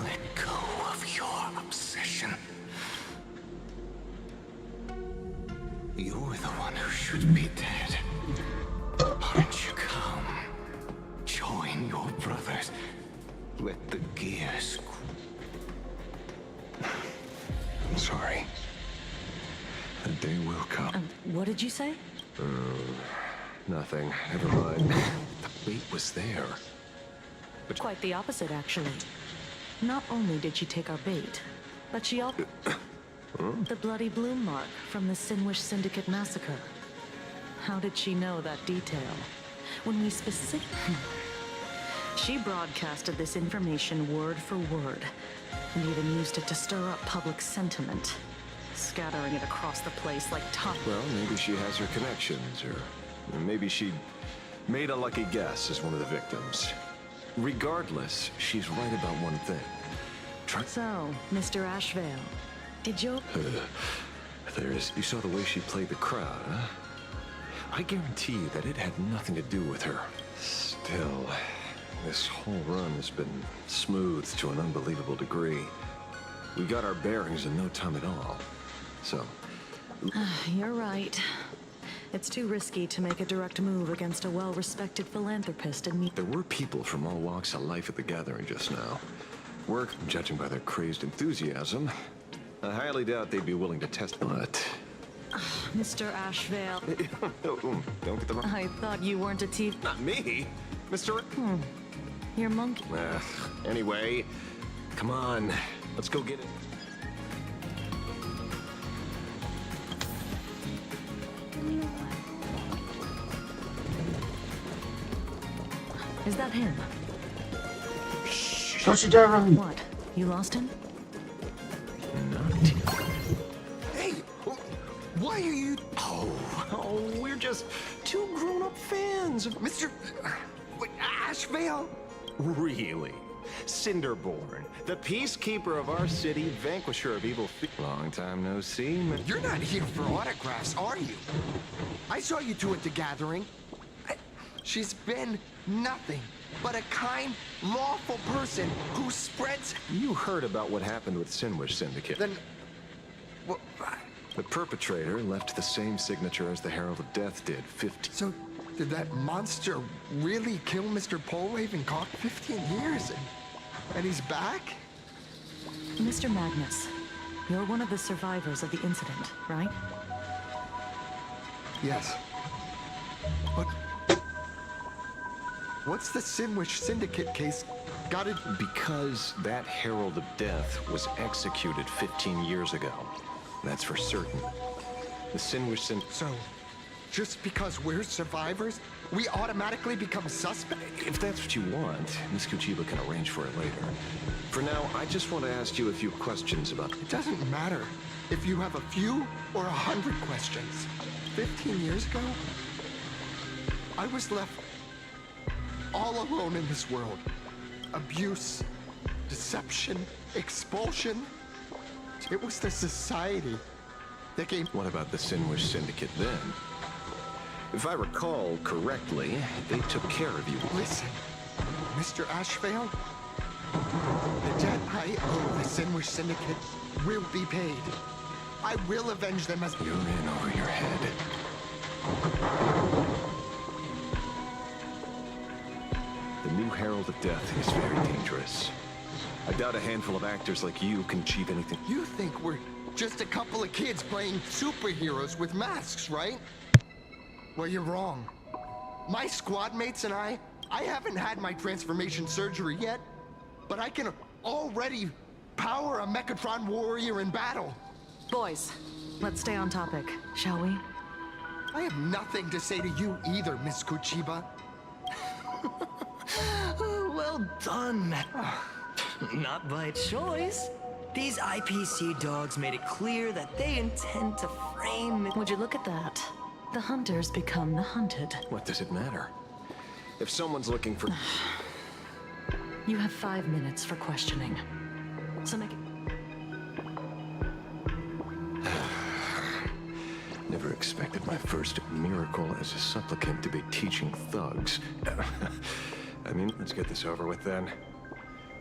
Let go of your obsession. You're the one who should be dead. Aren't you? Come. Join your brothers. Let the gears. I'm sorry. The day will come. What did you say? Nothing. Never mind. The bait was there. But quite the opposite, actually. Not only did she take our bait, but she also... The bloody bloom mark from the Sinwish Syndicate massacre. How did she know that detail? When we She broadcasted this information word for word, and even used it to stir up public sentiment, scattering it across the place like top. Well, maybe she has her connections, or maybe she made a lucky guess as one of the victims. Regardless, she's right about one thing. So, Mr. Ashvale, did you... You saw the way she played the crowd, huh? I guarantee you that it had nothing to do with her. Still, this whole run has been smoothed to an unbelievable degree. We got our bearings in no time at all. So... You're right. It's too risky to make a direct move against a well-respected philanthropist and me. There were people from all walks of life at the gathering just now. Judging by their crazed enthusiasm, I highly doubt they'd be willing to test. But... Mr. Ashvale... Don't get the wrong... I thought you weren't a thief. Not me! Mr. Your monkey. Anyway, come on. Let's go get it. Is that him? Toshidera! What? You lost him? Hey, why are you? Oh, we're just two grown-up fans of Mr. Ashvale? Really? Cinderborn, the peacekeeper of our city, vanquisher of evil. Long time no see, man. You're not here for autographs, are you? I saw you two at the gathering. She's been nothing but a kind, lawful person who spreads... You heard about what happened with Sinwish Syndicate. Then... Well, the perpetrator left the same signature as the Herald of Death did 15... So, did that monster really kill Mr. Polraven Cock 15 years? And he's back? Mr. Magnus, you're one of the survivors of the incident, right? Yes. But... what's the Sinwish Syndicate case got it? Because that Herald of Death was executed 15 years ago. That's for certain. The Sinwish Syndicate... So, just because we're survivors, we automatically become suspects? If that's what you want, Miss Kuchiba can arrange for it later. For now, I just want to ask you a few questions about... It doesn't matter if you have a few or 100 questions. 15 years ago, I was left all alone in this world. Abuse, deception, expulsion. It was the society that gave... What about the Sinwish Syndicate then? If I recall correctly, they took care of you. Listen, Mr. Ashvale, the debt I owe the Sinwish Syndicate will be paid. I will avenge them as... You're in over your head. The new Herald of Death is very dangerous. I doubt a handful of actors like you can achieve anything. You think we're just a couple of kids playing superheroes with masks, right? Well, you're wrong. My squad mates and I haven't had my transformation surgery yet, but I can already power a Mechatron warrior in battle. Boys, let's stay on topic, shall we? I have nothing to say to you either, Miss Kuchiba. Well done. Not by choice. These IPC dogs made it clear that they intend to frame... Would you look at that? The hunters become the hunted. What does it matter? If someone's looking for... You have 5 minutes for questioning. So make it... Never expected my first miracle as a supplicant to be teaching thugs. I mean, let's get this over with then.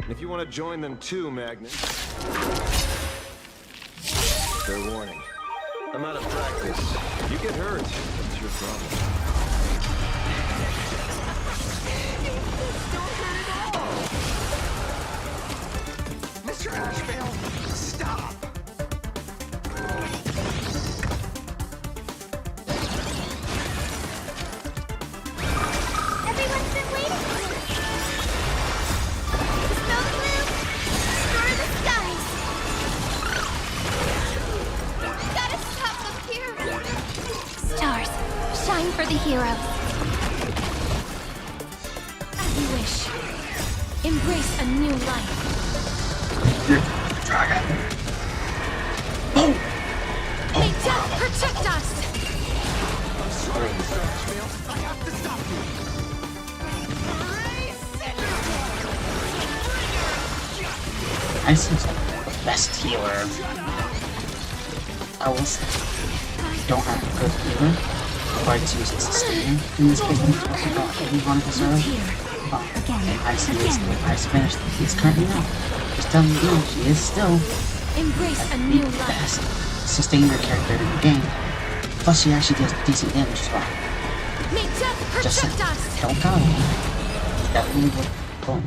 And if you want to join them too, Magnus... Fair warning. I'm out of practice. If you get hurt, it's your problem. Mr. Ashvale, stop! Everyone's been waiting for you. Snow blue, restore the skies. Gotta stop up here. Stars, shine for the heroes. As you wish. Embrace a new life. Dragon. May death protect us. I'm sorry, Mr. Ashvale. I have to stop you. Ice is the best healer. I will say, don't have a good healer. But to use sustain in this case, I'm talking about any one of the serve. Ice is the Ice finished. He's currently out. Just telling you now, she is still Embrace a new the life. best sustainer character in the game. Plus, she actually does decent damage as well. May death Just protect us. don't tell me. That really would go.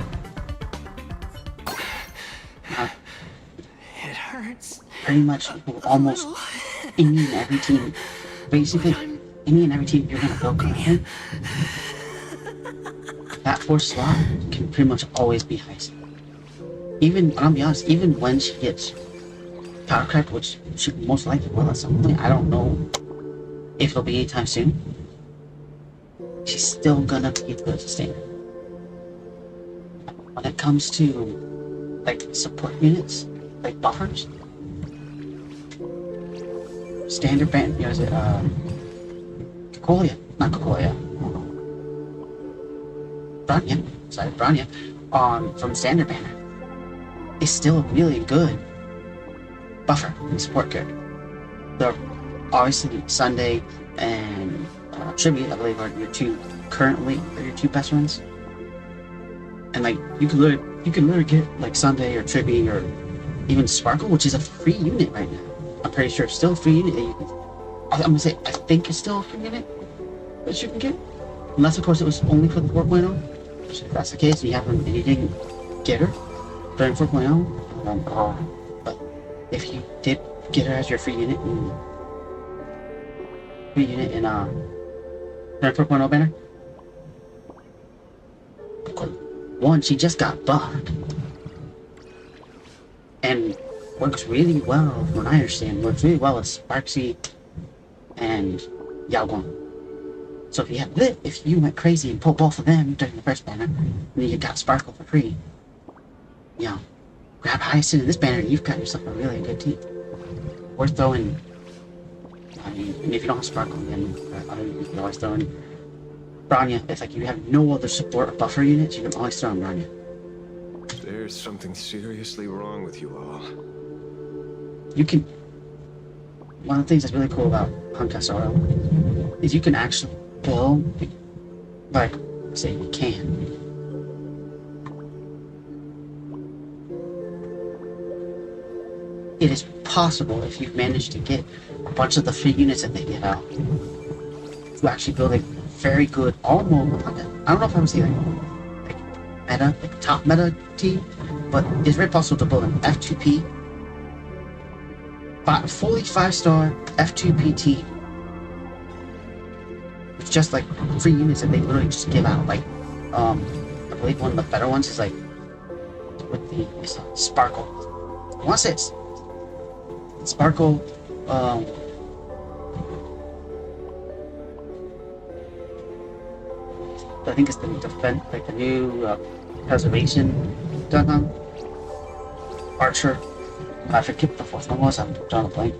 It hurts. Pretty much almost any and every team. Basically, any and every team you're gonna build currently, that 4th slot can pretty much always be Heist. Even, I'll be honest, even when she gets power cracked, which she most likely will at some point, I don't know if it'll be anytime soon, she's still gonna be good as a standard. When it comes to, like, support units, like buffers, standard band, is it, Kokolia, not Kokolia, Branya, from standard banner, is still a really good buffer and support character. They're obviously Sunday and Tribute, I believe, are your two best ones. And like you can literally get like Sunday or Tribute or even Sparkle, which is a free unit right now. I'm pretty sure it's still a free unit that you can. I'm gonna say I think it's still a free unit that you can get, unless of course it was only for the 4.0. Which if that's the case, and you didn't get her during 4.0, but if you did get her as your free unit in during 4.0 banner, one, she just got buffed and works really well, from what I understand, works really well with Sparksy and Yaoguang. So if you went crazy and pulled both of them during the first banner, and then you got Sparkle for free, grab Hyacinth in this banner and you've got yourself a really good team. Worth throwing, I mean, and if you don't have Sparkle, then you can always throw in Branya. It's like you have no other support or buffer units, you can always throw in Branya. There's something seriously wrong with you all. One of the things that's really cool about Honkai Sora is you can actually build, like, say you can. It is possible, if you've managed to get a bunch of the free units that they give out, to actually build a very good, almost, I don't know if I would say like top meta team, but it's very possible to build an F2P, fully 5-star F2P team. It's just like free units that they literally just give out. Like, I believe one of the better ones is like with it's Sparkle. I want to say it's Sparkle. I think it's the new preservation Archer. I forget what the fourth one was. I'm drawing a blank.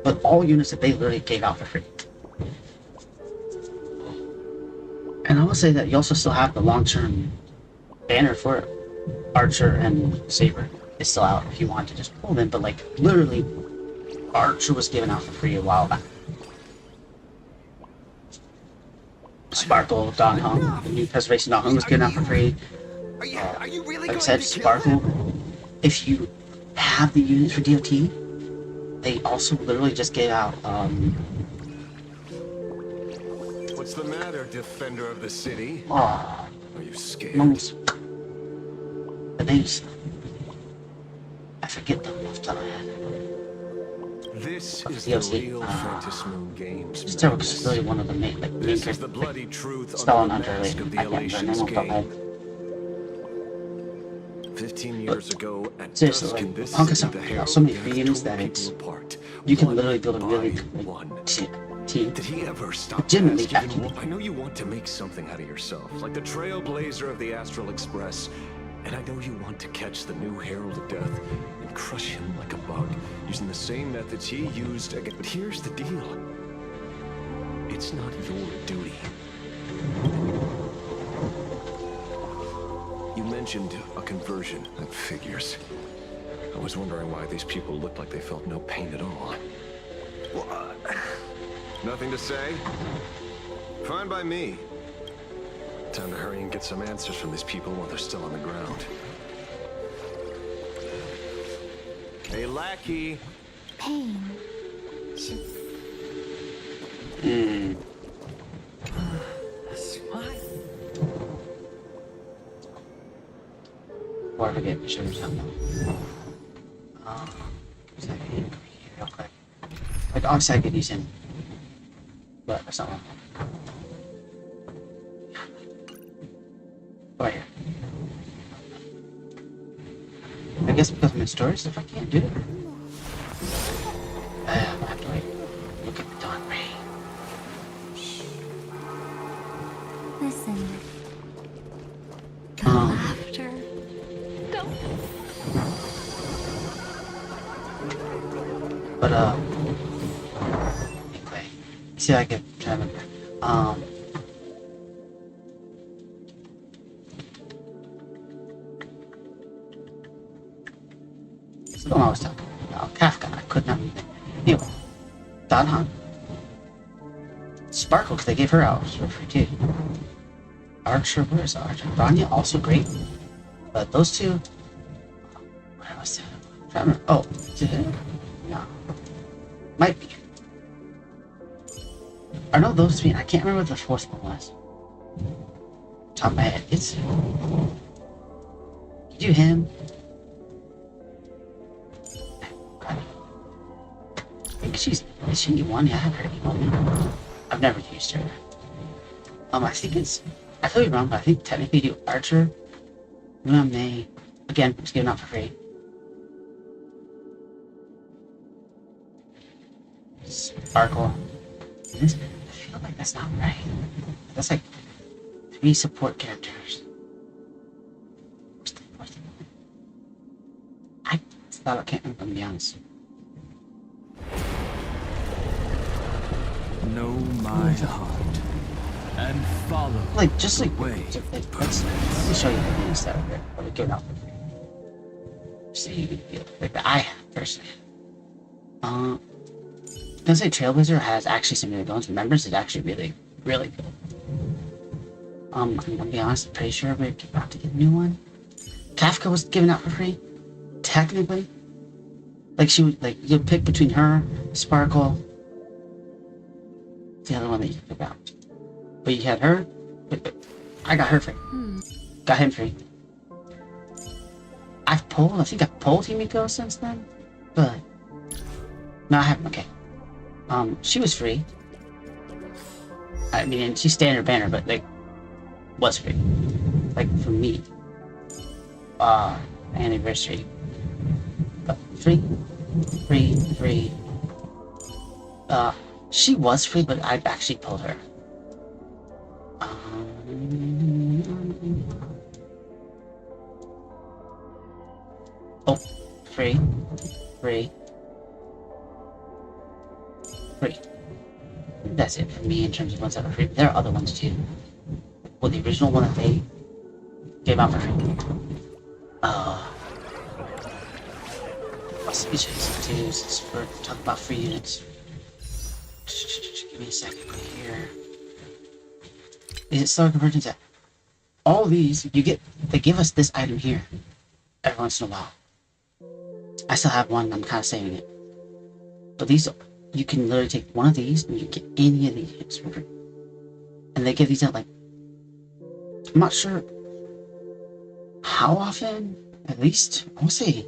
But all units that they literally gave out for free. And I will say that you also still have the long-term banner for Archer and Saber. It's still out if you want to just pull them, but like literally, Archer was given out for free a while back. Sparkle, Don Hong, the new preservation Don Hong was given out for free. Like I said, Sparkle, if you have the units for DOT, they also literally just gave out, What's the matter, defender of the city? Are you scared? The names, I forget them off the top of my head. This is the real Phantasmoon Games. Still, is really one of the main, like, this is the bloody truth spelling under the under mask of the Elations game. 15 years ago, at seriously, dusk in like, this Honkai city, Sora the got so many Herald free Death units tore that people it's apart, you can one literally build a really by good one. team. Did he ever stop Legitimately asking you? I know you want to make something out of yourself, like the trailblazer of the Astral Express. And I know you want to catch the new Herald of Death and crush him like a bug, using the same methods he used again. But here's the deal. It's not your duty. You mentioned a conversion. That figures. I was wondering why these people looked like they felt no pain at all. What? Nothing to say? Fine by me. Time to hurry and get some answers from these people while they're still on the ground. Hey, lackey. Pain. Or I forget to show you something. Real quick. Like, obviously I could use him, but that's not one. Right here. guess because of my story stuff, I can't do it. I have to like look at the dawn ray. Listen. The laughter. Don't. But anyway, see, I can try to remember. I don't know what I was talking about. Kafka, I could not remember. Anyway, Danhan. Sparkle, because they gave her hours for free too. Archer, where is Archer? Branya, also great. But those two. Where was that? Oh, is it him? No. Might be. I know those three, I can't remember what the fourth one was. Top of my head. It's. You do him. I think is she E1? Yeah, I have her E1. I've never used her. I think it's, I could be wrong, but I think technically you do Archer, Luna May, again, it's given out for free. Sparkle. I feel like that's not right. That's like 3 support characters. I thought I can't remember, to be honest. Know my heart and follow. Like, just like, let me show you the names that are given out for free. So you can feel like that I have personally. I'm gonna say Trailblazer has actually some really good ones. Remembrance is actually really, really good. I'm gonna be honest, I'm pretty sure we're about to get a new one. Kafka was given out for free, technically. Like she would, like you pick between her, Sparkle. The other one that you could pick out. But you had her. I got her free. Got him free. I think I've pulled Himiko since then. But no, I haven't. Okay. She was free. I mean, she's standard banner, but like was free. Like for me. Anniversary. But free. She was free, but I actually pulled her. Oh, free. That's it for me in terms of ones that are free. There are other ones too. Well, the original one that they gave out for free. Let me show you some too, since we're talking about free units. Give me a second here. Is it still converting to all these? You get, they give us this item here every once in a while. I still have one, I'm kind of saving it. But these, you can literally take one of these and you get any of these units for free. And they give these out like, I'm not sure how often, at least, I want to say,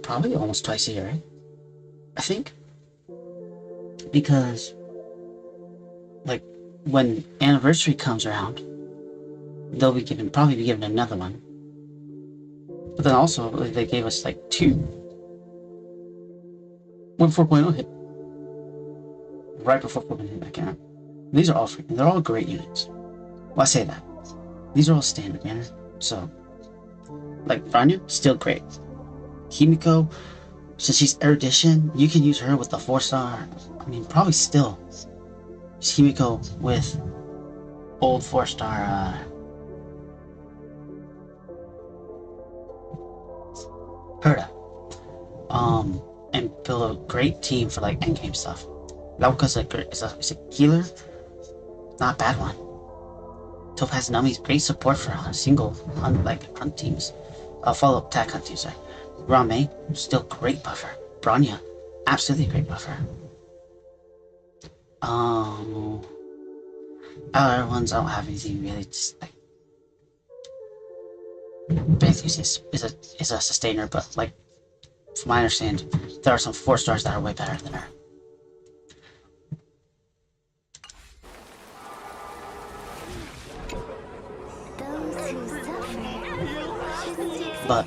probably almost twice a year, right? I think. Because, like, when anniversary comes around, they'll be given, probably be given another one. But then also, they gave us like 2. When 4.0 hit. Right before 4.0 hit, I can't. These are all free. They're all great units. Well, I say that. These are all standard, man. So, like, Vanya, still great. Himiko, since she's erudition, you can use her with the 4-star. I mean, probably still. Just Himiko with old 4-star, Herda. And build a great team for like endgame stuff. Lauka's is a healer, not a bad one. Topaz Nami's great support for single hunt teams. Follow-up attack hunt teams, sorry. Rame, still great buffer. Branya, absolutely great buffer. Other ones I don't have anything really, just like Banthus is a sustainer, but like from my understanding, there are some 4-stars that are way better than her. But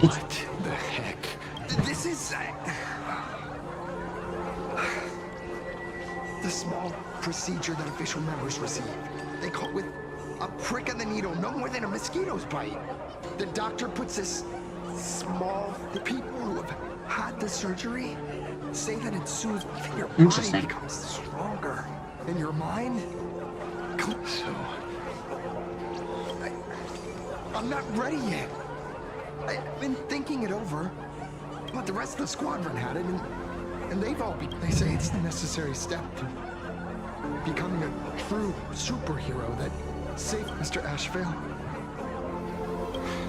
What the heck? This is... the small procedure that official members receive. They call it with a prick of the needle, no more than a mosquito's bite. The doctor puts this small... The people who have had the surgery say that it soothes your body becomes stronger. And your mind... So... I'm not ready yet. I've been thinking it over, but the rest of the squadron had it, and they've all they say it's the necessary step to becoming a true superhero that saved Mr. Asheville.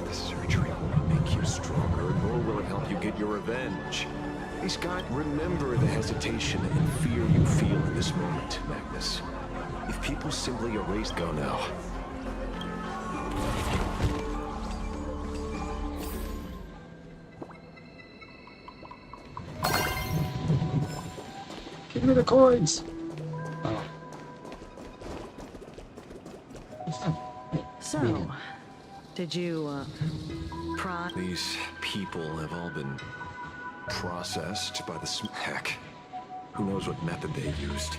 The surgery won't make you stronger, nor will it help you get your revenge. Hey, Scott, remember the hesitation and fear you feel in this moment, Magnus. If people simply erase... Go now. Give me the coins. So, did you, These people have all been processed by the heck. Who knows what method they used.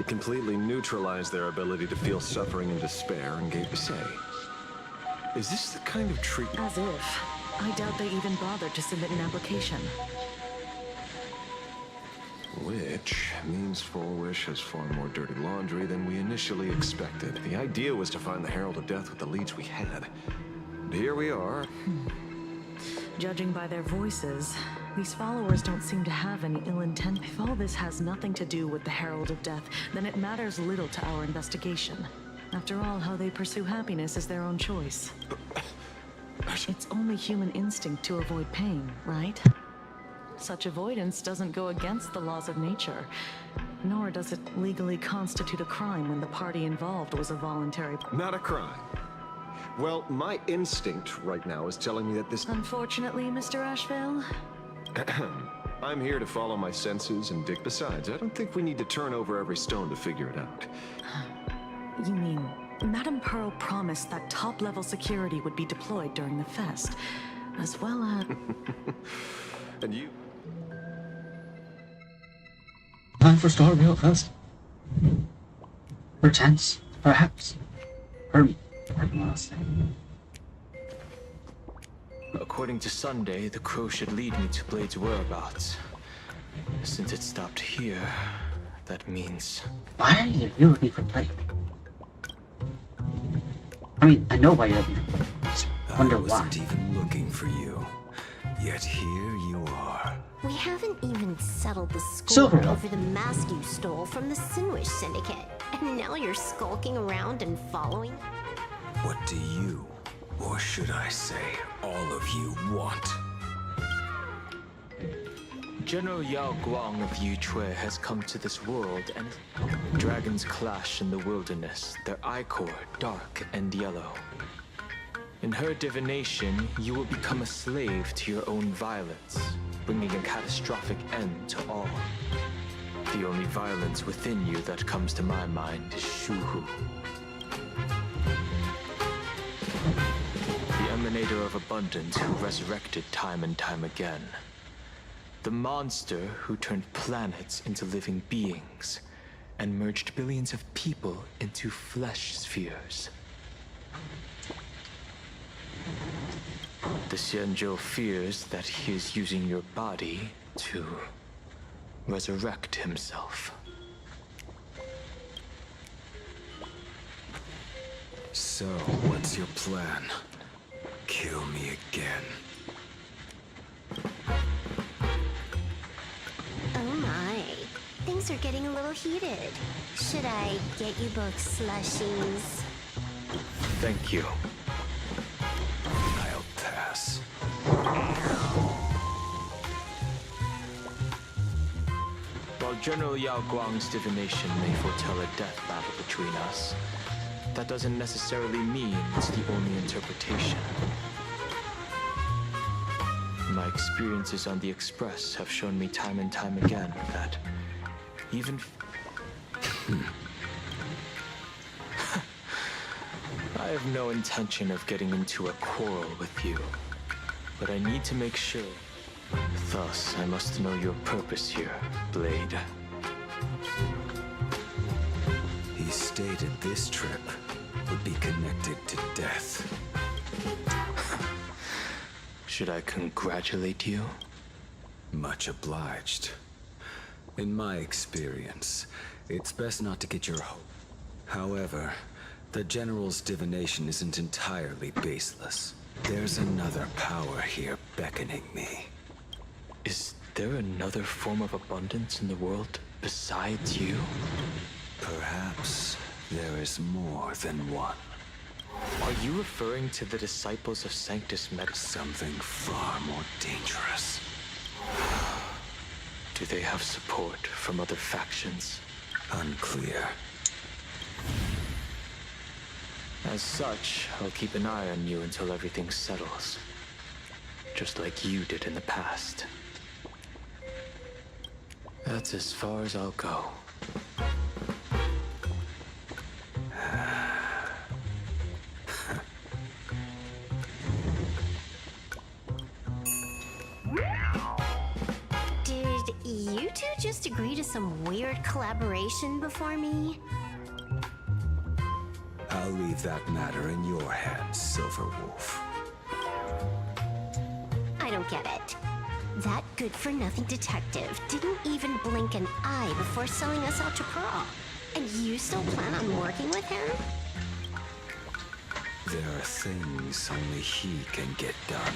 It completely neutralized their ability to feel suffering and despair and gave... Say, is this the kind of treatment... As if. I doubt they even bothered to submit an application. Which means Full Wish has far more dirty laundry than we initially expected. The idea was to find the Herald of Death with the leads we had. And here we are. Judging by their voices, these followers don't seem to have any ill intent. If all this has nothing to do with the Herald of Death, then it matters little to our investigation. After all, how they pursue happiness is their own choice. It's only human instinct to avoid pain, right? Such avoidance doesn't go against the laws of nature, nor does it legally constitute a crime when the party involved was a voluntary... Not a crime. Well, my instinct right now is telling me that this... Unfortunately, Mr. Asheville? I'm here to follow my senses and dig. Besides, I don't think we need to turn over every stone to figure it out. You mean, Madame Pearl promised that top-level security would be deployed during the fest, as well as... And you... Time for Star Real Fest. Perchance, perhaps. According to Sunday, the crow should lead me to Blade's whereabouts. Since it stopped here, that means... Why are you looking for Blade? I mean, I know why you're looking for Blade. I wonder why. I wasn't even looking for you. Yet here you are. We haven't even settled the score Silver. over the mask you stole from the Sinwish Syndicate. And now you're skulking around and following? What do you, or should I say, all of you want? General Yao Guang of Yuchue has come to this world and... Dragons clash in the wilderness, their ichor dark and yellow. In her divination, you will become a slave to your own violence, bringing a catastrophic end to all. The only violence within you that comes to my mind is Shuhu. The emanator of abundance who resurrected time and time again. The monster who turned planets into living beings and merged billions of people into flesh spheres. The Xianzhou fears that he is using your body to resurrect himself. So, what's your plan? Kill me again. Oh my. Things are getting a little heated. Should I get you both slushies? Thank you. I'll pass. While General Yao Guang's divination may foretell a death battle between us, that doesn't necessarily mean it's the only interpretation. My experiences on the Express have shown me time and time again that even... I have no intention of getting into a quarrel with you. but I need to make sure. Thus, I must know your purpose here, Blade. He stated this trip would be connected to death. Should I congratulate you? Much obliged. In my experience, it's best not to get your hope. However, the General's divination isn't entirely baseless. There's another power here beckoning me. Is there another form of abundance in the world besides you? Perhaps there is more than one. Are you referring to the disciples of Sanctus Medicus? Something far more dangerous. Do they have support from other factions? Unclear. As such, I'll keep an eye on you until everything settles. Just like you did in the past. That's as far as I'll go. Did you two just agree to some weird collaboration before me? I'll leave that matter in your hands, Silver Wolf. I don't get it. That good-for-nothing detective didn't even blink an eye before selling us out to Pearl. And you still plan on working with him? There are things only he can get done.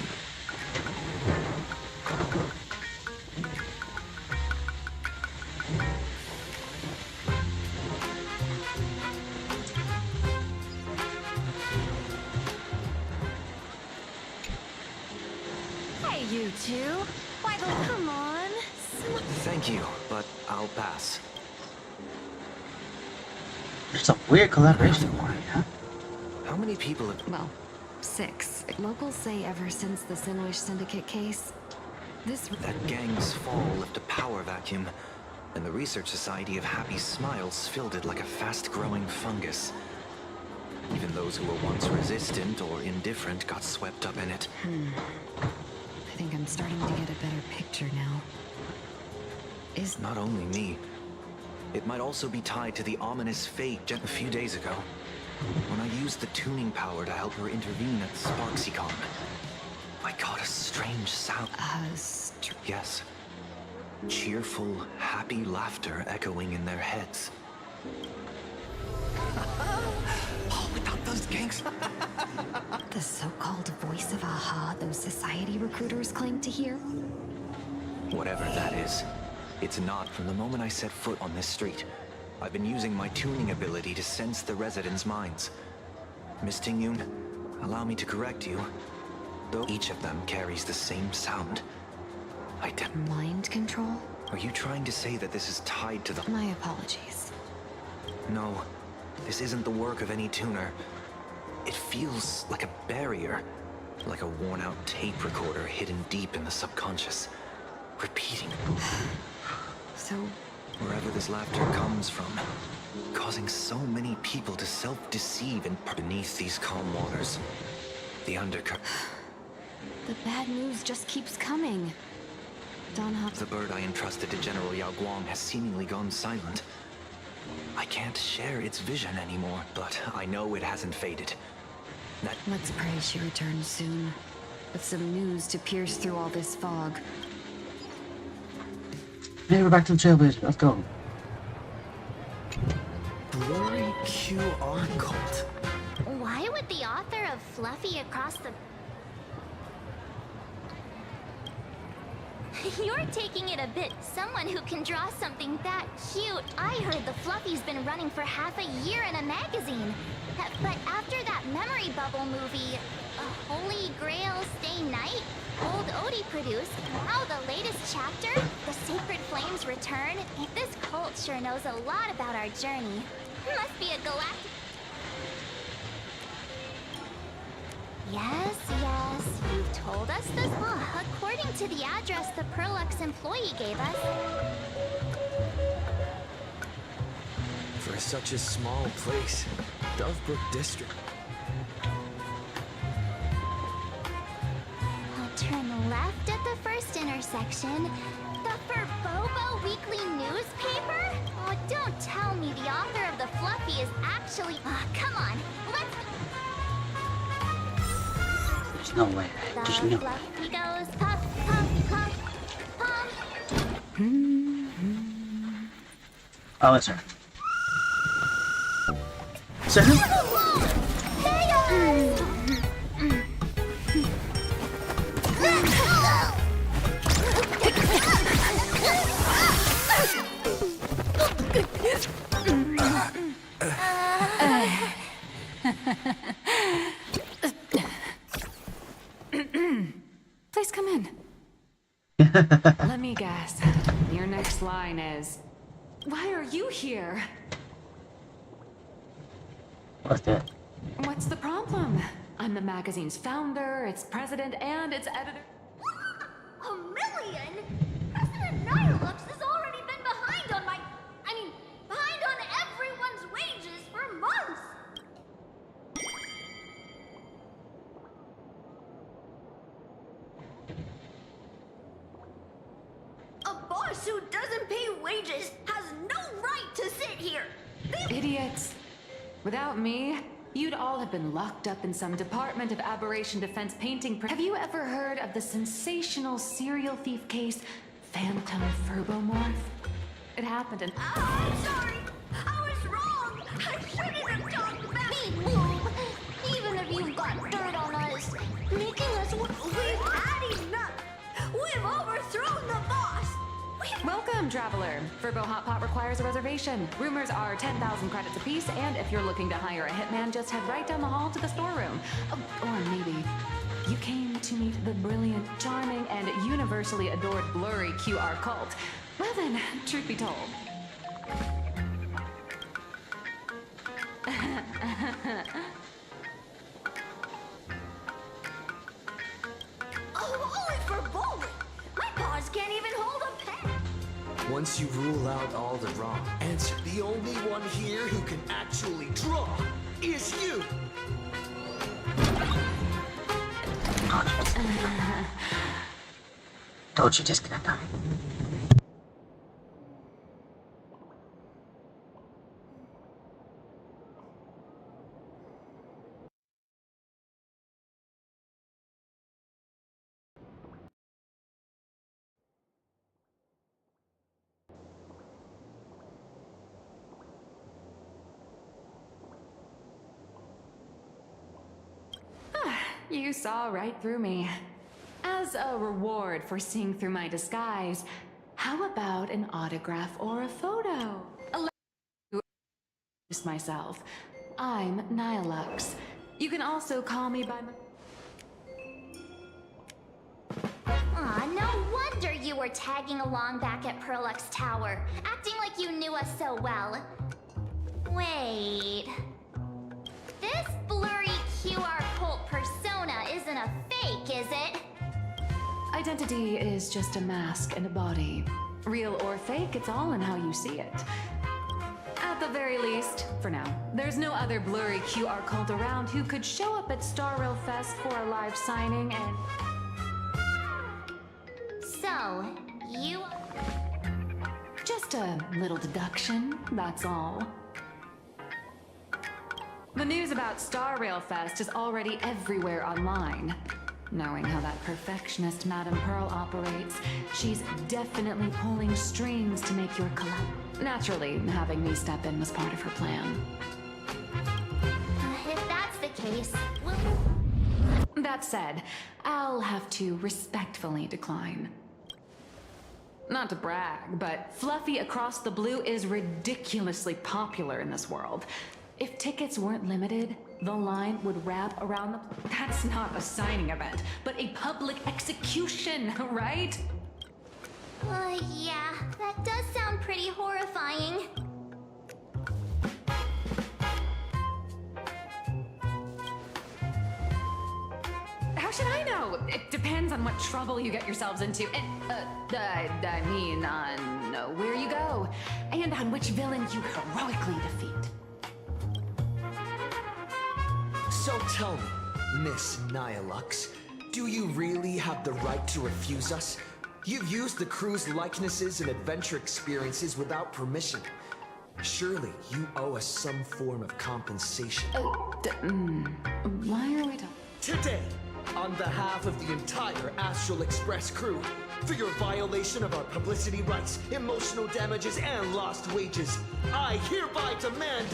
Hey, you two. Why, come on. Thank you, but I'll pass. There's some weird collaboration going on, huh? How many people have... Well, 6. Locals say ever since the Sinwish Syndicate case, That gang's fall left a power vacuum, and the Research Society of Happy Smiles filled it like a fast-growing fungus. Even those who were once resistant or indifferent got swept up in it. I think I'm starting to get a better picture now. Is not only me. It might also be tied to the ominous fate just a few days ago, when I used the tuning power to help her intervene at Sparksicon. I got a strange sound. Yes. Cheerful, happy laughter echoing in their heads. Oh, without those gangs. The so-called voice of Aha those society recruiters claim to hear? Whatever that is, it's not from the moment I set foot on this street. I've been using my tuning ability to sense the residents' minds. Miss Tingyun, allow me to correct you. Though each of them carries the same sound. Mind control? Are you trying to say that this is tied to the... My apologies. No, this isn't the work of any tuner. It feels like a barrier. Like a worn-out tape recorder hidden deep in the subconscious. Repeating. So... Wherever this laughter comes from, causing so many people to self-deceive and beneath these calm waters. The undercurrent. The bad news just keeps coming. The bird I entrusted to General Yao Guang has seemingly gone silent. I can't share its vision anymore, but I know it hasn't faded. Let's pray she returns soon, with some news to pierce through all this fog. Hey, we're back to the Trailblazer. Let's go. Blurry QR cult. Why would the author of Fluffy Across the... You're taking it a bit. Someone who can draw something that cute. I heard the Fluffy's been running for half a year in a magazine. But after that memory bubble movie, Holy Grail Stay Night, Old Odie produced, now the latest chapter, The Sacred Flames Return, this cult sure knows a lot about our journey. Must be a galactic... Yes, you've told us this. According to the address the Perlux employee gave us. For such a small place, Dovebrook District. Turn section. The Furbobo Weekly newspaper? Oh, don't tell me the author of the Fluffy is actually... come on, let's... There's no way. There's no way. Fluffy goes puff, puff, puff, puff. Oh, it's her. Is that her? Please come in. Let me guess. Your next line is, "Why are you here?" What's that? What's the problem? I'm the magazine's founder, its president, and its editor. A million? President Nihilux has already been behind on behind on everyone's wages for months. A boss who doesn't pay wages has no right to sit here. Idiots. Without me, you'd all have been locked up in some Department of Aberration Defense painting. Have you ever heard of the sensational serial thief case, Phantom Furbomorph? It happened in... I'm sorry. I was wrong. I shouldn't have talked back. Even if you've got dirt on us, making us... We've had enough. We've overthrown the boss. Welcome, traveler. Furbo Hot Pot requires a reservation. Rumors are 10,000 credits apiece, and if you're looking to hire a hitman, just head right down the hall to the storeroom. Or maybe you came to meet the brilliant, charming, and universally adored blurry QR cult. Well then, truth be told. Holy for bowling! My paws can't even hold a pen. Once you rule out all the wrong answer, the only one here who can actually draw is you. Don't you just get that? You saw right through me. As a reward for seeing through my disguise, how about an autograph or a photo? Allow me to introduce myself. I'm Nihilux. You can also call me by my... Aw, no wonder you were tagging along back at Perlux Tower, acting like you knew us so well. Wait... This blurry QR cult persona isn't a fake, is it? Identity is just a mask and a body. Real or fake, it's all in how you see it. At the very least, for now, there's no other blurry QR cult around who could show up at Star Rail Fest for a live signing and... So, you... Just a little deduction, that's all. The news about Star Rail Fest is already everywhere online. Knowing how that perfectionist Madame Pearl operates, she's definitely pulling strings to make your collab. Naturally, having me step in was part of her plan. If that's the case, we'll... That said, I'll have to respectfully decline. Not to brag, but Fluffy Across the Blue is ridiculously popular in this world. If tickets weren't limited, the line would wrap around the... That's not a signing event, but a public execution, right? Yeah, that does sound pretty horrifying. How should I know? It depends on what trouble you get yourselves into, and, I mean, on where you go, and on which villain you heroically defeat. So tell me, Miss Nihilux, do you really have the right to refuse us? You've used the crew's likenesses and adventure experiences without permission. Surely you owe us some form of compensation. Why are we talking? Today, on behalf of the entire Astral Express crew, for your violation of our publicity rights, emotional damages, and lost wages, I hereby demand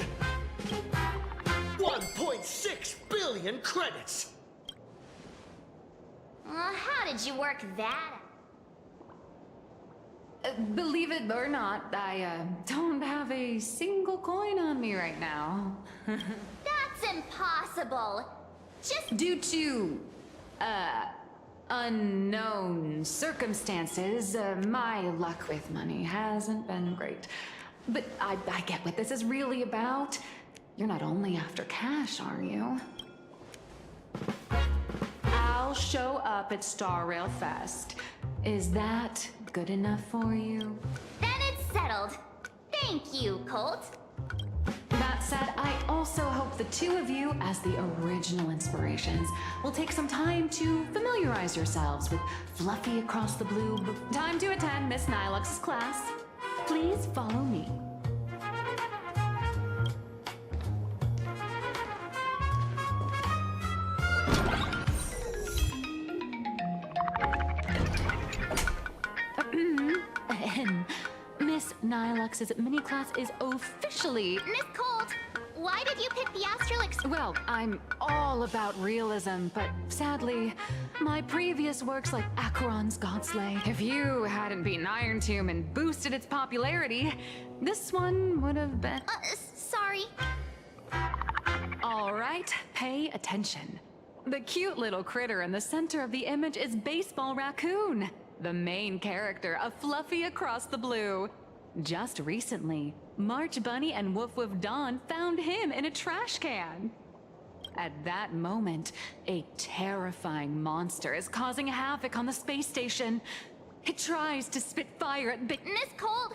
1.6 billion credits! How did you work that out? Believe it or not, I don't have a single coin on me right now. That's impossible! Just due to, unknown circumstances, my luck with money hasn't been great. But I get what this is really about. You're not only after cash, are you? I'll show up at Star Rail Fest. Is that good enough for you? Then it's settled. Thank you, Colt. That said, I also hope the two of you, as the original inspirations, will take some time to familiarize yourselves with Fluffy Across the Blue. Time to attend Miss Nilux's class. Please follow me. Miss Nilux's mini class is officially... Miss Colt, why did you pick the Astral Express? Well, I'm all about realism, but sadly, my previous works like Acheron's Godslay, if you hadn't beaten Iron Tomb and boosted its popularity, this one would have been... Sorry. All right, pay attention. The cute little critter in the center of the image is Baseball Raccoon, the main character of Fluffy Across the Blue. Just recently, March Bunny and Woof Woof Dawn found him in a trash can. At that moment, a terrifying monster is causing havoc on the space station. It tries to spit fire at Miss Cold,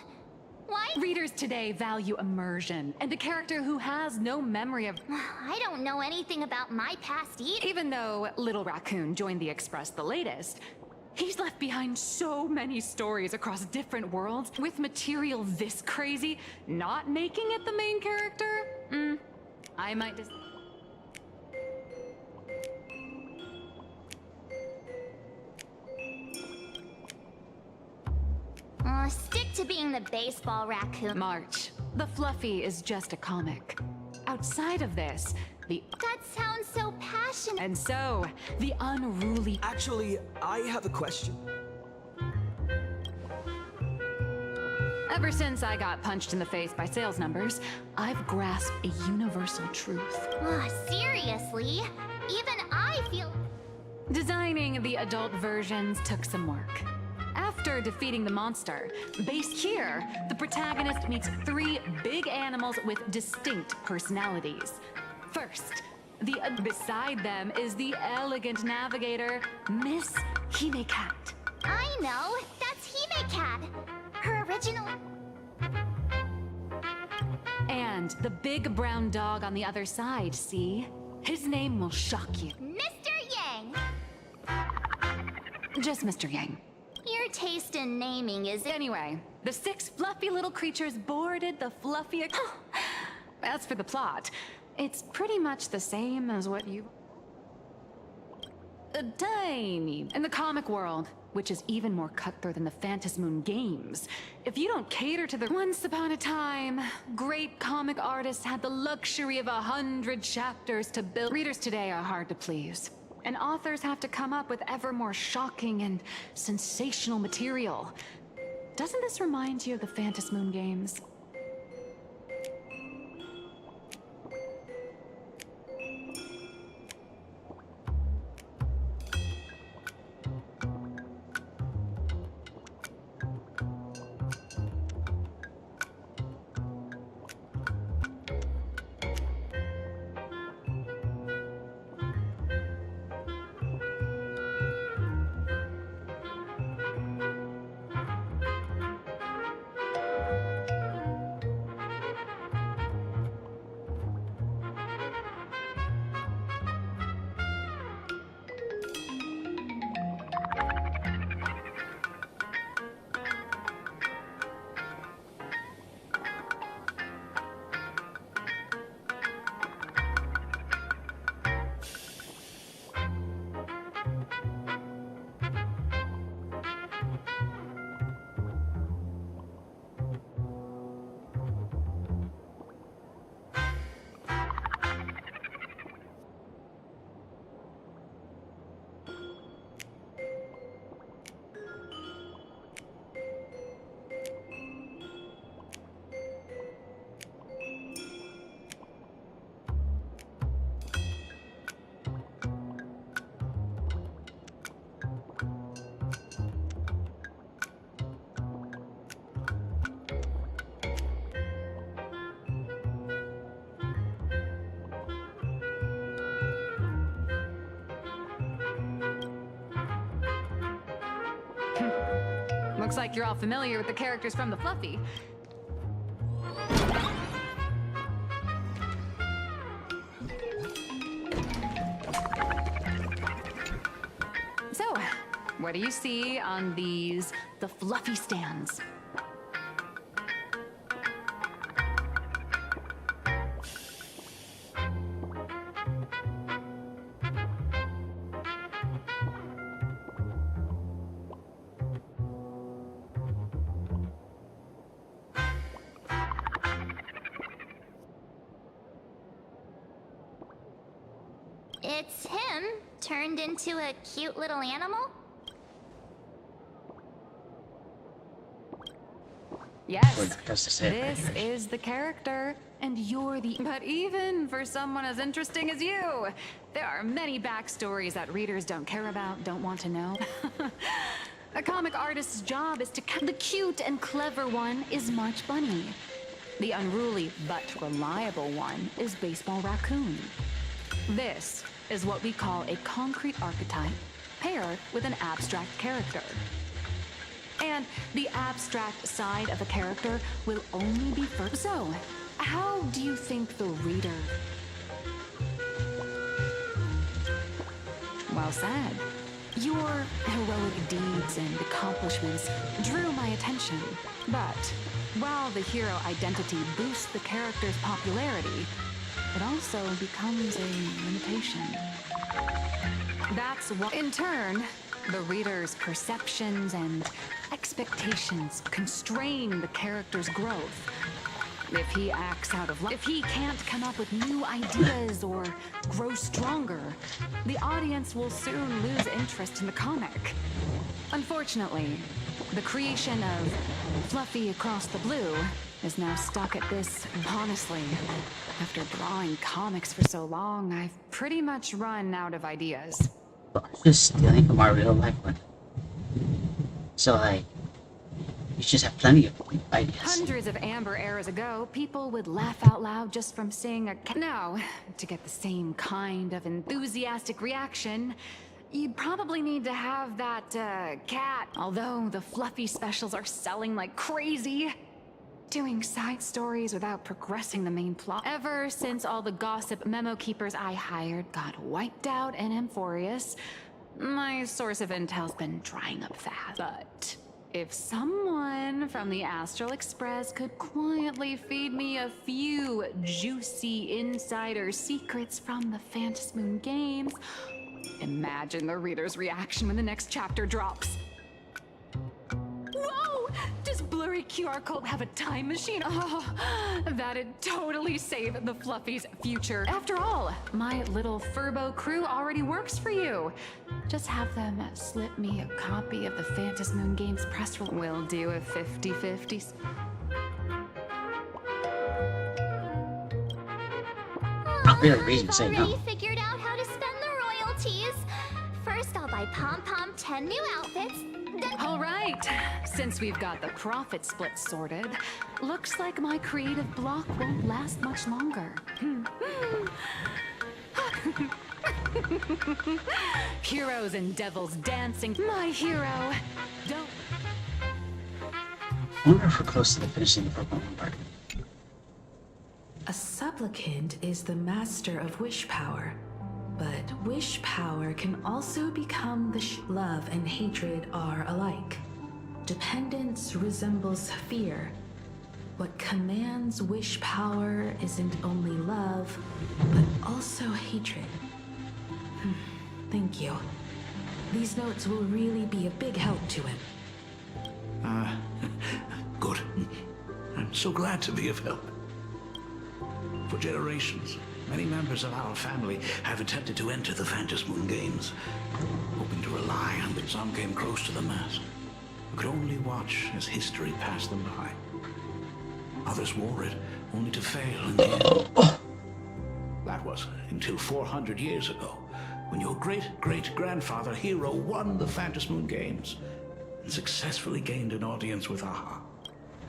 why? Readers today value immersion and a character who has no memory of... I don't know anything about my past either. Even though Little Raccoon joined the Express the latest, he's left behind so many stories across different worlds. With material this crazy, not making it the main character? I might just... Stick to being the Baseball Raccoon. March, the Fluffy is just a comic. Outside of this, the... That sounds so passionate. And so, the unruly... Actually, I have a question. Ever since I got punched in the face by sales numbers, I've grasped a universal truth. Seriously? Even I feel... Designing the adult versions took some work. After defeating the monster, based here, the protagonist meets 3 big animals with distinct personalities. First, beside them is the elegant navigator, Miss Hime-Cat. I know, that's Hime-Cat. Her original... And the big brown dog on the other side, see? His name will shock you. Mr. Yang! Just Mr. Yang. Your taste in naming is... Anyway, the 6 fluffy little creatures boarded the fluffy... As for the plot, it's pretty much the same as what you... Tiny. In the comic world, which is even more cutthroat than the Phantasmoon games, if you don't cater to the... Once upon a time, great comic artists had the luxury of 100 chapters to build... Readers today are hard to please. And authors have to come up with ever more shocking and sensational material. Doesn't this remind you of the Phantasmoon games? Looks like you're all familiar with the characters from the Fluffy. So, what do you see on the Fluffy stands? It's him, turned into a cute little animal? Yes, this is the character, and you're the... But even for someone as interesting as you, there are many backstories that readers don't care about, don't want to know. A comic artist's job is to... The cute and clever one is March Bunny. The unruly but reliable one is Baseball Raccoon. This is what we call a concrete archetype paired with an abstract character. And the abstract side of a character will only be first. So, how do you think the reader... Well said. Your heroic deeds and accomplishments drew my attention. But while the hero identity boosts the character's popularity, it also becomes a limitation. That's what, in turn, the reader's perceptions and expectations constrain the character's growth. If he acts out of line, if he can't come up with new ideas or grow stronger, the audience will soon lose interest in the comic. Unfortunately, the creation of Fluffy Across the Blue is now stuck at this. Honestly, after drawing comics for so long, I've pretty much run out of ideas. Just stealing from our real life one. So like, you just have plenty of ideas. Hundreds of amber eras ago, people would laugh out loud just from seeing a cat. Now, to get the same kind of enthusiastic reaction, you'd probably need to have that cat. Although the Fluffy specials are selling like crazy. Doing side stories without progressing the main plot. Ever since all the gossip memo keepers I hired got wiped out in Amphorius, my source of intel's been drying up fast. But if someone from the Astral Express could quietly feed me a few juicy insider secrets from the Phantasmoon games, imagine the reader's reaction when the next chapter drops. Whoa! Does blurry QR code have a time machine? Oh, that'd totally save the Fluffy's future. After all, my little Furbo crew already works for you. Just have them slip me a copy of the Phantasmoon Games press release. We'll do a 50-50. Not really a reason to say no. I've already figured out how to spend the royalties. First, I'll buy Pom Pom 10 new outfits. All right, since we've got the profit split sorted, looks like my creative block won't last much longer. Heroes and devils dancing. My hero. Don't. I wonder if we're close to the finishing the purple part. A supplicant is the master of wish power. But wish power can also become the love and hatred are alike. Dependence resembles fear. What commands wish power isn't only love, but also hatred. Thank you. These notes will really be a big help to him. Good. I'm so glad to be of help. For generations, many members of our family have attempted to enter the Phantasmoon Games, hoping to rely on that some came close to the mask, who could only watch as history passed them by. Others wore it, only to fail in the end. That was until 400 years ago, when your great-great-grandfather Hero won the Phantasmoon Games and successfully gained an audience with Aha.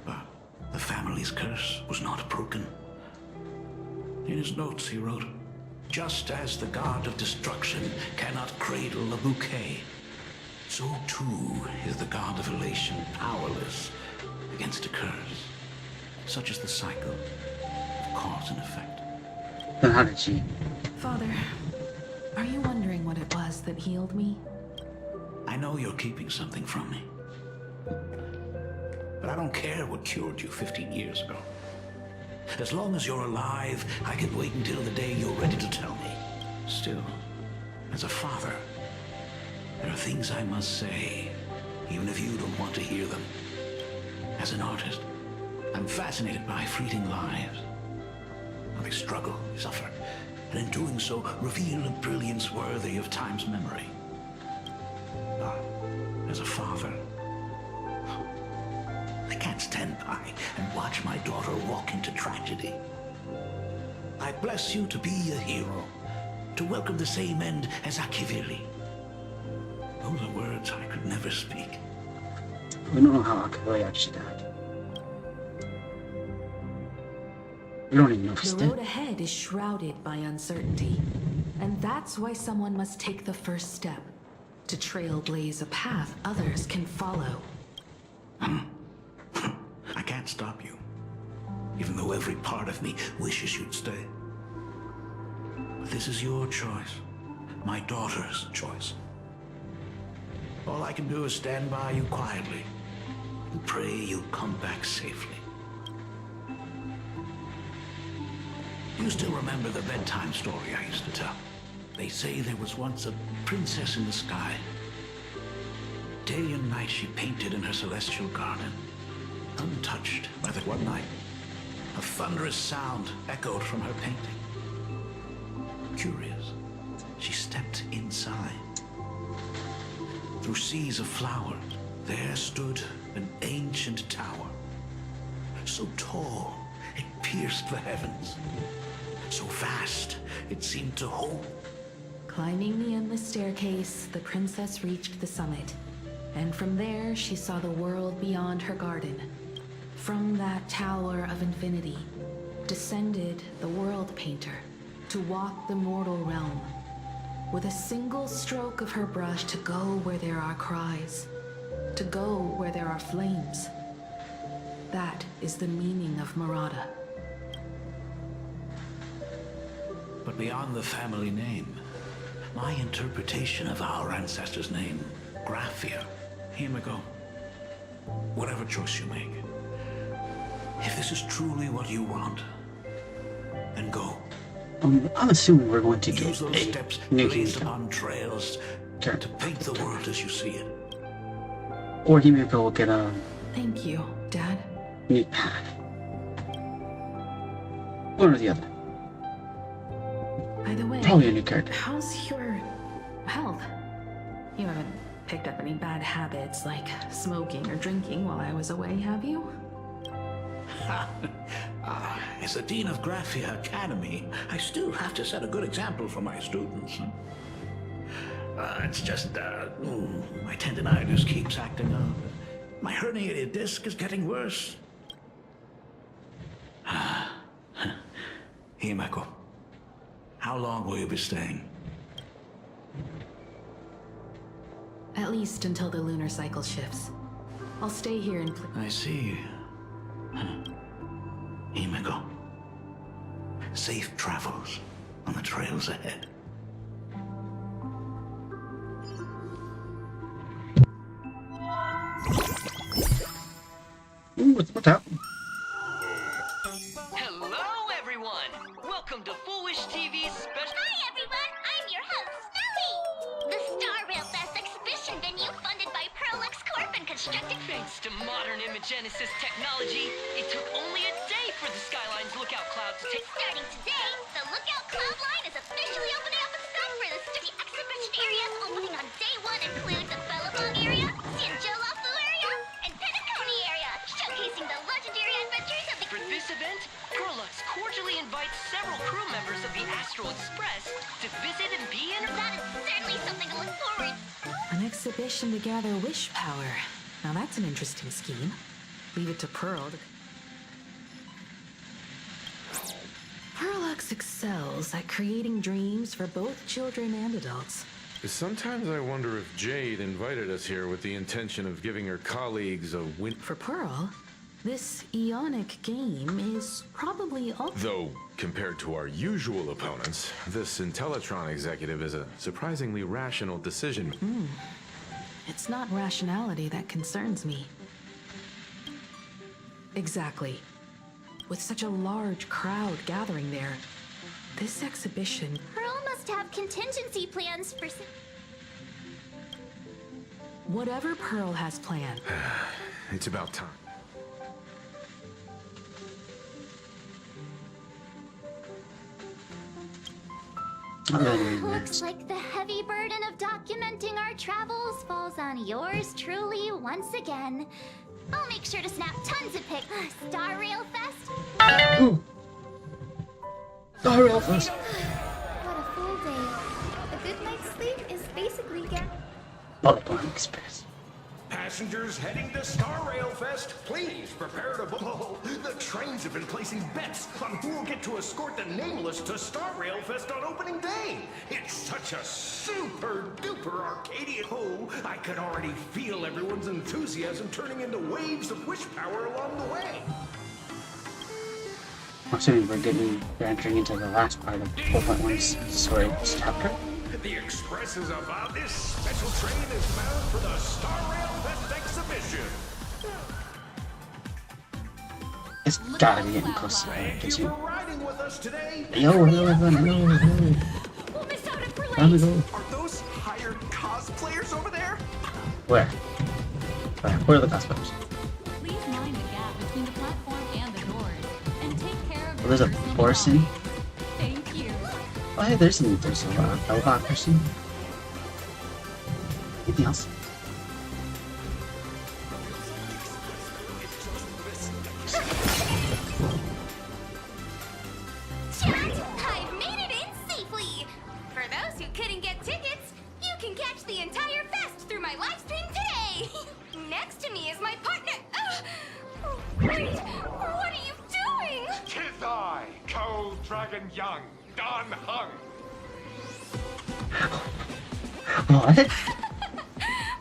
But the family's curse was not broken. In his notes, he wrote, "Just as the god of destruction cannot cradle a bouquet, so too is the god of elation powerless against a curse. Such is the cycle of cause and effect. Then how did she? Father, are you wondering what it was that healed me? I know you're keeping something from me. But I don't care what cured you 15 years ago. As long as you're alive, I can wait until the day you're ready to tell me. Still, as a father, there are things I must say, even if you don't want to hear them. As an artist, I'm fascinated by fleeting lives. How they struggle, suffer, and in doing so, reveal a brilliance worthy of time's memory. But as a father, I can't stand by and watch my daughter walk into tragedy. I bless you to be a hero, to welcome the same end as Akivili. Those are words I could never speak. We don't know how Akivili actually died. We don't even know if he's The dead. road ahead is shrouded by uncertainty. And that's why someone must take the first step, to trailblaze a path others can follow. I can't stop you, even though every part of me wishes you'd stay. But this is your choice, my daughter's choice. All I can do is stand by you quietly and pray you'll come back safely. You still remember the bedtime story I used to tell? They say there was once a princess in the sky. Day and night she painted in her celestial garden, untouched by the one night. A thunderous sound echoed from her painting. Curious, she stepped inside. Through seas of flowers, there stood an ancient tower. So tall, it pierced the heavens. So vast, it seemed to hold. Climbing the endless staircase, the princess reached the summit. And from there, she saw the world beyond her garden. From that tower of infinity, descended the world painter to walk the mortal realm. With a single stroke of her brush to go where there are cries, to go where there are flames. That is the meaning of Murata. But beyond the family name, my interpretation of our ancestor's name, Graphia, Himiko, whatever choice you make, if this is truly what you want, then go. I'm assuming we're going to get Use those steps a new blazed kingdom. upon trails to paint the world as you see it. Or he maybe will get a Thank you, Dad. new pad. One or the other. By the way, Probably a new character. how's your health? You haven't picked up any bad habits like smoking or drinking while I was away, have you? As the Dean of Graphia Academy, I still have to set a good example for my students. It's just, my tendinitis keeps acting up. My herniated disc is getting worse. Himeko, how long will you be staying? At least until the lunar cycle shifts. I'll stay here and I see. Himeko, safe travels on the trails ahead. Ooh, what's that? Hello, everyone! Welcome to Foolish TV's special. Hi, everyone! I'm your host, Snowy! The Star Rail Fest exhibition venue funded by Prolux Corp and constructed Thanks to modern Imagenesis technology, it took only a day for the Skyline's Lookout Cloud to take. Starting today, the Lookout Cloud line is officially opening up its stuff for the exhibition areas opening on day one include the Bellabong area, Sienjolafu area, and Penacony area, showcasing the legendary adventures of the... For this event, Prolux cordially invites several crew members of the Astral Express to visit and be in... That is certainly something to look forward to. an exhibition to gather wish power. Now that's an interesting scheme. Leave it to Pearl. Prolux excels at creating dreams for both children and adults. Sometimes I wonder if Jade invited us here with the intention of giving her colleagues a win. For Pearl, this Ionic game is probably all. Though, compared to our usual opponents, this Intellitron executive is a surprisingly rational decision. It's not rationality that concerns me. Exactly. With such a large crowd gathering there, this exhibition... Pearl must have contingency plans for... Whatever Pearl has planned. It's about time. Looks like the heavy burden of documenting our travels falls on yours truly once again. I'll make sure to snap tons of pics. Star Rail Fest? Ooh. Star Rail Fest. What a full day. A good night's sleep is basically Holiday Express. Passengers heading to Star Rail Fest, please prepare to board. The trains have been placing bets on who will get to escort the Nameless to Star Rail Fest on opening day. It's such a super duper Arcadian. Oh, I could already feel everyone's enthusiasm turning into waves of wish power along the way. I'm assuming we're entering into the last part of 4.1's story chapter. The Express is about this special train is bound for the Star Rail Fest exhibition. It's gotta be getting close to Thank you for riding with us today. Yo, hello everyone, hello. We'll miss out if we're Time to late. go. Are those hired cosplayers over there? Where? Where are the cosplayers? Please mind the gap between the platform and the doors, and take care of Oh, there's a person. Thank you. Oh, hey, there's a robot person. Anything else? Chat, I've made it in safely. For those who couldn't get tickets, you can catch the entire fest through my live stream today. Next to me is my partner. Wait, what are you doing? 'Tis I, Cold Dragon Young, Don Hung. What?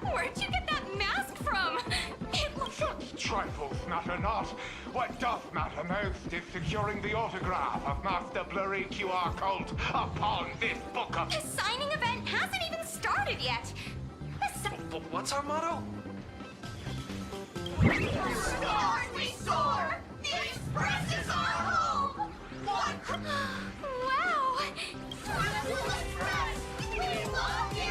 Where'd you get that mask from? It looks Such trifles matter not. What doth matter most is securing the autograph of Master Blurry QR Cult upon this book of... The signing event hasn't even started yet. What's our motto? We soar! We soar! The Express is our home! What? Wow! Wonderful Express! We love you!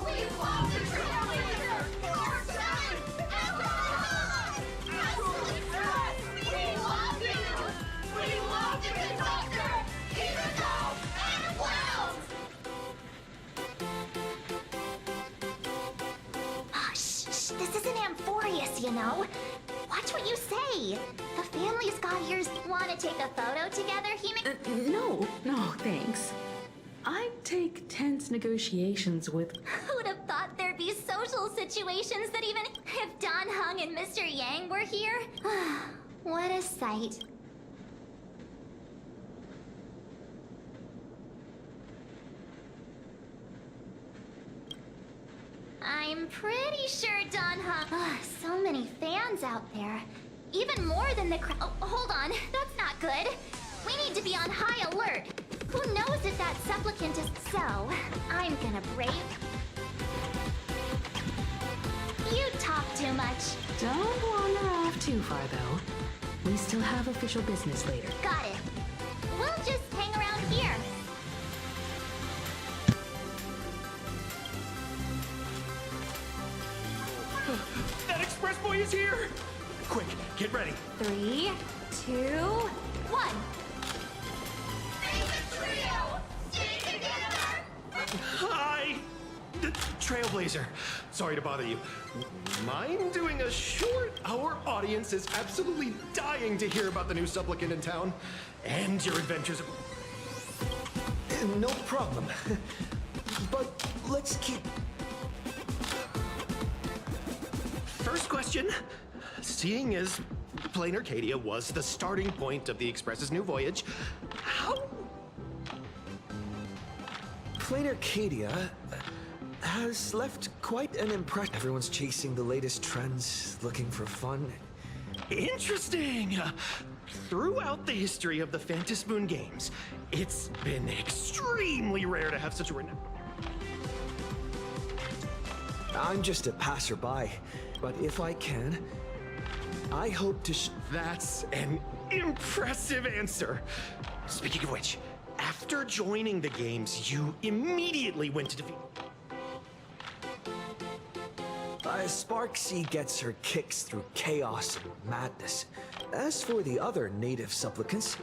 We love the Trailblazer! 4-7! Absolute Express! We love you! We love the conductor! Keep it up and loud! Shh, this isn't Amphorius, you know. Watch what you say. The family's got yours. Want to take a photo together, Hime? No, thanks. I take tense negotiations with... Who'd have thought there'd be social situations that even if Don Hung and Mr. Yang were here? What a sight. I'm pretty sure Don Hung... so many fans out there. Even more than the crowd. Oh, hold on. That's not good. We need to be on high alert. Who knows if that supplicant is... So, I'm gonna brave... You talk too much. Don't wander off too far, though. We still have official business later. Got it. We'll just hang around here. That Express boy is here! Quick, get ready. 3, 2, 1. Hi! The Trailblazer. Sorry to bother you. Mind doing a short? Our audience is absolutely dying to hear about the new supplicant in town. And your adventures. No problem. But let's keep... First question. Seeing as Plain Arcadia was the starting point of the Express's new voyage, how... Plain Arcadia? has left quite an impression. Everyone's chasing the latest trends, looking for fun. Interesting! Throughout the history of the Phantom Moon Games, it's been extremely rare to have such a renown. I'm just a passerby, but if I can, I hope to That's an impressive answer. Speaking of which, after joining the games, you immediately went to defeat... Sparksy gets her kicks through chaos and madness. As for the other native supplicants,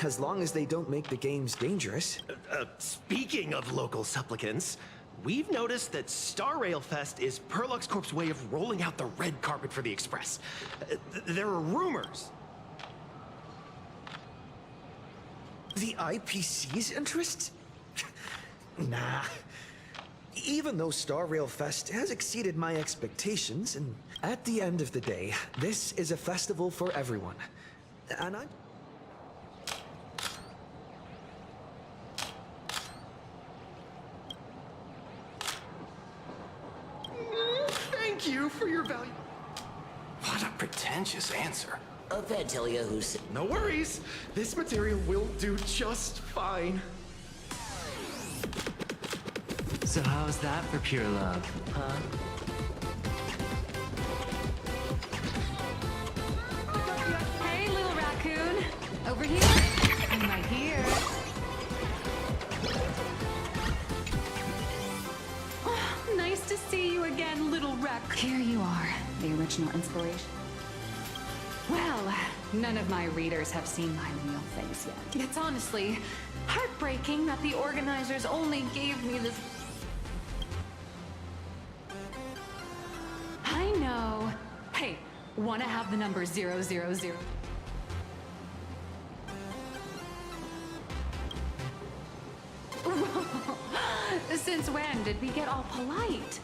as long as they don't make the games dangerous. Speaking of local supplicants, we've noticed that Star Rail Fest is Perlux Corp's way of rolling out the red carpet for the Express. There are rumors. The IPC's interest? Nah. Even though Star Rail Fest has exceeded my expectations, and at the end of the day, this is a festival for everyone. And I... Thank you for your value. What a pretentious answer. A Vantilia who's... No worries. This material will do just fine. So how's that for pure love, huh? Hey, little raccoon. Over here. And right here. Oh, nice to see you again, little raccoon. Here you are, the original inspiration. Well, none of my readers have seen my real face yet. It's honestly heartbreaking that the organizers only gave me this... I know. Hey, wanna have the number 000? Since when did we get all polite?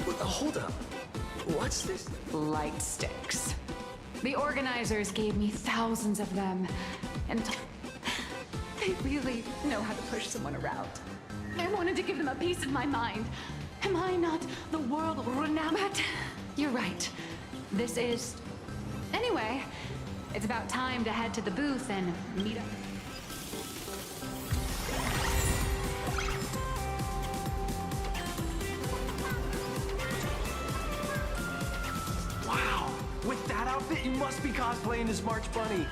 Hold up. What's this? Light sticks. The organizers gave me thousands of them, and they really know how to push someone around. I wanted to give them a piece of my mind. Am I not the world renowned? You're right. This is... Anyway, it's about time to head to the booth and meet up. Wow! With that outfit, you must be cosplaying as March Bunny.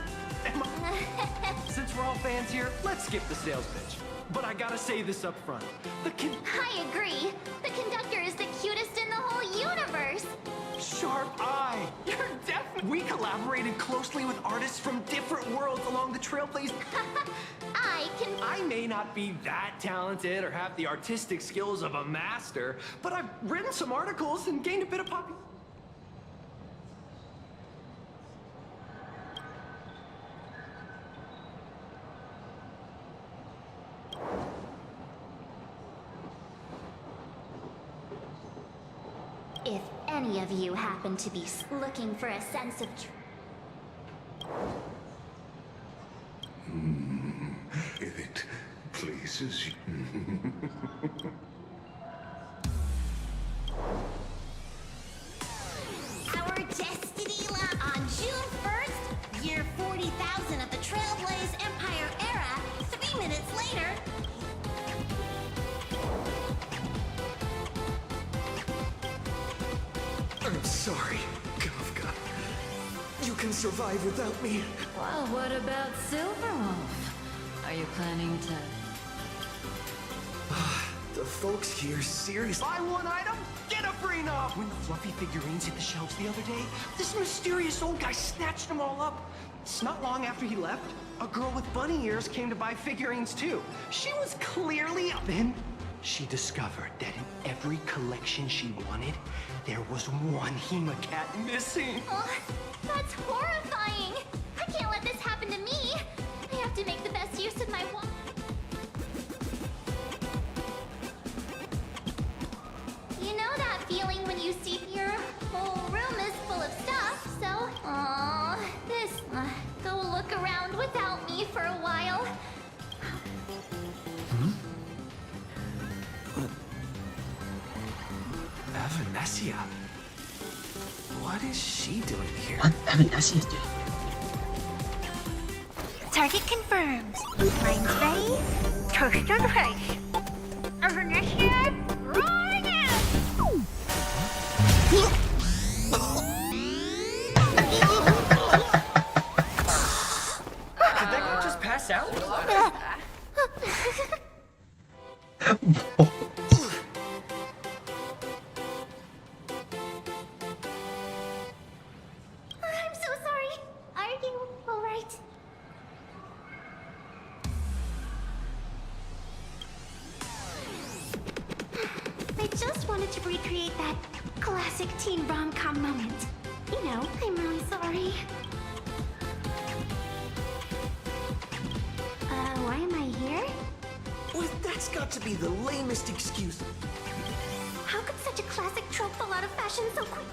Since we're all fans here, let's skip the sales pitch. But I gotta say this up front. I agree. The conductor is the cutest in the whole universe. Sharp eye! You're definitely... We collaborated closely with artists from different worlds along the Trailblaze... I may not be that talented or have the artistic skills of a master, but I've written some articles and gained a bit of popularity. If any of you happen to be looking for a sense of If it pleases you. Our destiny on June 1st, year 40,000 of the Trailblaze Empire era, 3 minutes later. I'm sorry, Kafka. You can survive without me. Well, what about Silverwolf? Are you planning to... The folks here seriously... Buy one item, get a free knob! When the fluffy figurines hit the shelves the other day, this mysterious old guy snatched them all up. It's not long after he left, a girl with bunny ears came to buy figurines too. She was clearly... Then she discovered that in every collection she wanted, there was one Hemacat missing. Oh, that's horrifying! I can't let this happen to me! I have to make the best use of my wallet. You know that feeling when you see your whole room is full of stuff, so... go look around without me for a while. Nessia. What is she doing here? What haven't Nessia doing? Target confirmed. Mine's ready. Toast on rice. Nessia, rolling out! Did that guy just pass out? I'm so sorry. Are you alright? I just wanted to recreate that classic teen rom-com moment. You know, I'm really sorry. Why am I here? Well, that's got to be the lamest excuse. How could such a classic trope fall out of fashion so quick?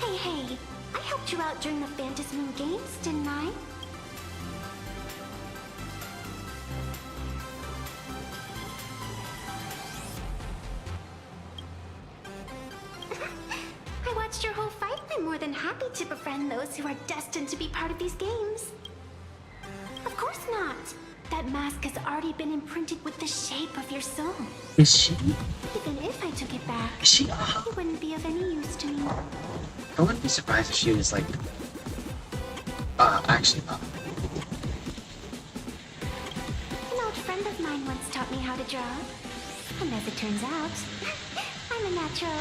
Hey, I helped you out during the Phantom Moon Games, didn't I? I watched your whole fight. I'm more than happy to befriend those who are destined to be part of these games. Of course not. That mask has already been imprinted with the shape of your soul. Is she? Even if I took it back, Is she? it wouldn't be of any use to me. I wouldn't be surprised if she was like, actually, An old friend of mine once taught me how to draw. And as it turns out, I'm a natural.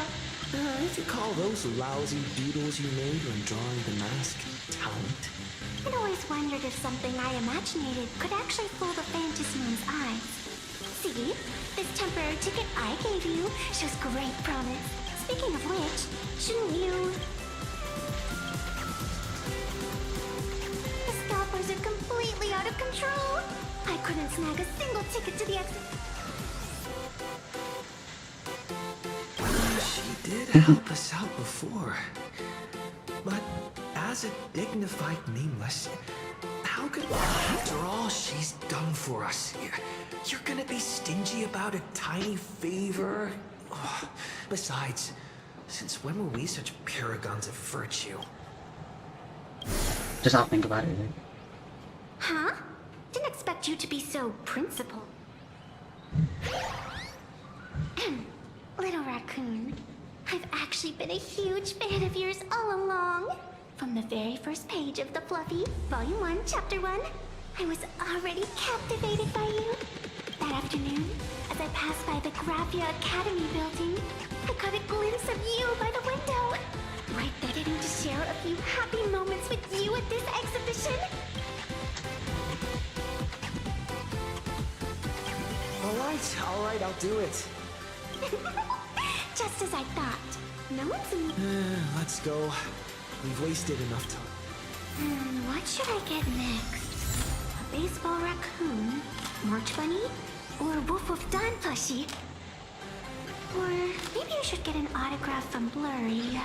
If you call those lousy doodles you made when drawing the mask talent. I'd always wondered if something I imaginated could actually fool the Phantom Moon's eyes. See? This temporary ticket I gave you shows great promise. Speaking of which, shouldn't you... The scalpers are completely out of control. I couldn't snag a single ticket to the exit. She did help us out before. But as a dignified nameless, how could... After all she's done for us, you're gonna be stingy about a tiny favor? Ugh. Besides, since when were we such paragons of virtue? just I'll think about it. Huh? Didn't expect you to be so principled. Little raccoon, I've actually been a huge fan of yours all along. From the very first page of the Fluffy, Volume 1, Chapter 1, I was already captivated by you. That afternoon, as I passed by the Graphia Academy building, I caught a glimpse of you by the window. Right there, getting to share a few happy moments with you at this exhibition. All right, I'll do it. Just as I thought. No one's in... Let's go. We've wasted enough time. What should I get next? A baseball raccoon? March bunny? Or Wolf of Dawn plushie? Or maybe I should get an autograph from Blurry.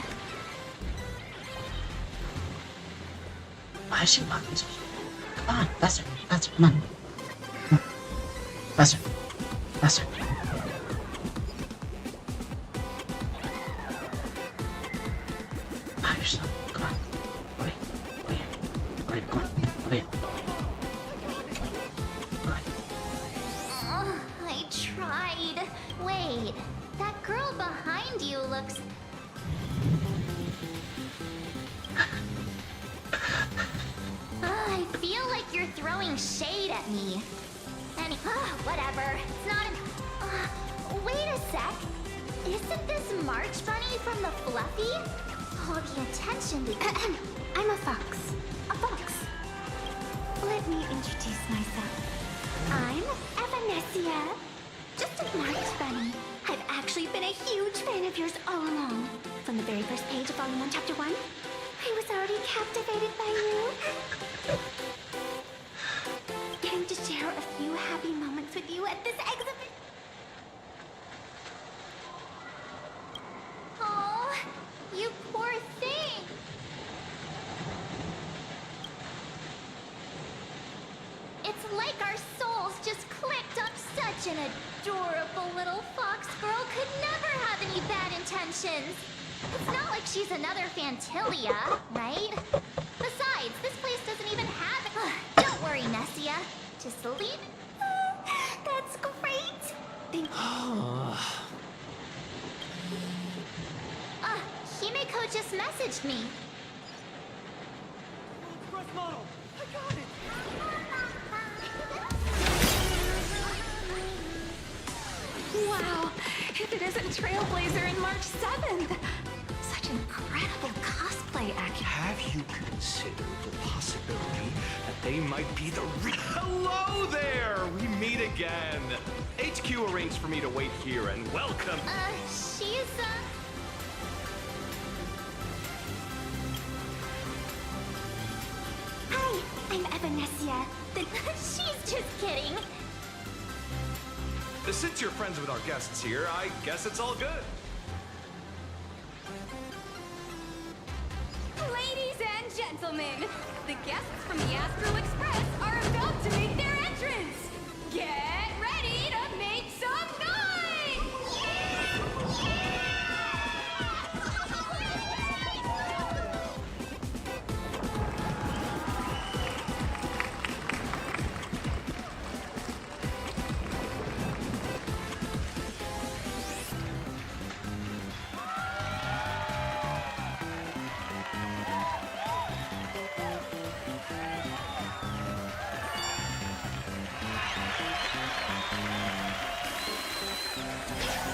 Why is she walking so slow? Come on, faster, come on. Faster. Ah, you're slow. Come on. Over here. Come on. Oh, I tried. Wait, that girl behind you looks... I feel like you're throwing shade at me. Whatever. It's not an... wait a sec. Isn't this March Bunny from the Fluffy? All the attention I'm a fox. A fox. Let me introduce myself. I'm Evanessia. Just a March Bunny. I've actually been a huge fan of yours all along. From the very first page of Volume 1, Chapter 1, I was already captivated by you. Getting to share a few happy moments with you at this exhibition. Oh, you poor thing. It's like our souls just clicked on such Such an adorable little fox girl could never have any bad intentions. It's not like she's another Fantilia, right? Besides, this place doesn't even have... Don't worry, Nessia. Just leave... That's great. Thank you. Himeko just messaged me. Express model! I got it! Wow! If it isn't Trailblazer and March 7th! Such incredible cosplay accuracy. Have you considered the possibility that they might be the Hello there! We meet again! HQ arranged for me to wait here and welcome... She's, Hi, I'm Evanessia. She's just kidding. Since you're friends with our guests here, I guess it's all good. Ladies and gentlemen, the guests from the Astral Express are about to make their entrance. Get ready to make some noise!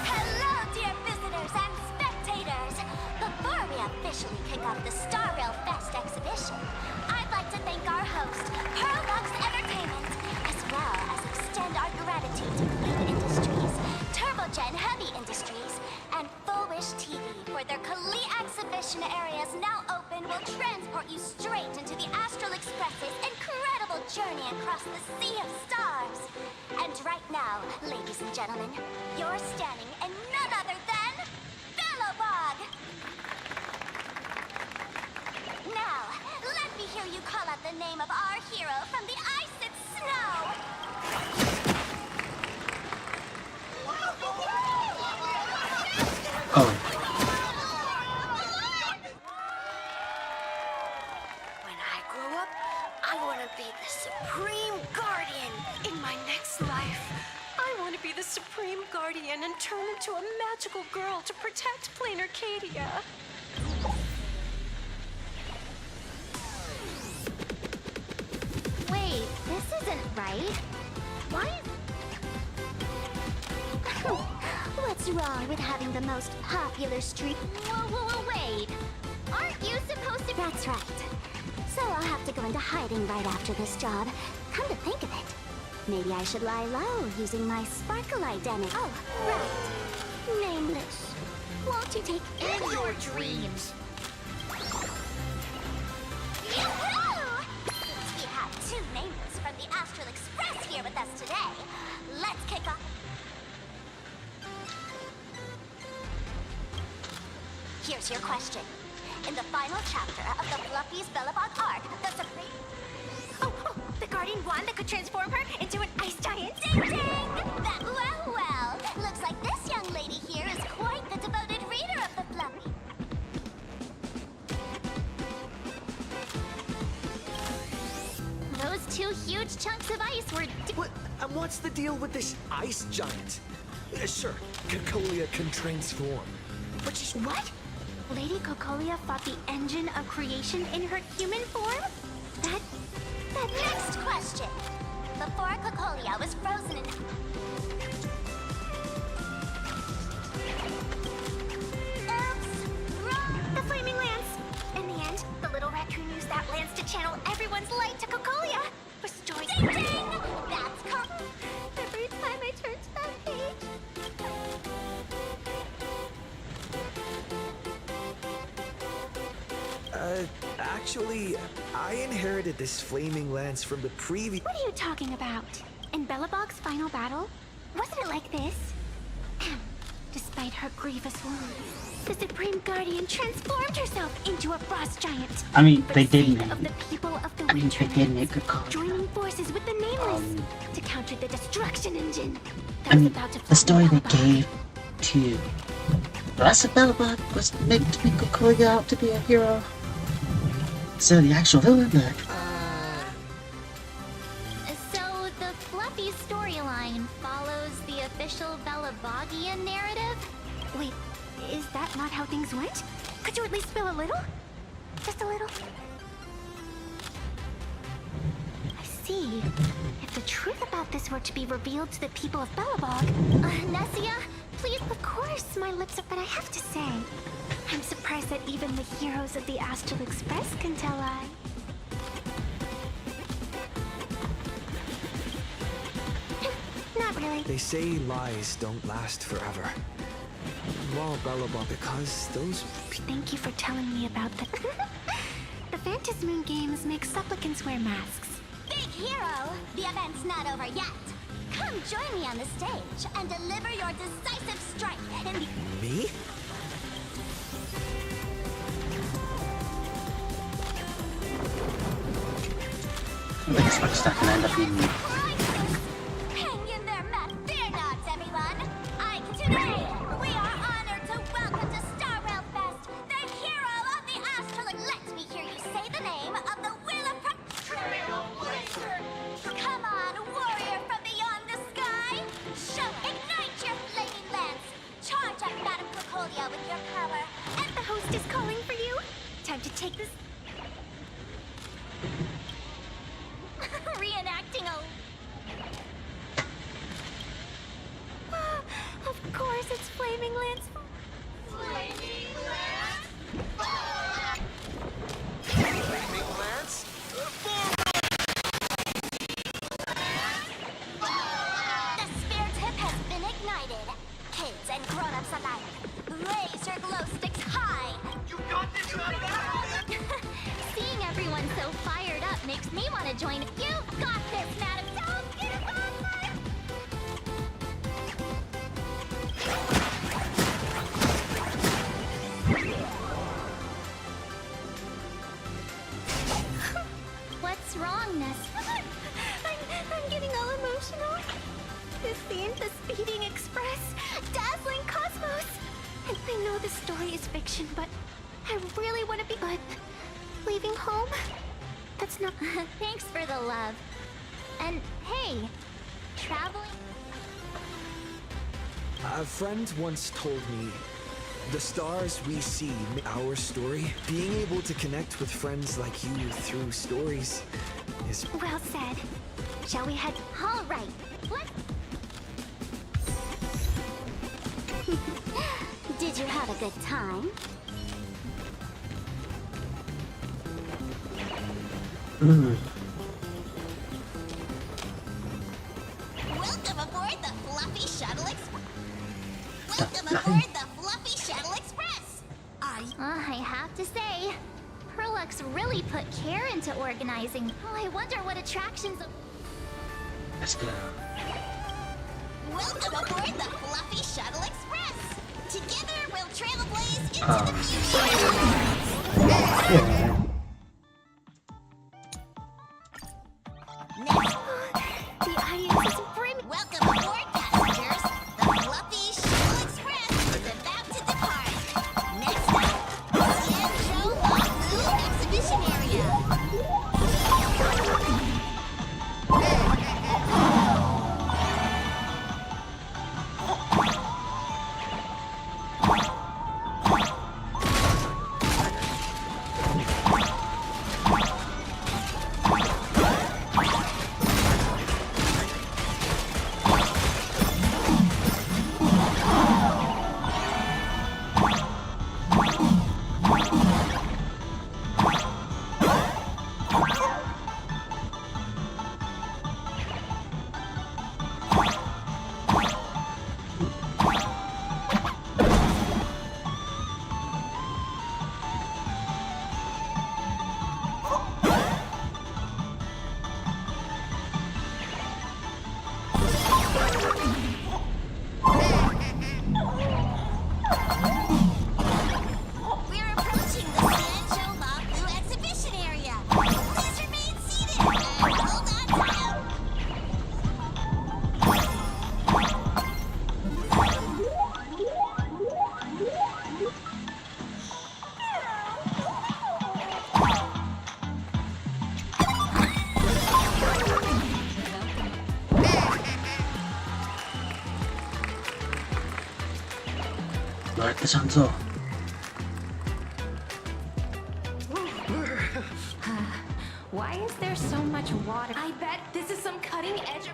Hello, dear visitors and spectators! Before we officially kick off the Star Rail Fest exhibition, I'd like to thank our host, Pearlbox Entertainment, as well as extend our gratitude to Blue Industries, Turbogen Heavy Industries, and Full Wish TV for their Kali exhibition areas now open will transport you straight into the Astral Express's incredible journey across the sea of stars. And right now, ladies and gentlemen, you're standing in none other than Bellowbog! Now, let me hear you call out the name of our hero from the ice and snow! Oh. When I grow up, I want to be the Supreme Guardian. In my next life, I want to be the Supreme Guardian and turn into a magical girl to protect Plain Arcadia. Wait, this isn't right. Why is... What's wrong with having the most popular street? Whoa, wait. Aren't you supposed to... That's right. So I'll have to go into hiding right after this job. Come to think of it, maybe I should lie low using my sparkle identity. Oh, right. Nameless. Won't you take In your dreams. Yoo-hoo! Since we have two nameless from the Astral Express here with us today, let's kick off. Here's your question. In the final chapter of the Fluffy's Bellabog arc, the Supreme... Oh, the Guardian wand that could transform her into an ice giant. Ding ding! Well, looks like this young lady here is quite the devoted reader of the Fluffy. Those two huge chunks of ice were... What? And what's the deal with this ice giant? Sure, Cocolia can transform. But she's... What? Lady Cocolia fought the engine of creation in her human form? That... Next question. Before Cocolia was frozen in... Oops! Wrong! The flaming lance! In the end, the little raccoon used that lance to channel everyone's light to Cocolia, restoring... Ding ding! That's correct! Every time I turn to that page... Actually, I inherited this flaming lance from the previous... What are you talking about? In Bellabog's final battle? Wasn't it like this? Despite her grievous wounds, The Supreme Guardian transformed herself into a frost giant. I mean, For they the didn't. sake of the people of the I mean, they did make a call. joining forces with the Nameless to counter the destruction engine that I was mean, about to the story they Belobog. gave to Blessed Belobog was meant to make Kokoya out to be a hero. So the actual villain, but So the fluffy storyline follows the official Belobogian narrative? Wait, is that not how things went? Could you at least spill a little? Just a little? I see. If the truth about this were to be revealed to the people of Belobog... Nessia, please... Of course, my lips are... But I have to say, I'm surprised that even the heroes of the Astral Express can tell I... Not really. They say lies don't last forever. Well, Belobog, because those... Thank you for telling me about the... The Phantasmoon games make supplicants wear masks. Big hero! The event's not over yet. Come join me on the stage and deliver your decisive strike in the... Me? this looks not gonna end up being. Hang in there, Matt. Fear not, everyone. Today, we are honored to welcome to Starrail Fest the hero of the Astral... Let me hear you say the name of the Will of... Come on, warrior from beyond the sky! Show ignite your flaming lance! Charge up Madame Procolia with your power! And the host is calling for you! Time to take this... Reenacting a... Of course, it's Flaming Lance. Flaming Lance? Flaming Lance? The spirit tip has been ignited. Kids and grown-ups alike, raise your glow sticks high. You got this, Seeing everyone so fired up makes me want to join. You've got this, Madam. Don't give up! What's wrong, Ness? I'm getting all emotional. This scene, the speeding express, dazzling cosmos. And I know the story is fiction, but I really want to be... But leaving home? That's not... Thanks for the love. And hey, traveling... A friend once told me, the stars we see, our story, being able to connect with friends like you through stories is... Well said. Shall we head... All right, let's... Did you have a good time? Welcome aboard the Fluffy Shuttle Express. Welcome aboard the Fluffy Shuttle Express. I have to say, Perlux really put care into organizing. Oh, I wonder what attractions... Let's go. Welcome aboard the Fluffy Shuttle Express. Together we'll trailblaze into the future. Next, the audience is brimming. Welcome aboard, passengers. The Fluffy Shuttle Express is about to depart. Next up, the Cianzhou Longlu Exhibition Area. Alright, this one's all. Why is there so much water? I bet this is some cutting edge.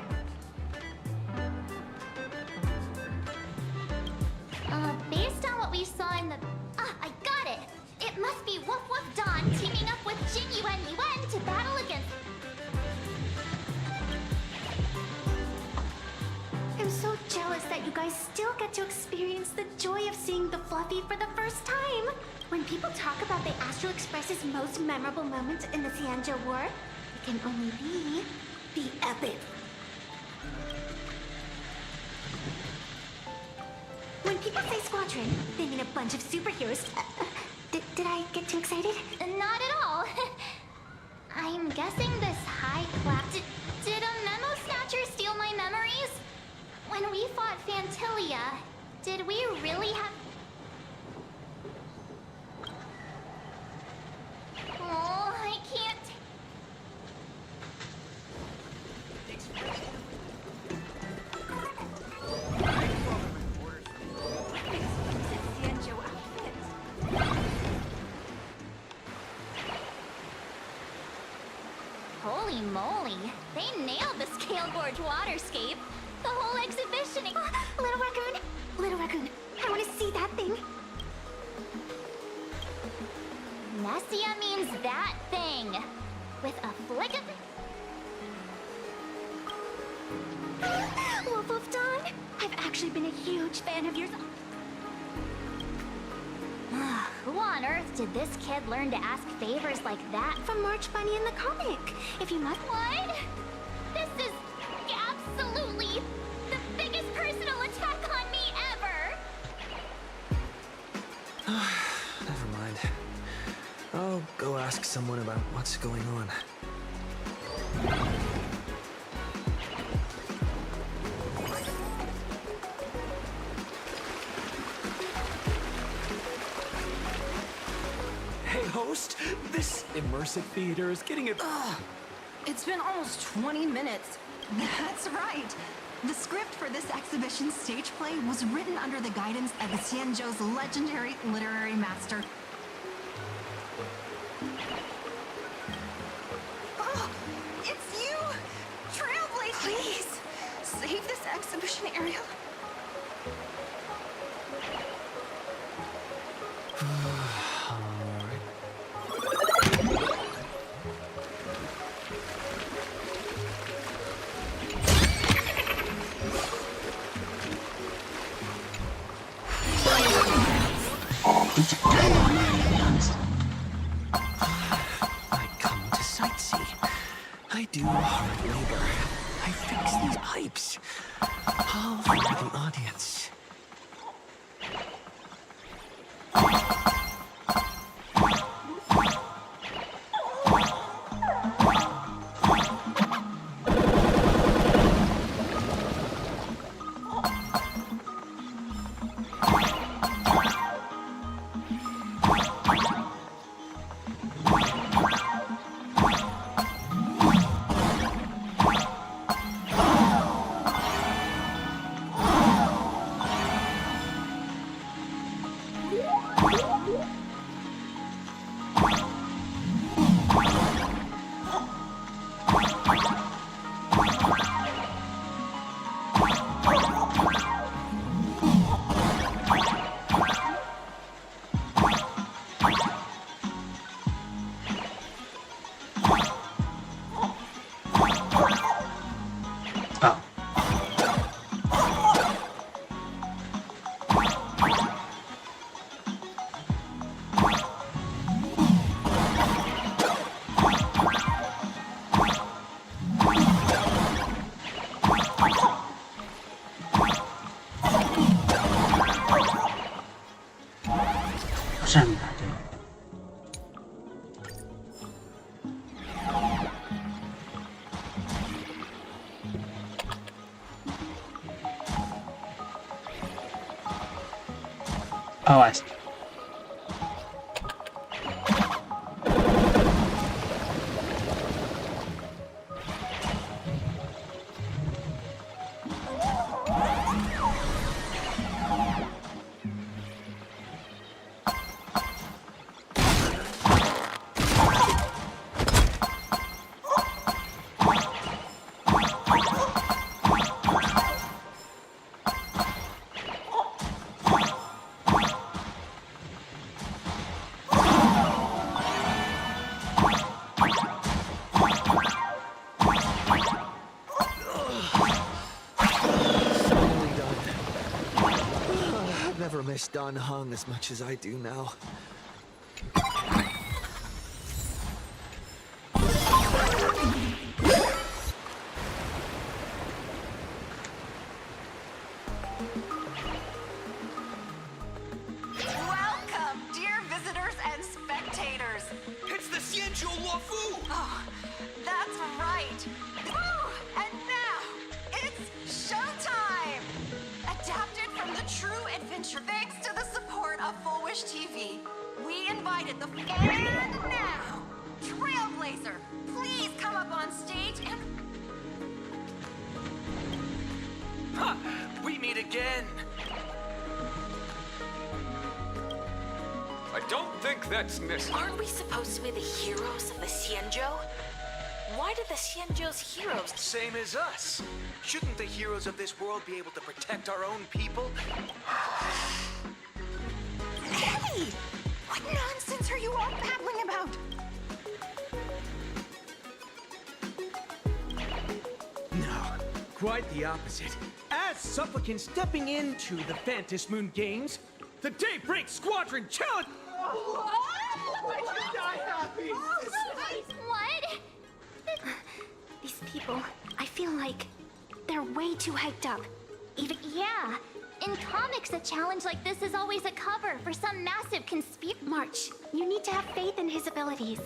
Based on what we saw in the... Ah, I got it! It must be Woof Woof Dawn teaming up with Jin Yuan Yuan to battle against... I'm so jealous that you guys still get to experience the joy of seeing the Fluffy for the first time. When people talk about the Astral Express's most memorable moment in the Xianzhou War, it can only be the epic. When people say squadron, they mean a bunch of superheroes. Did I get too excited? Not at all. I'm guessing this high class... Did a memo snatcher steal my memories? When we fought Fantilia, did we really have... Oh, I can't... Holy moly, they nailed the Scale Gorge waterscape. The whole exhibition... Little Raccoon! Little Raccoon, I want to see that thing. Nessia means that thing. With a flick of... Wolf of Dawn, I've actually been a huge fan of yours. Who on earth did this kid learn to ask favors like that? From March Bunny in the comic. If you must... What? This is absolutely the biggest personal attack on me ever! Never mind. I'll go ask someone about what's going on. Hey, host, this immersive theater is getting it. It's been almost 20 minutes. That's right. The script for this exhibition stage play was written under the guidance of Xianzhou's legendary literary master. Oh, it's you! Trailblazer! Please, save this exhibition area. I come to sightsee. I do hard labor. I fix these pipes. All for the audience. Oh, I see. miss Dan Heng as much as I do now. Welcome, dear visitors and spectators. It's the Xianzhou Luofu! Oh, that's right. Woo! And now, it's showtime! Adapted from the true adventure. Thanks to the support of Full Wish TV, we invited the... And now, Trailblazer, please come up on stage and... Ha! We meet again! I don't think that's necessary. Aren't we supposed to be the heroes of the Xianzhou? Why do the Xianzhou's heroes... Same as us. Shouldn't the heroes of this world be able to protect our own people? Hey! What nonsense are you all babbling about? No, quite the opposite. As supplicants stepping into the Phantom Moon Games, the Daybreak Squadron Challenge... What? These people, I feel like they're way too hyped up. Even yeah. In comics, a challenge like this is always a cover for some massive conspiracy. March, you need to have faith in his abilities.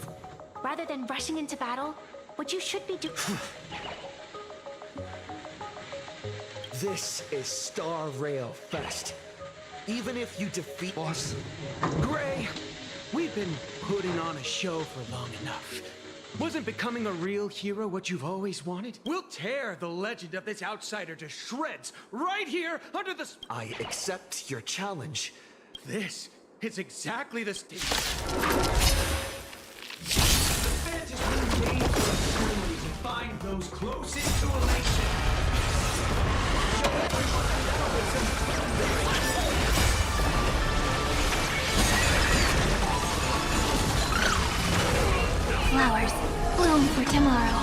Rather than rushing into battle, what you should be doing... This is Star Rail Fest. Even if you defeat us... Gray, we've been putting on a show for long enough. Wasn't becoming a real hero what you've always wanted? We'll tear the legend of this outsider to shreds right here under the... I accept your challenge. This is exactly the stage. To find those closest to elation. Flowers, bloom for tomorrow.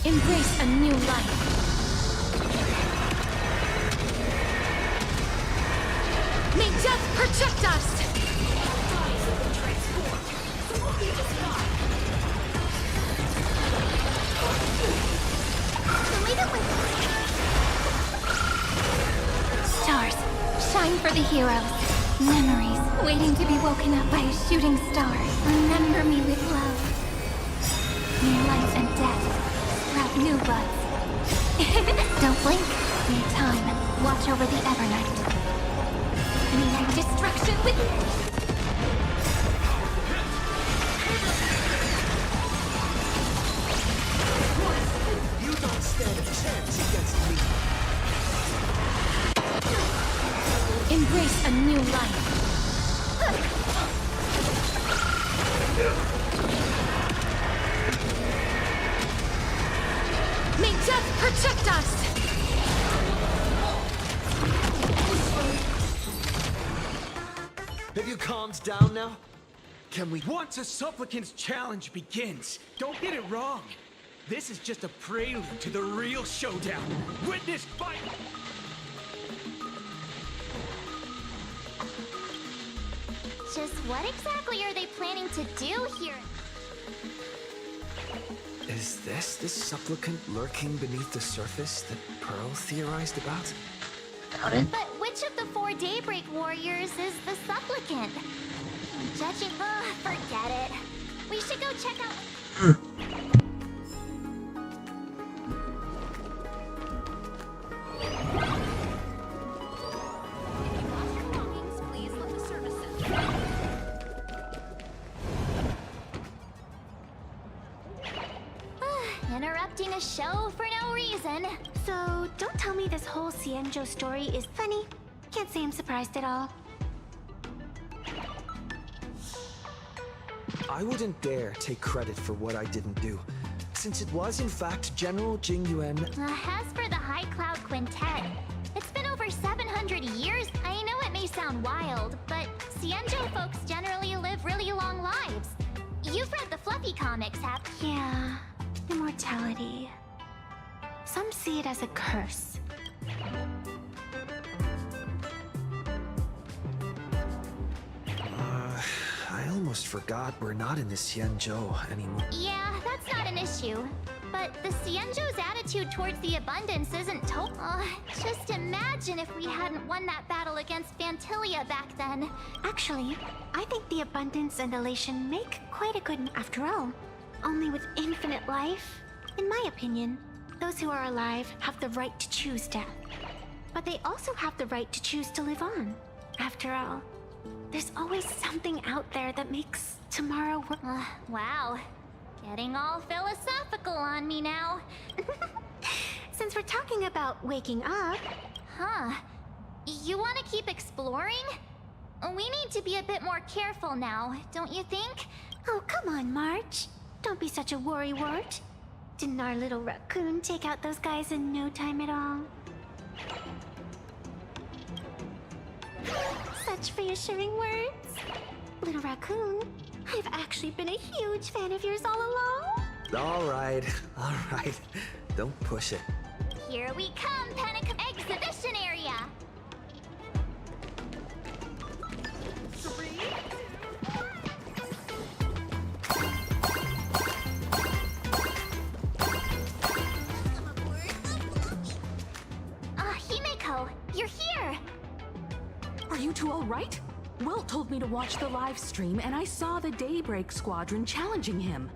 Embrace a new life. May death protect us! Stars, shine for the heroes. Memories waiting to be woken up by a shooting star. Remember me with love. May life and death sprout new buds. Don't blink. May time watch over the Evernight. May destruction with... You don't stand a chance against me. Embrace a new life. May death protect us! Have you calmed down now? Can we... Once a supplicant's challenge begins, don't get it wrong. This is just a prelude to the real showdown. Witness fight! Just what exactly are they planning to do here? Is this the supplicant lurking beneath the surface that Pearl theorized about? Doubt it. But which of the 4 Daybreak Warriors is the supplicant? Judging... forget it. We should go check out... Interrupting a show for no reason. So, don't tell me this whole Xianzhou story is funny. Can't say I'm surprised at all. I wouldn't dare take credit for what I didn't do, since it was in fact General Jing Yuan. As for the High Cloud Quintet, it's been over 700 years. I know it may sound wild, but Xianzhou folks generally live really long lives. You've read the Fluffy comics, have? Yeah, immortality. Some see it as a curse. I almost forgot we're not in the Xianzhou anymore. Yeah, that's not an issue. But the Xianzhou's attitude towards the abundance isn't just imagine if we hadn't won that battle against Fantilia back then. Actually, I think the abundance and elation make quite a good after all. Only with infinite life, in my opinion, those who are alive have the right to choose death. But they also have the right to choose to live on. After all, there's always something out there that makes tomorrow work. Wow. Getting all philosophical on me now. Since we're talking about waking up... Huh. You want to keep exploring? We need to be a bit more careful now, don't you think? Oh, come on, March. Don't be such a worrywart. Didn't our little raccoon take out those guys in no time at all? Such reassuring words. Little raccoon, I've actually been a huge fan of yours all along. All right. Don't push it. Here we come, Panic Exhibition Area! Himeko, you're here! Are you two all right? Will told me to watch the live stream, and I saw the Daybreak Squadron challenging him.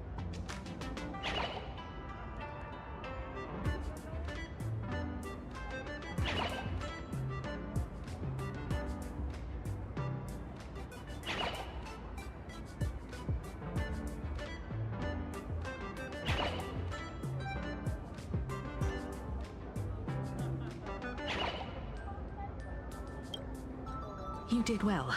You did well.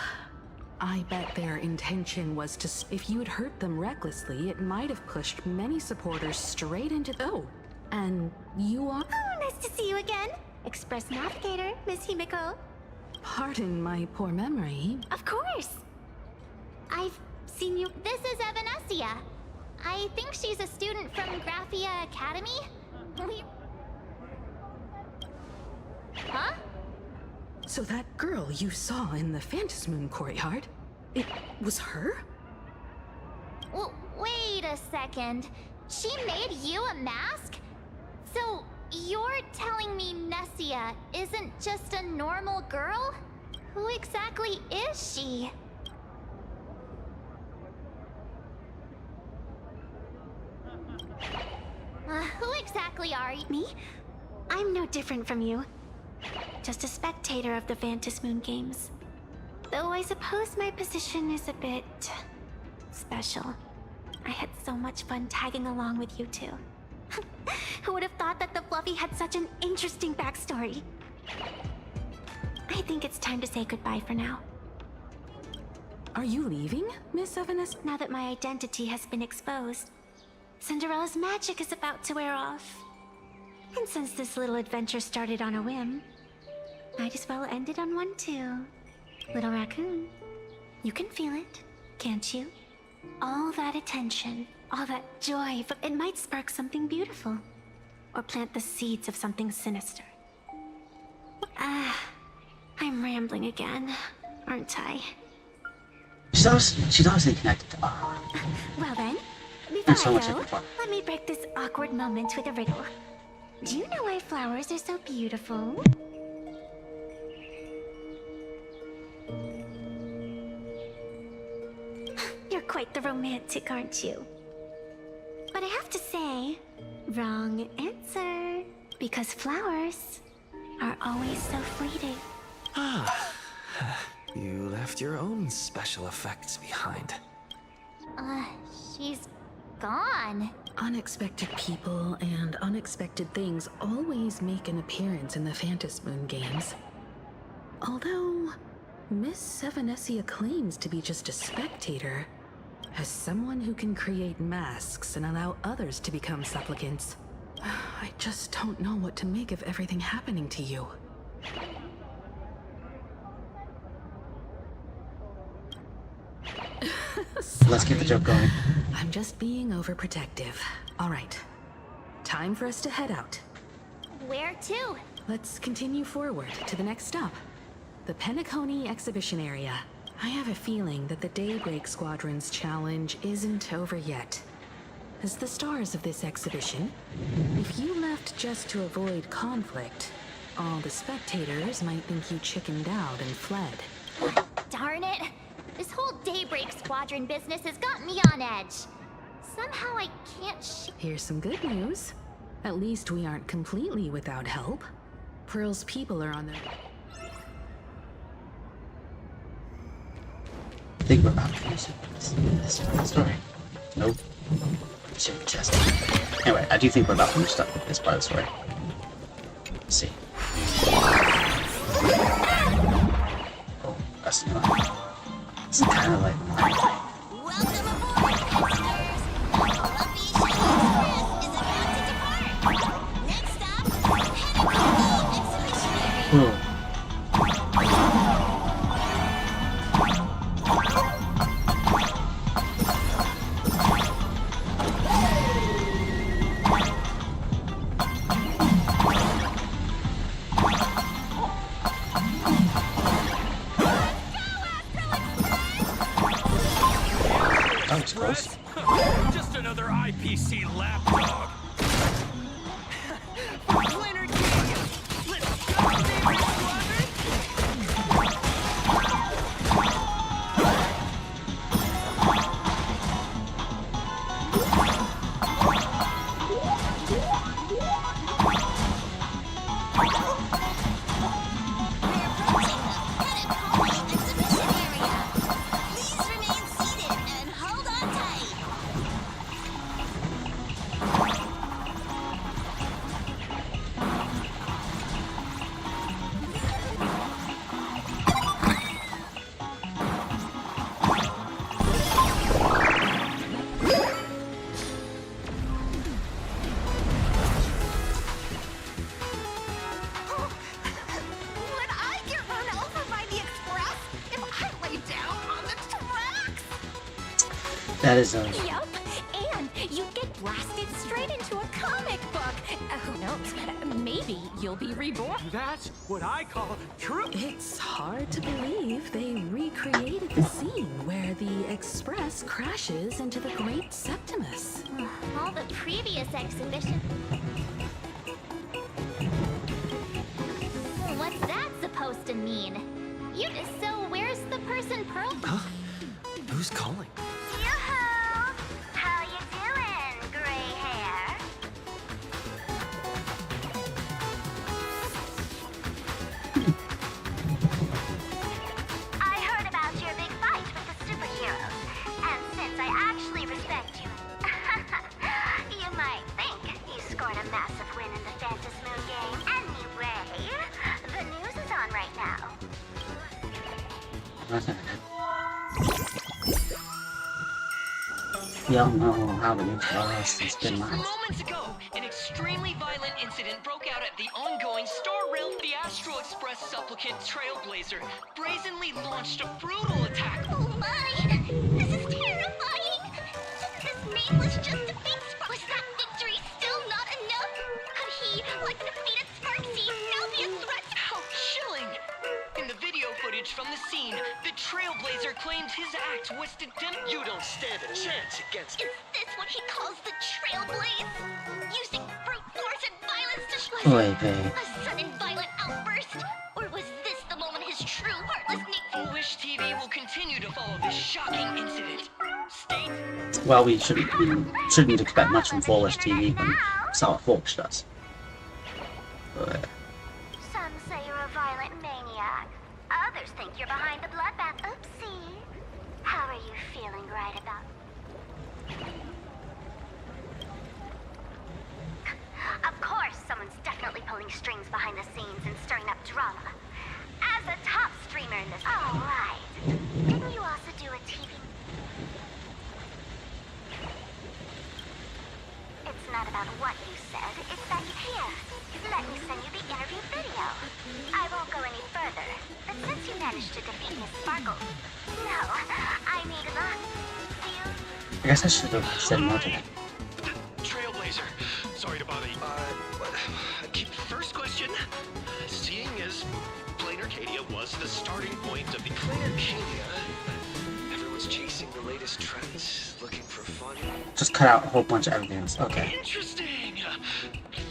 I bet their intention was to... If you'd hurt them recklessly, it might have pushed many supporters straight into... Oh, and you are... Oh, nice to see you again. Express Navigator, Miss Himeko. Pardon my poor memory. Of course. I've seen you... This is Evanescia. I think she's a student from Graphia Academy. Huh? So that girl you saw in the Phantasmoon courtyard, it was her? Wait a second. She made you a mask? So you're telling me Nessia isn't just a normal girl? Who exactly is she? Who exactly are you? Me? I'm no different from you. Just a spectator of the Phantasmoon games. Though I suppose my position is a bit... special. I had so much fun tagging along with you two. Who would have thought that the Fluffy had such an interesting backstory? I think it's time to say goodbye for now. Are you leaving, Miss Evanescia? Now that my identity has been exposed, Cinderella's magic is about to wear off. And since this little adventure started on a whim, might as well end it on one too. Little raccoon, you can feel it, can't you? All that attention, all that joy, but it might spark something beautiful. Or plant the seeds of something sinister. I'm rambling again, aren't I? She's obviously connected to Well then, before There's so much I I go, can find. let me break this awkward moment with a riddle. Do you know why flowers are so beautiful? You're quite the romantic, aren't you? But I have to say, wrong answer. Because flowers are always so fleeting. You left your own special effects behind. She's gone. Unexpected people and unexpected things always make an appearance in the Phantasmoon games. Although, Miss Evanescia claims to be just a spectator, as someone who can create masks and allow others to become supplicants. I just don't know what to make of everything happening to you. Let's keep the joke going. I'm just being overprotective. All right. Time for us to head out. Where to? Let's continue forward to the next stop. The Penacony exhibition area. I have a feeling that the Daybreak Squadron's challenge isn't over yet. As the stars of this exhibition, if you left just to avoid conflict, all the spectators might think you chickened out and fled. Darn it! This whole Daybreak Squadron business has got me on edge. Somehow I can't Here's some good news. At least we aren't completely without help. Pearl's people are on their... I think we're about to finish this story. Nope. Shouldn't just. Anyway, I do think we're about to finish up with this part of the story. Let's see. Oh, that's not. This is kind of like. Ooh. Just another IPC lapdog. Winner King! Let's go, Daybreak Squadron! That is a. Yup, and you get blasted straight into a comic book. Who knows? Maybe you'll be reborn. That's what I call true. It's hard to believe they recreated the scene where the Express crashes into the Great Septimus. All the previous exhibitions. What's that supposed to mean? So where's the person Pearl? Huh? Who's calling? Yoo-hoo! How you doing, gray hair? I heard about your big fight with the superheroes, and since I actually respect you, you might think you scored a massive win in the Phantom Moon game. Anyway, the news is on right now. Y'all know how the news was. It's been Just months. moments ago, an extremely violent incident broke out at the ongoing Star Rail. The Astral Express supplicant Trailblazer brazenly launched a brutal attack. Oh my! This is terrifying! This nameless just defeats. Was that victory still not enough? Could he, like the defeated Sparksy, now be a threat? How chilling! In the video footage from the scene, the Trailblazer claimed his act was to You don't stand a chance against Is this what he calls the Trailblaze? Using brute force and violence to Oy vey. a sudden violent outburst? Or was this the moment his true heartless nature? Foolish TV will continue to follow this shocking incident. Stay. Well, we shouldn't expect much from Foolish TV when Solid Foolish does. But Some say you're a violent maniac. Others think you're behind the bloodbath. Oopsie. How are you feeling right about? Of course, someone's definitely pulling strings behind the scenes and stirring up drama. As a top streamer in this... All right. Didn't you also do a TV... It's not about what you said, it's that you hear. Let me send you the interview video. I won't go any further, but since you managed to defeat Miss Sparkle... No, I mean, do you I guess I should have said no to that. Trailblazer, sorry to bother you. First question. Seeing as Plain Arcadia was the starting point of the Plain Arcadia. Everyone's chasing the latest trends, looking for fun. Just cut out a whole bunch of evidence. Okay. Interesting.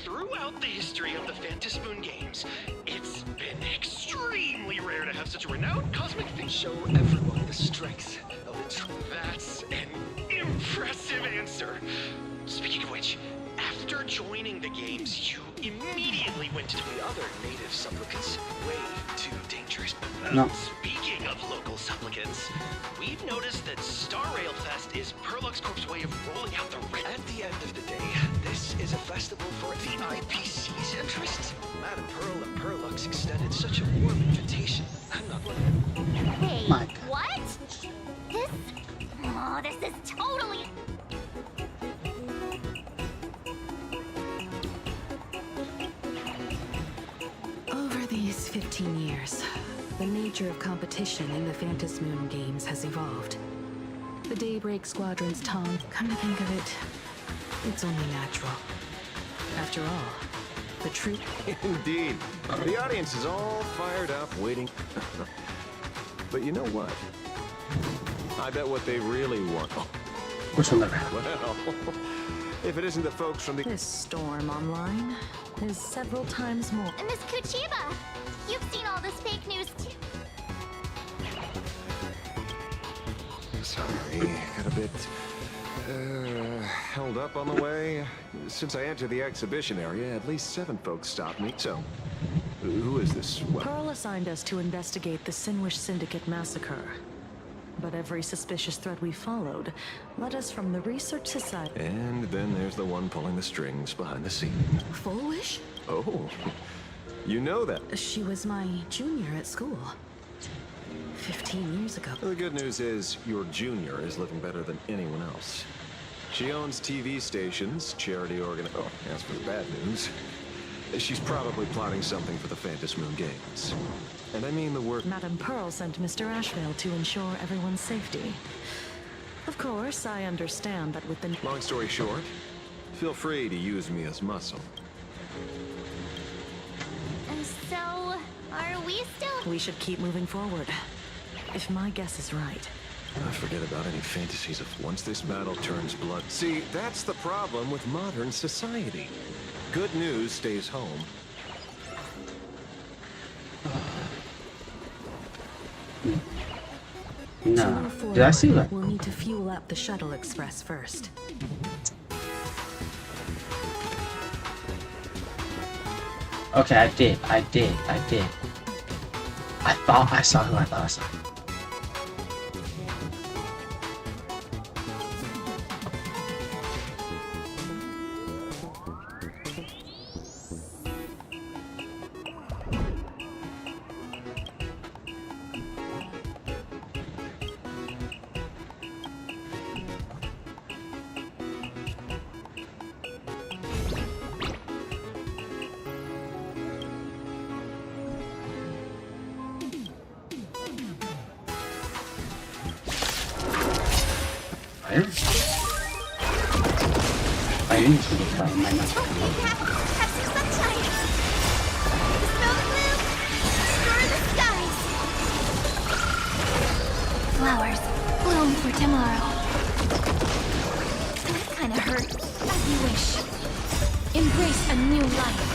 Throughout the history of the Phantom Moon games, it's been extremely rare to have such a renowned cosmic thing. Show everyone the strength of its. That's an impressive answer. Speaking of which, after joining the games, you immediately went to the other native supplicants. Way too dangerous. No. Speaking of local supplicants, we've noticed that Star Rail Fest is Perlux Corp's way of rolling out the red. At the end of the day, this is a festival for the IPC's interests. Madame Pearl and Perlux extended such a warm invitation. I'm not Hey, My God. what? This is totally... Over these 15 years, the nature of competition in the Phantom Moon games has evolved. The Daybreak Squadron's tongue, come to think of it, it's only natural. After all, the truth... Indeed. The audience is all fired up, waiting. But you know what? I bet what they really want... Which one? Well, if it isn't the folks from the... This storm online is several times more. Miss Kuchiba, you've seen all this fake news too. Sorry, got a bit... held up on the way. Since I entered the exhibition area, at least 7 folks stopped me. So, who is this? Well, Pearl assigned us to investigate the Sinwish Syndicate massacre. But every suspicious thread we followed led us from the Research Society. and then there's the one pulling the strings behind the scenes. Full Wish? Oh, you know that. She was my junior at school. 15 years ago. The good news is your junior is living better than anyone else. She owns TV stations, charity Oh, as for the bad news, she's probably plotting something for the Phantom Moon games. And I mean the work... Madame Pearl sent Mr. Ashvale to ensure everyone's safety. Of course, I understand that with the... Long story short, feel free to use me as muscle. So, are we still... We should keep moving forward. If my guess is right. I forget about any fantasies of once this battle turns blood. See, that's the problem with modern society. Good news stays home. No. Did I see that? We'll need to fuel up the shuttle express first. Okay, I did. I thought I saw who I thought I saw. I didn't see it, but my mouth. Have some sunshine. Smell the blue. Stir the skies. Flowers bloom for tomorrow. That kind of hurt. As you wish. Embrace a new life.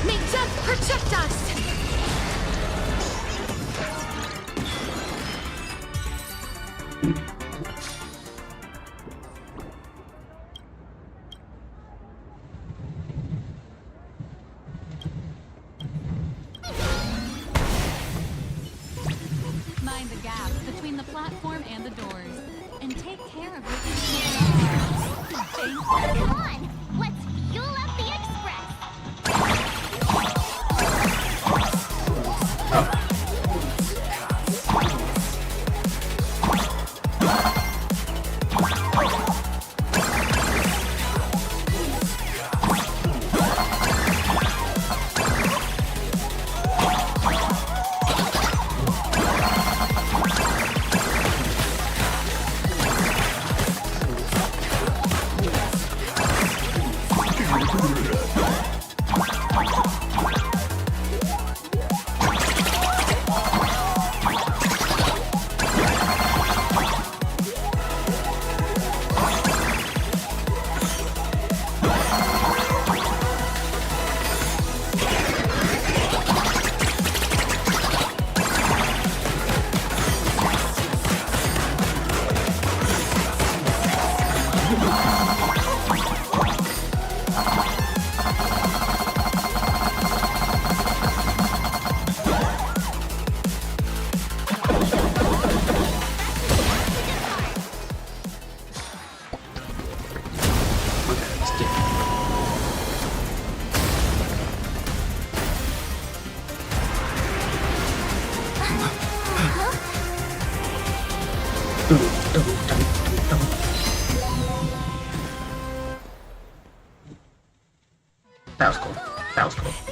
May death protect us. Mind the gaps between the platform and the doors. And take care of your Come on, let's fuel up the express.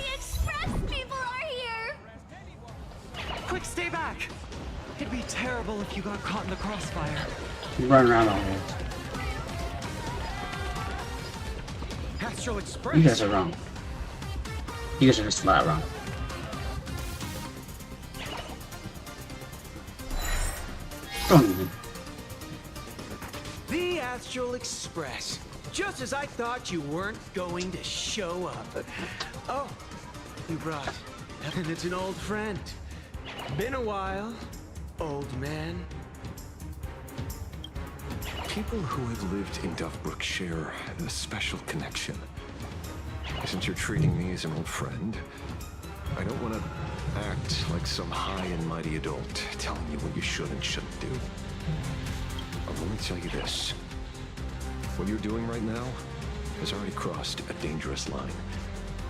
The Express people are here! Quick, stay back! It'd be terrible if you got caught in the crossfire. You run around all day. Astral Express. You guys are wrong. You guys are just flat wrong. Don't even. The Astral Express. Just as I thought you weren't going to show up. Oh, you brought. And it's an old friend. Been a while, old man. People who have lived in Duffbrook share a special connection. Since you're treating me as an old friend, I don't want to act like some high and mighty adult telling you what you should and shouldn't do. But let me tell you this. What you're doing right now has already crossed a dangerous line.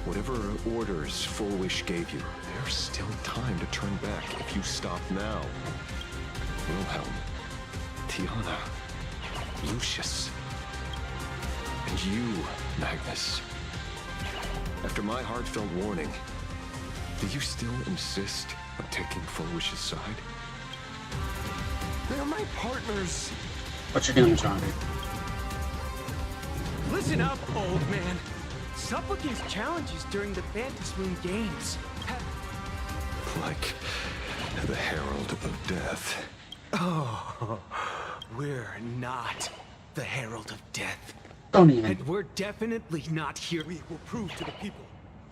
Whatever orders Full Wish gave you, there's still time to turn back if you stop now. Wilhelm, Tiana, Lucius, and you, Magnus. After my heartfelt warning, do you still insist on taking Full Wish's side? They're my partners. What you're doing is wrong. Listen up, old man. Supplicant's challenges during the Phantasmoon Games have... Like the Herald of Death. Oh, we're not the Herald of Death. Don't even. And we're definitely not here. We will prove to the people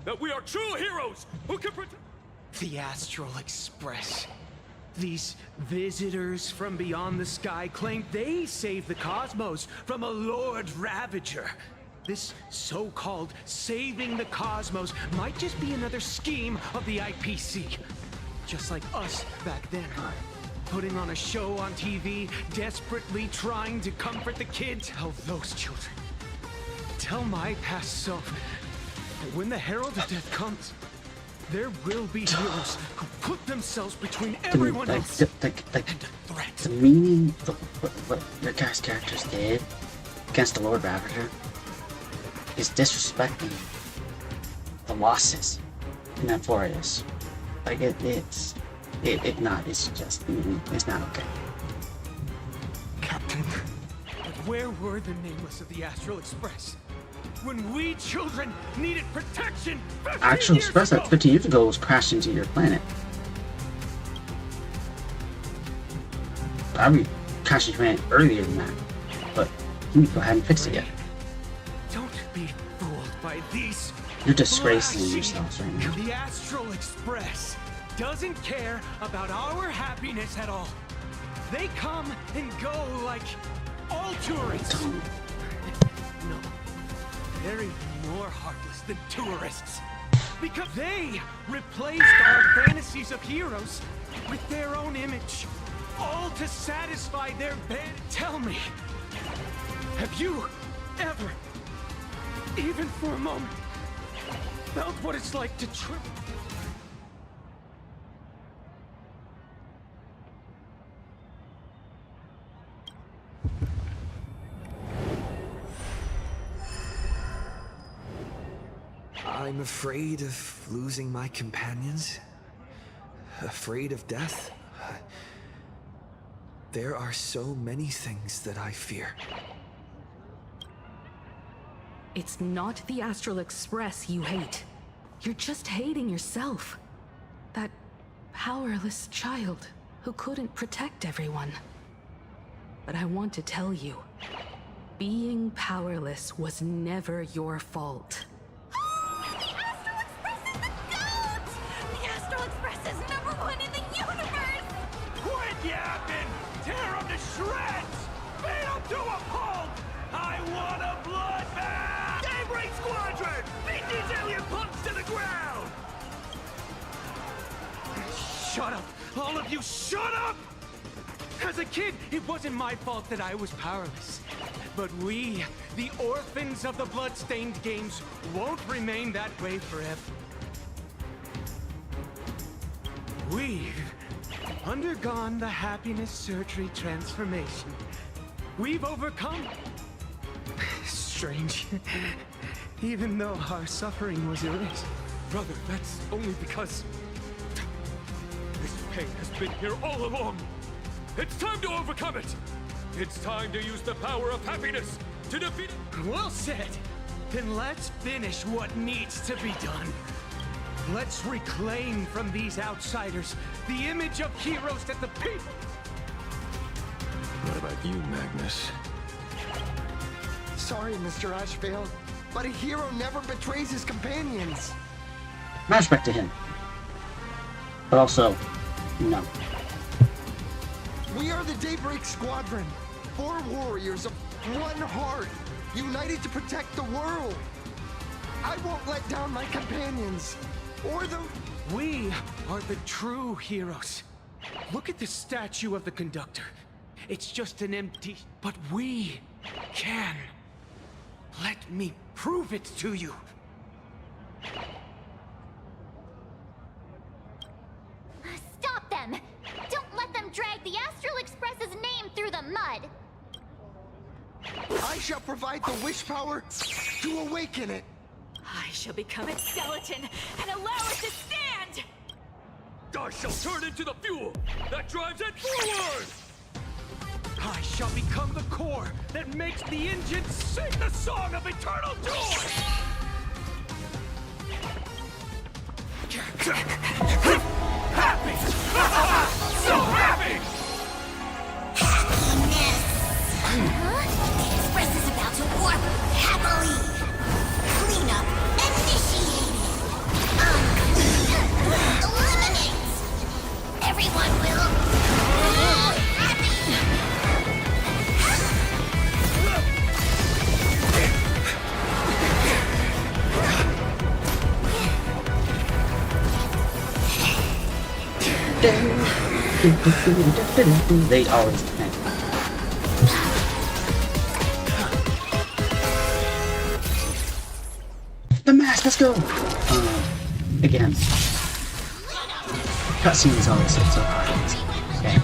that we are true heroes who can protect the Astral Express. These visitors from beyond the sky claim they saved the cosmos from a Lord Ravager. This so-called saving the cosmos might just be another scheme of the IPC. Just like us back then. Putting on a show on TV, desperately trying to comfort the kids. Tell those children. Tell my past self that when the Herald of Death comes, there will be heroes who put themselves between everyone else and a threat. The meaning of what your guys' characters did against the Lord Ravager is disrespecting the losses in that forest. Like it's not okay. Captain, but where were the nameless of the Astral Express? When we children needed protection 15 Astral years Express ago. like 15 years ago was crashed into your planet. Probably crashed into your planet earlier than that, but you hadn't fixed it yet. Don't be fooled by these. You're disgracing flashy- yourselves right now. The Astral Express doesn't care about our happiness at all. They come and go like all tourists. No, they're even more heartless than tourists. Because they replaced our fantasies of heroes with their own image. All to satisfy their bad. Tell me, have you ever, even for a moment, felt what it's like to trip? I'm afraid of losing my companions. Afraid of death. There are so many things that I fear. It's not the Astral Express you hate. You're just hating yourself. That powerless child who couldn't protect everyone. But I want to tell you, being powerless was never your fault. The Astral Express is #1 in the universe! Quit yapping! Tear them to shreds! Beat them to a pulp! I want a bloodbath! Daybreak Squadron! Beat these alien punks to the ground! Shut up! All of you, shut up! As a kid, it wasn't my fault that I was powerless. But we, the orphans of the bloodstained games, won't remain that way forever. We've undergone the happiness surgery transformation. We've overcome. Strange. Even though our suffering was erased, Brother, that's only because... this pain has been here all along. It's time to overcome it. It's time to use the power of happiness to defeat it. Well said. Then let's finish what needs to be done. Let's reclaim from these outsiders the image of heroes that the people... What about you, Magnus? Sorry, Mr. Ashvale, but a hero never betrays his companions. My respect to him. But also, no. We are the Daybreak Squadron. 4 warriors of one heart, united to protect the world. I won't let down my companions. Or the... We are the true heroes. Look at the statue of the conductor. It's just an empty... But we can. Let me prove it to you. Stop them! Don't let them drag the Astral Express's name through the mud! I shall provide the wish power to awaken it. I shall become its skeleton and allow it to stand! I shall turn into the fuel that drives it forward! I shall become the core that makes the engine sing the song of eternal joy! Happy! So happy! The Express is about to warp happily. Cleanup initiated. Eliminate. Everyone will happy. They always connect. The mask, let's go! Again. Cutscenes always hit so hard. Okay.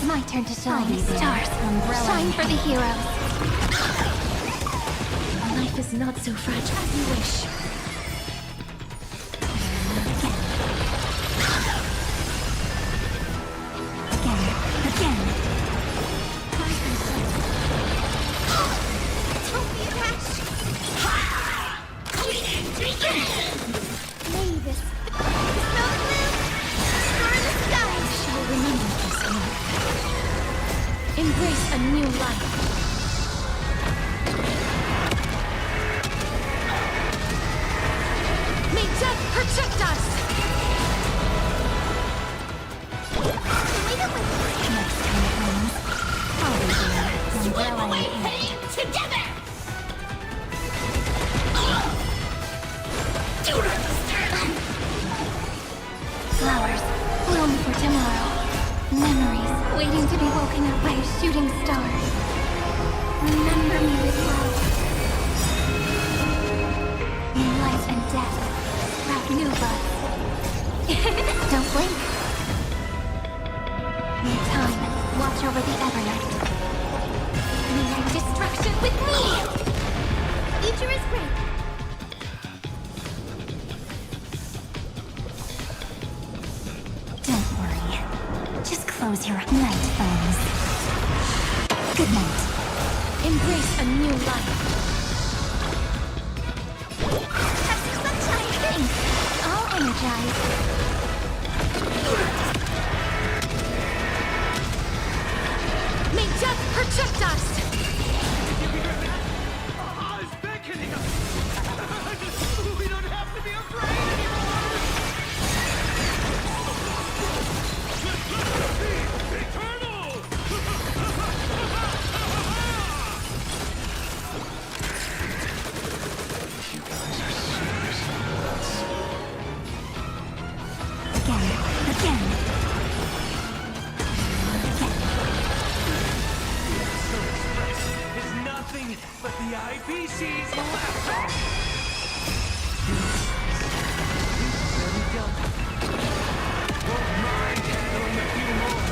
My turn to shine. Stars, shine for the heroes. Life is not so fragile as you wish. Again. Don't be rash. May this snow blue star the sky. Shall remember this one. Embrace a new life. May death protect us! Next time, friends. Always be umbrella in hand. Together! Flowers bloom for tomorrow. Memories waiting to be woken up by a shooting star. Remember me with love. In life and death, sprout new buds. Don't blink. May time watch over the Evernight. Meet destruction with me! Future is great. Don't worry. Just close your night, friends. Good night. Embrace a new life. Have some sunshine. Thanks. All energized. death protect us! Is beckoning us! We don't have to be afraid anymore! Eternal! You guys are seriously nuts. Again. Is nothing but the IPC's laptop! Won't mind handling a few more.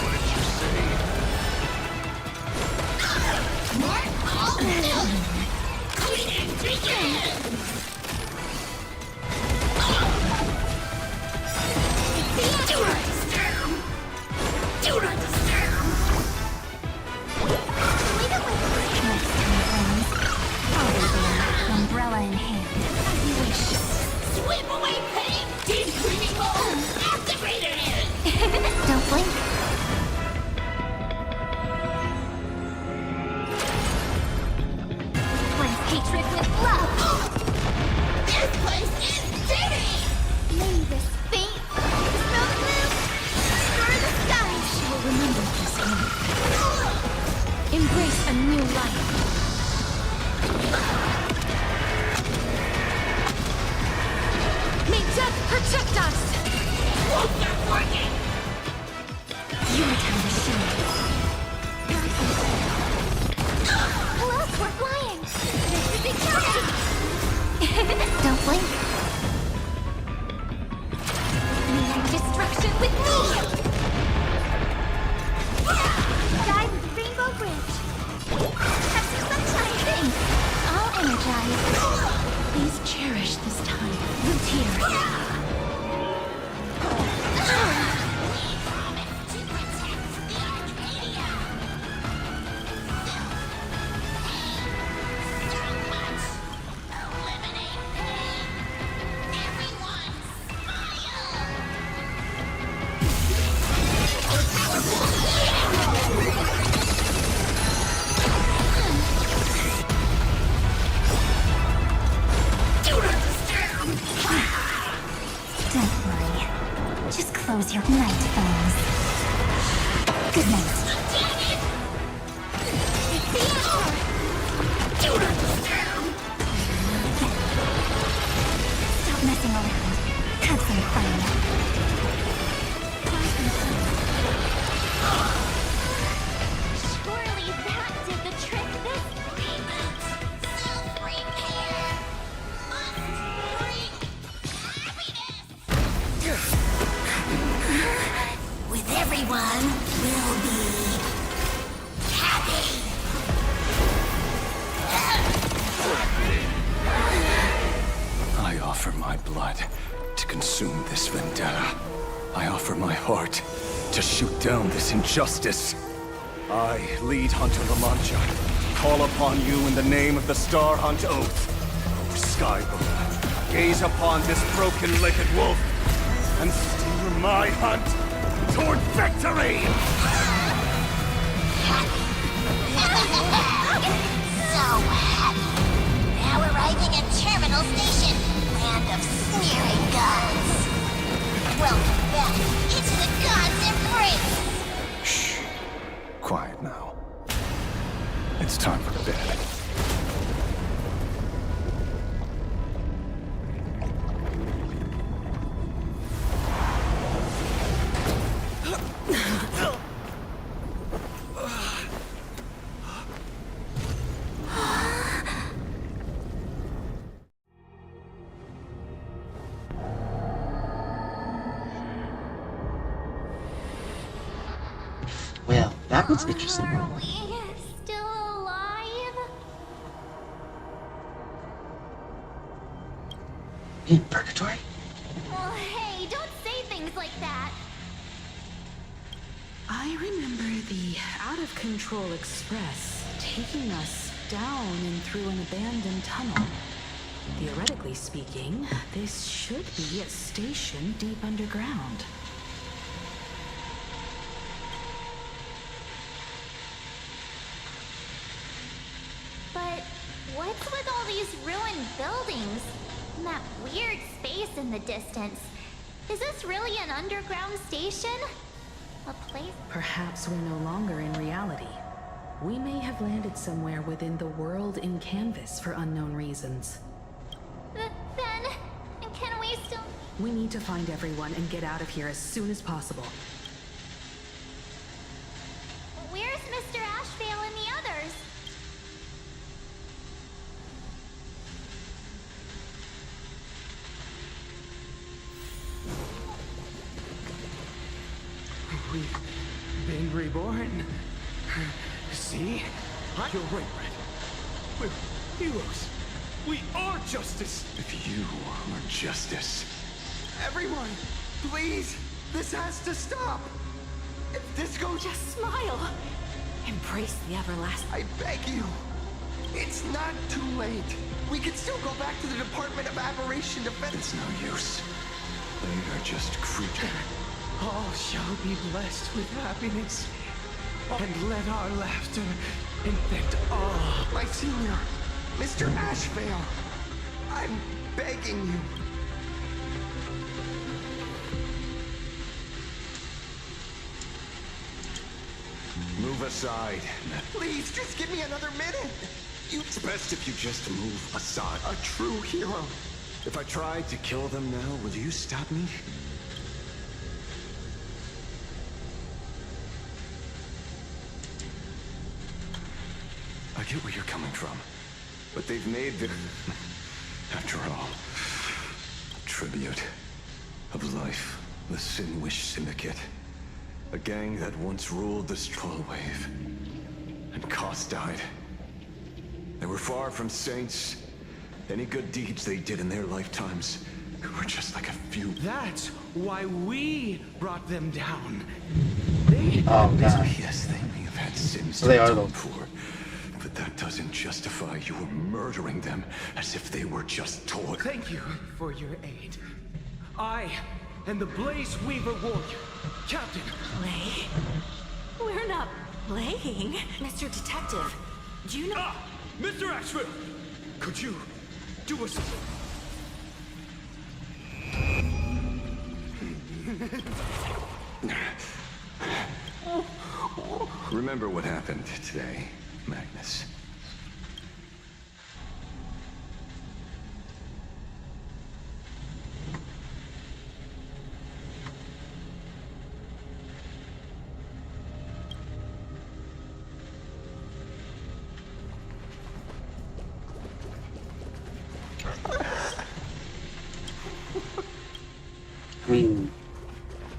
What did you say? Umbrella in hand. As you wish. Sweep away pain! Deep cleaning mode! Activated! Don't blink. Replace hatred with love! This place is dirty! May this faint, smoke blue, destroy the sky! She will remember this moment. Embrace a new life. May death protect us! Won't stop working! Your time to shine. Look, we're flying! This is exciting! Don't blink. Meet destruction with me! Dive with Rainbow Bridge! Have some sunshine thing! I'll energize. Please cherish this time. Root here. Don't worry. Just close your night phones. Good night. It's the answer! Stop messing around. Have some fun. Surely that did the trick this reboot. Self-repair. With everyone, we'll be happy. I offer my blood to consume this vendetta. I offer my heart to shoot down this injustice. I, lead Hunter LaMancha, call upon you in the name of the Star Hunt Oath. O Skybound, gaze upon this broken-legged wolf and steer my hunt toward victory! So happy. Now arriving at Terminal Station, land of smearing gods. Welcome back into the gods' embrace. Shh. Quiet now. It's time for bed. Well, that was interesting. Are we still alive? In purgatory? Well, hey, don't say things like that. I remember the out-of-control express taking us down and through an abandoned tunnel. Theoretically speaking, this should be a station deep underground. What's with all these ruined buildings? And that weird space in the distance. Is this really an underground station? A place? Perhaps we're no longer in reality. We may have landed somewhere within the world in canvas for unknown reasons. Then, can we still... We need to find everyone and get out of here as soon as possible. Where's Mr. Ashvale and the others? We've been reborn. See? You're right, Red. We're heroes. We are justice. If you are justice. Everyone, please! This has to stop! If this goes... Just smile. Embrace the everlasting. I beg you. It's not too late. We can still go back to the Department of Aberration Defense. It's no use. They are just creatures. All shall be blessed with happiness. And let our laughter infect all. My senior, Mr. Ashvale, I'm begging you. Move aside. Please, just give me another minute. It's best if you just move aside. A true hero. If I tried to kill them now, will you stop me? I get where you're coming from, but they've made the... After all, tribute of life, the Sin-Wish Syndicate. A gang that once ruled the Stroll Wave. And Koss died. They were far from saints. Any good deeds they did in their lifetimes were just like a few... That's why we brought them down. Oh, God. Yes, they may have had sins to atone for. But that doesn't justify you murdering them as if they were just toys. Thank you for your aid. I am the Blaze Weaver Warrior, Captain. Play? We're not playing. Mr. Detective, do you know... Ah! Mr. Ashville! Could you do us... Remember what happened today, Magnus.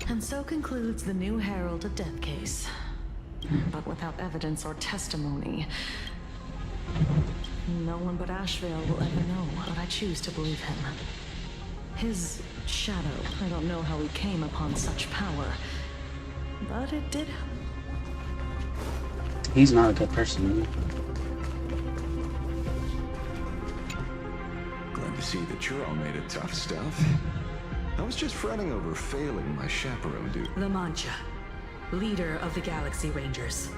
And so concludes the new Herald of Death case. But without evidence or testimony, no one but Ashvale will ever know, but I choose to believe him. His shadow, I don't know how he came upon such power, but it did. He's not a good person. Glad to see that you're all made of tough stuff. I was just fretting over failing my chaperone duty. La Mancha, leader of the Galaxy Rangers.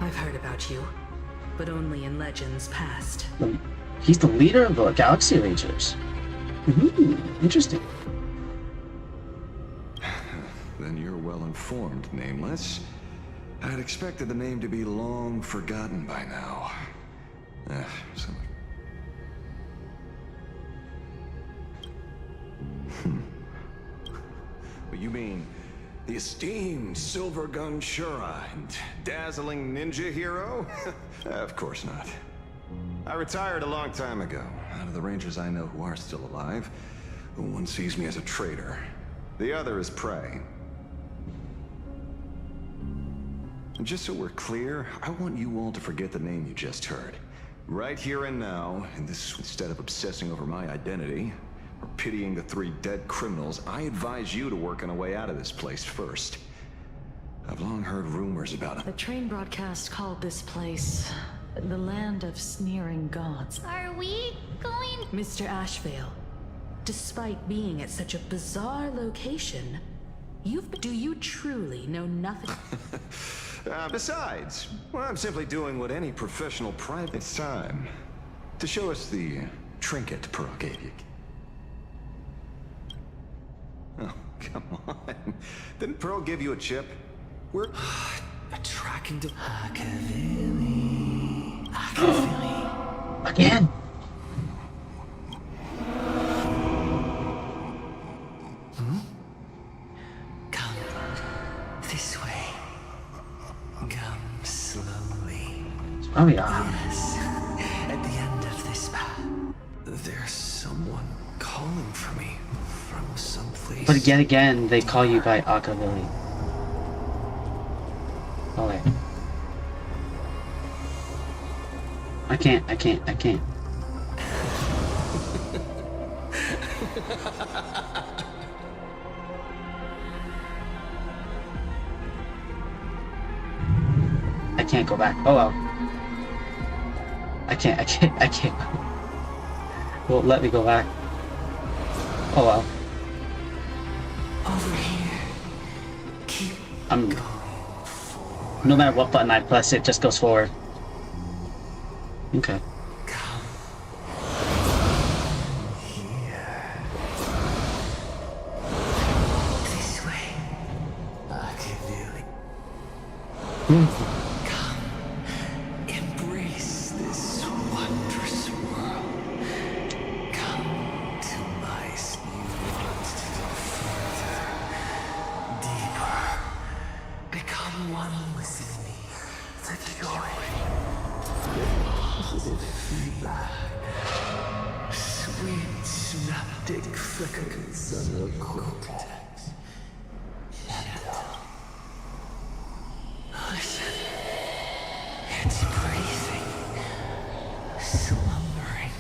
I've heard about you, but only in legends past. He's the leader of the Galaxy Rangers. Interesting. Then you're well informed, Nameless. I'd expected the name to be long forgotten by now. So... You mean the esteemed Silver Gun Shura and dazzling ninja hero? Of course not. I retired a long time ago. Out of the Rangers I know who are still alive, one sees me as a traitor. The other is prey. And just so we're clear, I want you all to forget the name you just heard. Right here and now, and this instead of obsessing over my identity, or pitying the 3 dead criminals, I advise you to work on a way out of this place first. I've long heard rumors about it. The train broadcast called this place the land of sneering gods. Are we going... Mr. Ashvale, despite being at such a bizarre location, do you truly know nothing? Besides, well, I'm simply doing what any professional private... It's time. To show us the trinket Pearl gave you. Oh, come on. Didn't Pearl give you a chip? We're... A tracking device. Again? Come this way. Come slowly. It's probably off. Yes. At the end of this path, there's someone calling for me from someplace. But yet again, they call you by Akavilli. Oh wait. I can't. I can't go back. Oh well. I can't. Won't let me go back. Oh well. Over here. Keep going. No matter what button I press, it just goes forward. Okay. This way. Akavilli. Come. Embrace this wondrous world. Come to my you want to go further. Deeper. Become one with me. The joy. Positive feedback. Sweet synaptic flickers on the cortex. Gentle. Listen. It's breathing. Slumbering.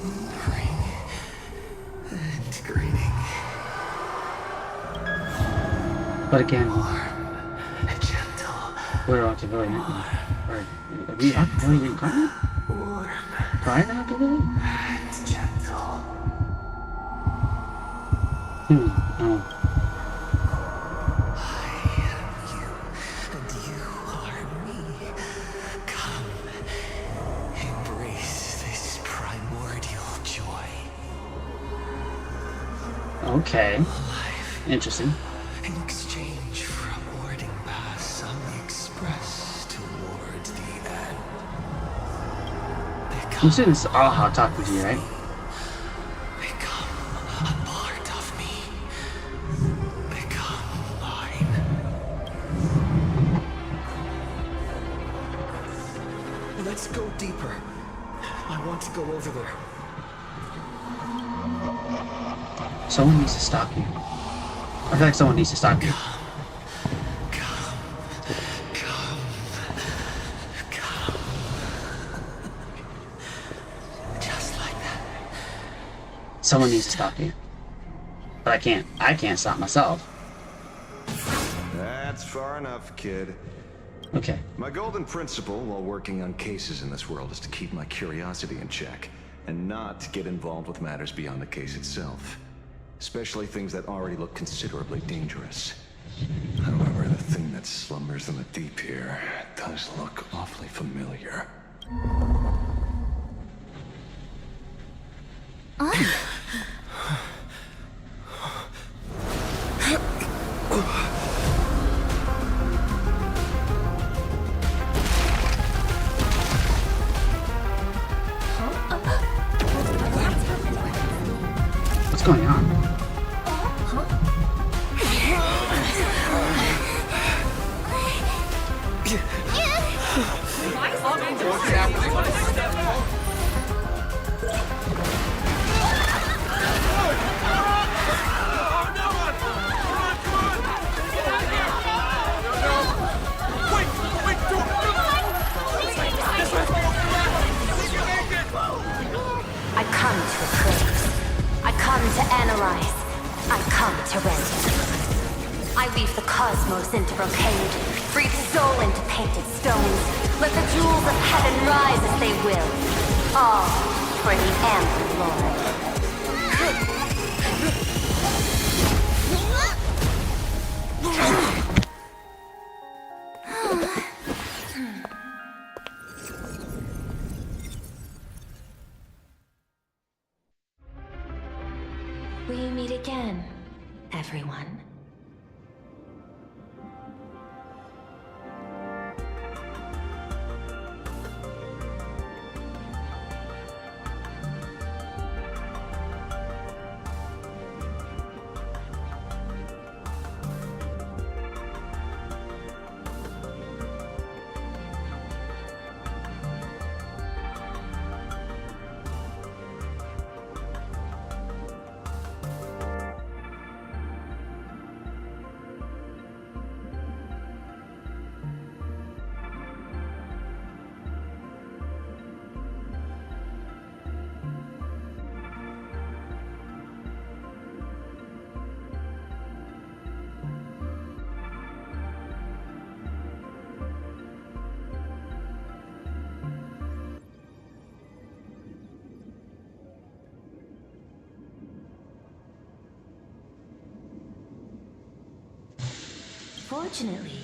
Whimpering. Integrating. But again, Gentle. we're Akavilli. Are we Akavilli reincarnated? Prior to Akavilli? Gentle. Oh. I am you, and you are me. Come, embrace this primordial joy. Okay. Interesting. In exchange for a boarding pass on the express towards the end. I'm assuming this is Aha talking to you, right? Become a part of me. Become mine. Let's go deeper. I want to go over there. Someone needs to stop you. I feel like someone needs to stop you. Just like that. Someone needs to stop you. But I can't stop myself. That's far enough, kid. Okay. My golden principle while working on cases in this world is to keep my curiosity in check, and not get involved with matters beyond the case itself. Especially things that already look considerably dangerous. However, the thing that slumbers in the deep here does look awfully familiar. What's going on? What's happening? I come to appraise. I come to analyze. I come to render. I weave the cosmos into brocade, breathe soul into painted stones. Let the jewels of heaven rise as they will. All for the Amber Lord. Unfortunately,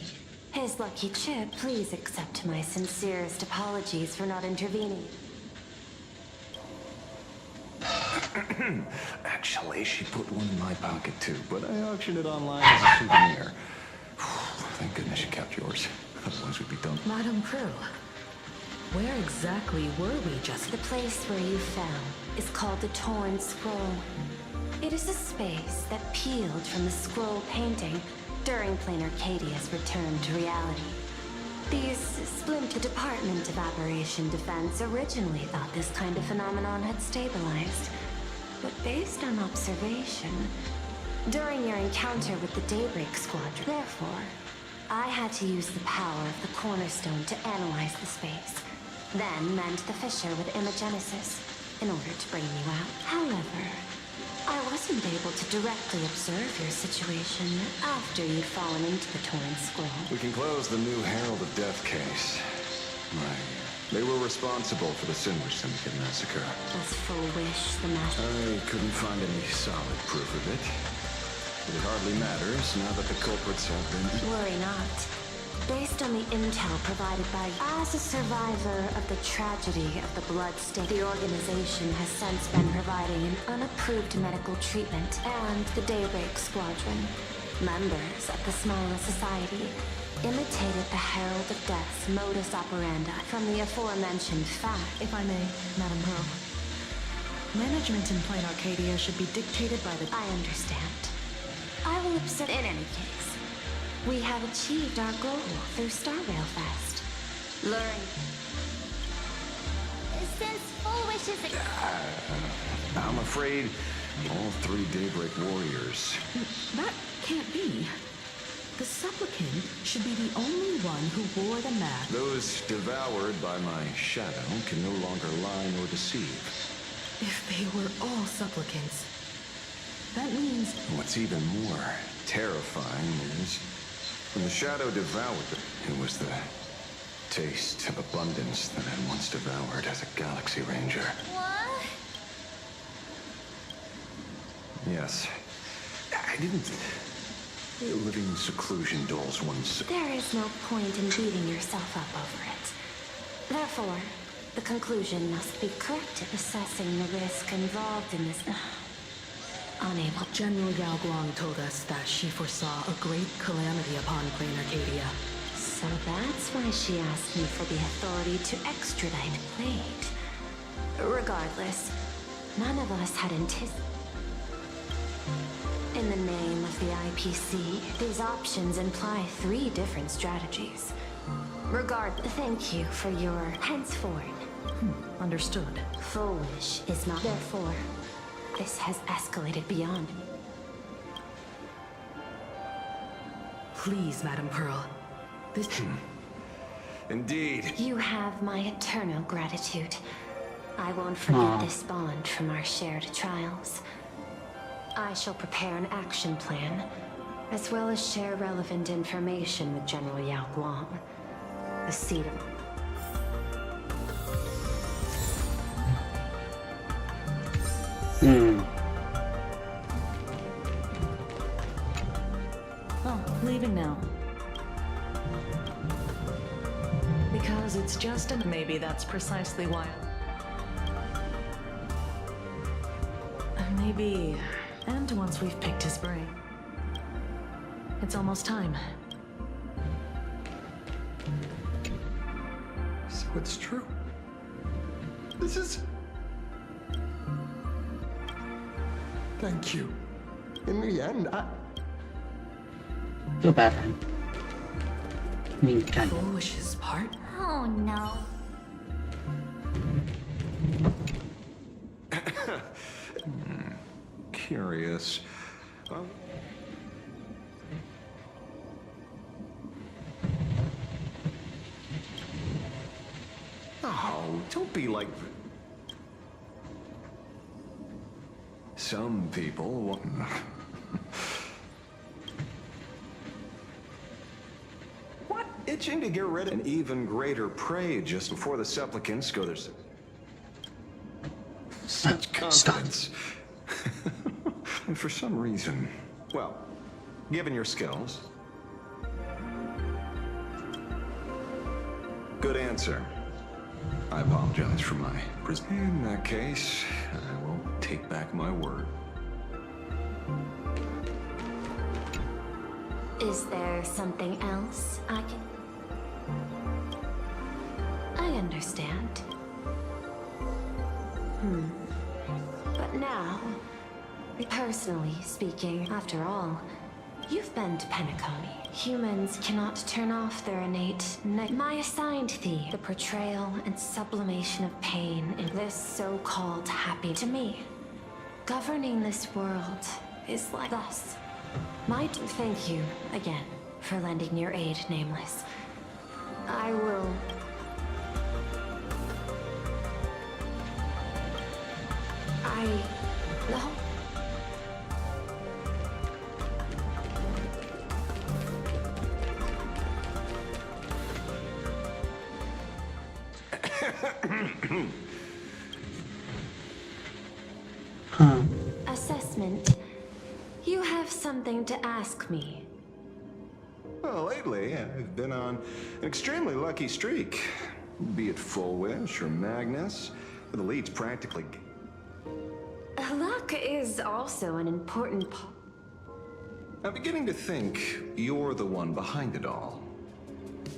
his lucky chip, please accept my sincerest apologies for not intervening. Actually, she put one in my pocket too, but I auctioned it online as a souvenir. Thank goodness you kept yours. Otherwise we'd be done. Madame Pearl, where exactly were we just? The place where you fell is called the Torn Scroll. It is a space that peeled from the scroll painting during Plain Arcadia's return to reality. These splinter Department of Aberration Defense originally thought this kind of phenomenon had stabilized. But based on observation, during your encounter with the Daybreak Squadron, therefore, I had to use the power of the Cornerstone to analyze the space, then mend the fissure with Imagenesis in order to bring you out. However, I wasn't able to directly observe your situation after you'd fallen into the Torn Scroll. We can close the new Herald of Death case. They were responsible for the Sandwich Syndicate massacre. Was Full-Wish the master? I couldn't find any solid proof of it. But it hardly matters now that the culprits have been... Worry not. Based on the intel provided by you, as a survivor of the tragedy of the Blood State, the organization has since been providing an unapproved medical treatment, and the Daybreak Squadron, members of the smaller society, imitated the Herald of Death's modus operandi from the aforementioned fact. If I may, Madame Pearl. Management in Plain Arcadia should be dictated by the... I understand. I will observe. In any case, we have achieved our goal through Star Rail Fest. Luring. Since Full-Wish is I'm afraid all three Daybreak warriors... That can't be. The supplicant should be the only one who wore the mask. Those devoured by my shadow can no longer lie nor deceive. If they were all supplicants, that means... What's even more terrifying is when the shadow devoured them, it was the taste of abundance that I once devoured as a Galaxy Ranger. What? Yes. I didn't... Living seclusion dolls once... There is no point in beating yourself up over it. Therefore, the conclusion must be corrected. Assessing the risk involved in this... Unable. General Yao Guang told us that she foresaw a great calamity upon Plain Arcadia. So that's why she asked me for the authority to extradite Blade. Regardless, none of us had anticipated... In the name of the IPC, these options imply 3 different strategies. Thank you for your henceforth. Understood. Full-Wish is not. Therefore, this has escalated beyond me. Please, Madame Pearl. This... Indeed. You have my eternal gratitude. I won't forget this bond from our shared trials. I shall prepare an action plan, as well as share relevant information with General Yao Guang, the seat of... Oh, leaving now. Because it's just a... Maybe that's precisely why... Maybe... And once we've picked his brain. It's almost time. So it's true. This is... Thank you. In the end, I... Feel bad for him. I mean, kind of. Full-Wish's part? Oh no. Curious. Oh, don't be like... Some people... What? Itching to get rid of an even greater prey just before the supplicants go their... Such confidence. And for some reason, well, given your skills, Good answer. I apologize for my in that case, I will take back my word. Is there something else I can... I understand. But now, personally speaking, after all, you've been to Penacony. Humans cannot turn off their innate My assigned thee, the portrayal and sublimation of pain in this so-called happy to me. Governing this world is like thus. Thank you again for lending your aid, Nameless. I will... No. Assessment. You have something to ask me. Well, lately, I've been on an extremely lucky streak. Be it Full Wish or Magnus, the lead's practically... Luck is also an important part. I'm beginning to think you're the one behind it all.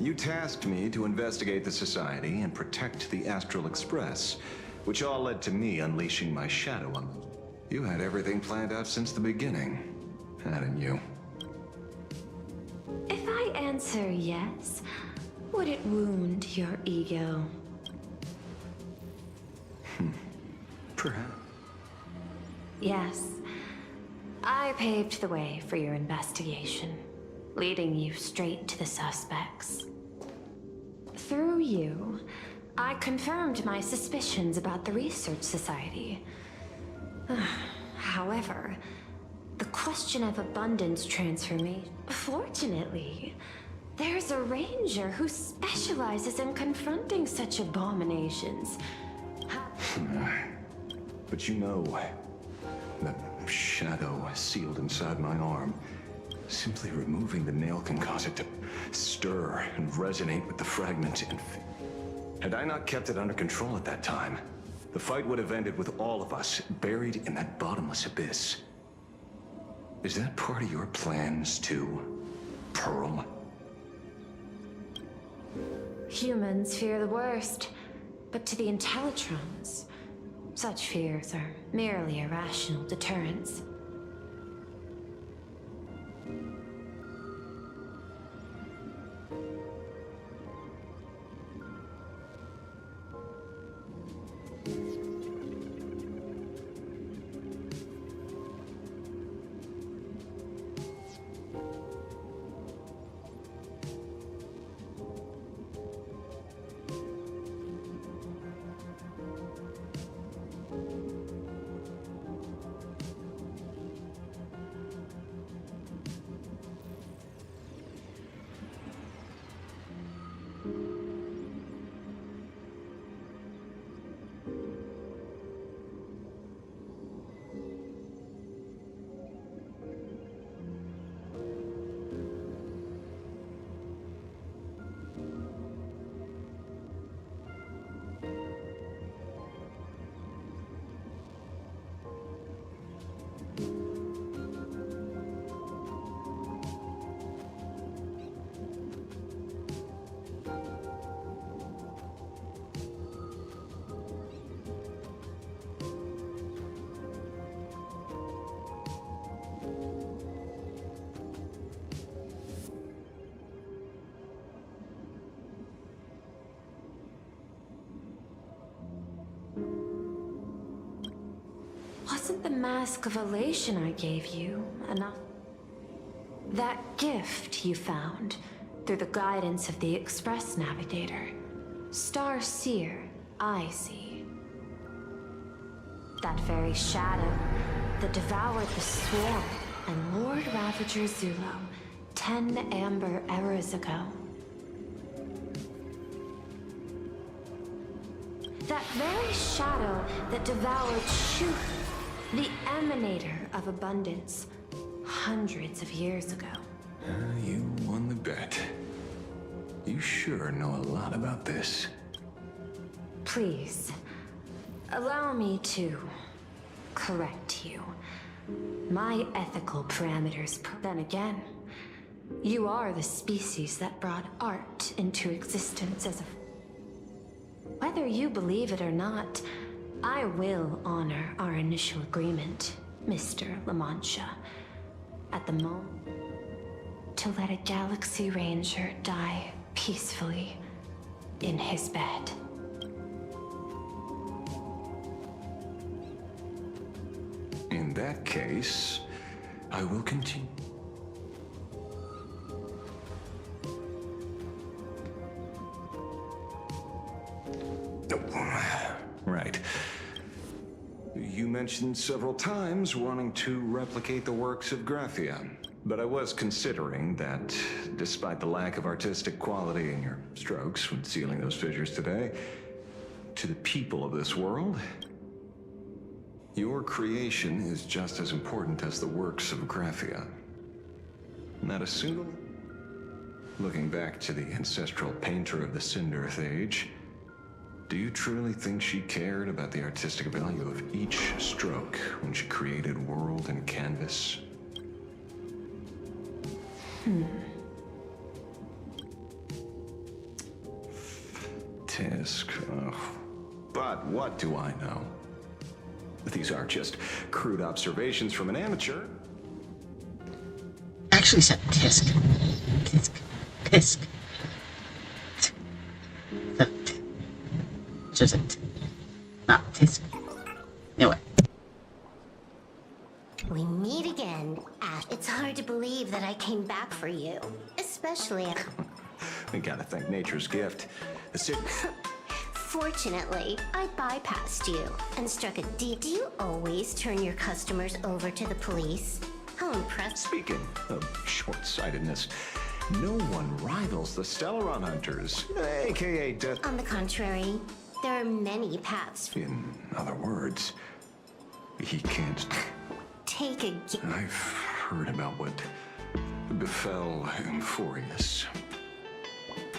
You tasked me to investigate the Society and protect the Astral Express, which all led to me unleashing my shadow on them. You had everything planned out since the beginning, hadn't you? If I answer yes, would it wound your ego? Perhaps. Yes. I paved the way for your investigation, leading you straight to the suspects. Through you, I confirmed my suspicions about the Research Society. However, the question of abundance transformation... Fortunately, there's a ranger who specializes in confronting such abominations. But you know, that shadow sealed inside my arm, simply removing the nail can cause it to stir and resonate with the fragment. Had I not kept it under control at that time, the fight would have ended with all of us buried in that bottomless abyss. Is that part of your plans too, Pearl? Humans fear the worst, but to the Intellitrons, such fears are merely irrational deterrents. Wasn't the Mask of Elation I gave you enough? That gift you found through the guidance of the Express Navigator, Star Seer, I see. That very shadow that devoured the Swarm and Lord Ravager Zulo 10 amber eras ago. That very shadow that devoured Shuth, the emanator of abundance, hundreds of years ago. You won the bet. You You sure know a lot about this. Please, allow me to correct you. My ethical parameters. Then again, you are the species that brought art into existence as a... Whether you believe it or not, I will honor our initial agreement, Mr. La Mancha. At the moment, to let a Galaxy Ranger die peacefully in his bed. In that case, I will continue. Right. You mentioned several times wanting to replicate the works of Graphia, but I was considering that, despite the lack of artistic quality in your strokes when sealing those figures today, to the people of this world, your creation is just as important as the works of Graphia. Not a single... Looking back to the ancestral painter of the Cinderth Age, do you truly think she cared about the artistic value of each stroke when she created world and canvas? Tisk, ugh. But what do I know? These are just crude observations from an amateur. Actually said tisk. Tisk. Tisk. Just a not tisk. Anyway. We meet again, Ash. It's hard to believe that I came back for you. Especially... We gotta thank nature's gift. Fortunately, I bypassed you and struck a deal. Do you always turn your customers over to the police? How impressive. Speaking of short-sightedness, no one rivals the Stellaron Hunters, aka Death. On the contrary, there are many paths. In other words, he can't... Take a... I've heard about what befell Euphorius.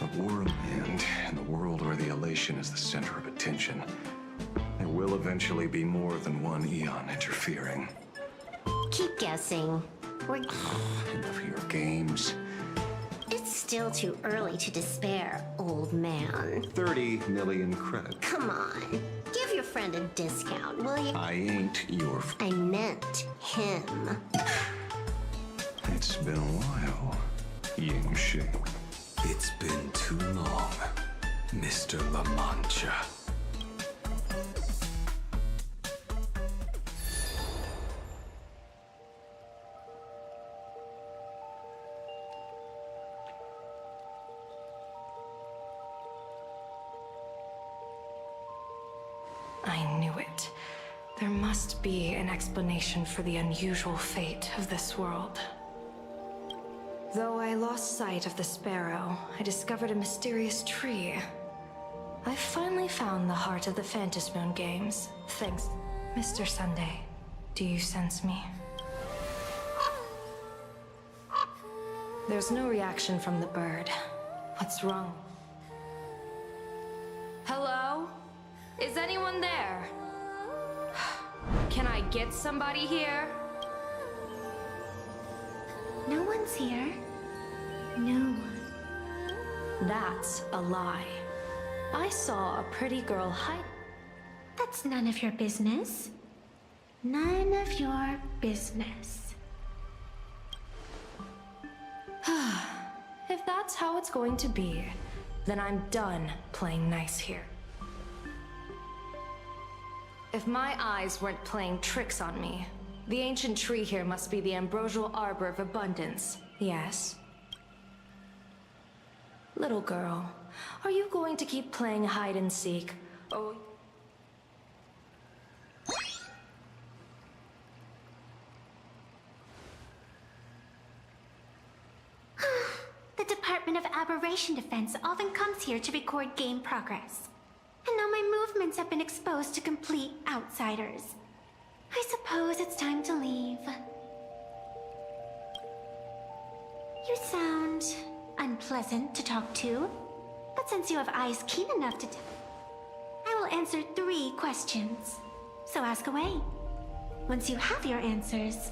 A warm land in the world where the elation is the center of attention. There will eventually be more than one Eon interfering. Keep guessing. Enough of your games. It's still too early to despair, old man. 30 million credit. Come on. Give your friend a discount, will you? I ain't your... I meant him. It's been a while, Yingxi. It's been too long, Mr. La Mancha. I knew it. There must be an explanation for the unusual fate of this world. Though I lost sight of the sparrow, I discovered a mysterious tree. I finally found the heart of the Phantasmoon games. Thanks. Mr. Sunday, do you sense me? There's no reaction from the bird. What's wrong? Hello? Is anyone there? Can I get somebody here? No one's here. No one. That's a lie. I saw a pretty girl hide. That's none of your business. None of your business. If that's how it's going to be, then I'm done playing nice here. If my eyes weren't playing tricks on me, the ancient tree here must be the ambrosial arbor of abundance, yes? Little girl, are you going to keep playing hide and seek? Oh. The Department of Aberration Defense often comes here to record game progress. And now my movements have been exposed to complete outsiders. I suppose it's time to leave. You sound unpleasant to talk to. But since you have eyes keen enough to tell, I will answer 3 questions. So ask away. Once you have your answers,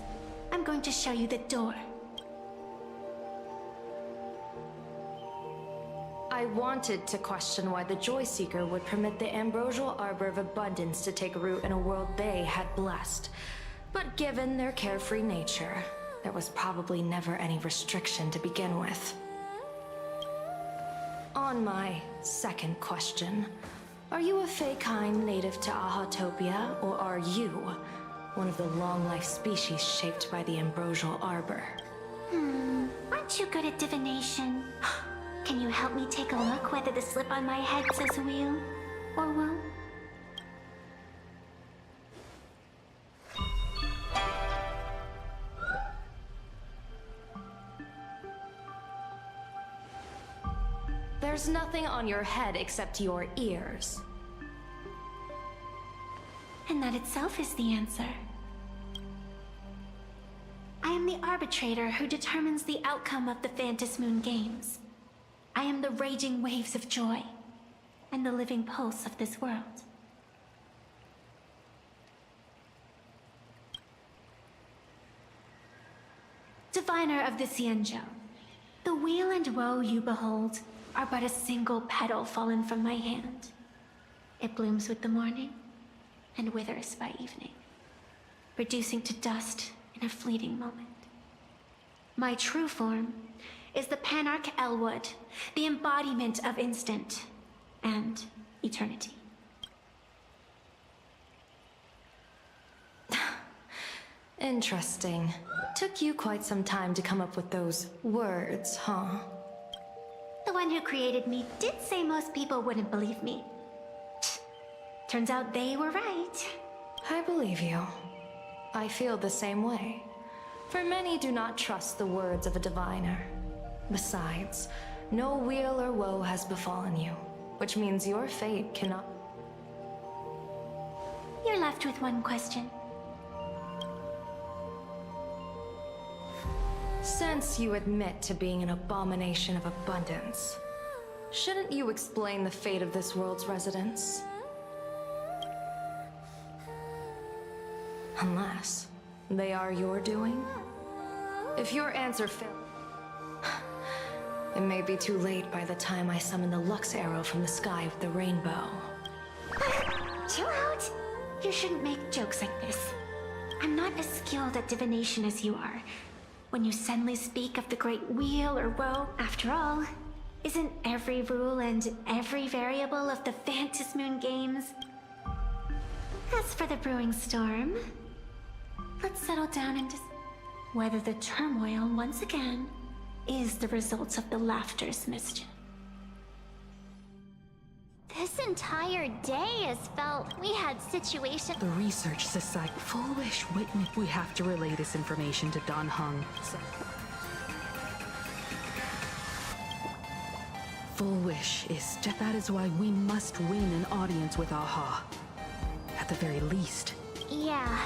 I'm going to show you the door. I wanted to question why the Joy Seeker would permit the Ambrosial Arbor of Abundance to take root in a world they had blessed. But given their carefree nature, there was probably never any restriction to begin with. On my second question, are you a Feykind native to Ahatopia, or are you one of the long-life species shaped by the Ambrosial Arbor? Aren't you good at divination? Can you help me take a look whether the slip on my head says wheel or woe? There's nothing on your head except your ears. And that itself is the answer. I am the arbitrator who determines the outcome of the Phantasmoon Games. I am the raging waves of joy, and the living pulse of this world. Diviner of the Xianzhou, the weal and woe you behold are but a single petal fallen from my hand. It blooms with the morning, and withers by evening, reducing to dust in a fleeting moment. My true form is the Panarch Elwood, the embodiment of instant and eternity. Interesting. Took you quite some time to come up with those words, huh? The one who created me did say most people wouldn't believe me. Turns out they were right. I believe you. I feel the same way. For many do not trust the words of a diviner. Besides, no weal or woe has befallen you, which means your fate cannot... You're left with one question. Since you admit to being an abomination of abundance, shouldn't you explain the fate of this world's residents? Unless they are your doing? If your answer fails, it may be too late by the time I summon the Lux Arrow from the sky of the rainbow. Chill out. You shouldn't make jokes like this. I'm not as skilled at divination as you are. When you suddenly speak of the great wheel or woe, after all, isn't every rule and every variable of the Phantasmoon Games? As for the brewing storm, let's settle down and whether the turmoil once again is the result of the Laughter's mischief. This entire day has felt we had situations. The Research Society. Foolish witness. We have to relay this information to Don Hung. Full wish is that is why we must win an audience with Aha. At the very least. Yeah.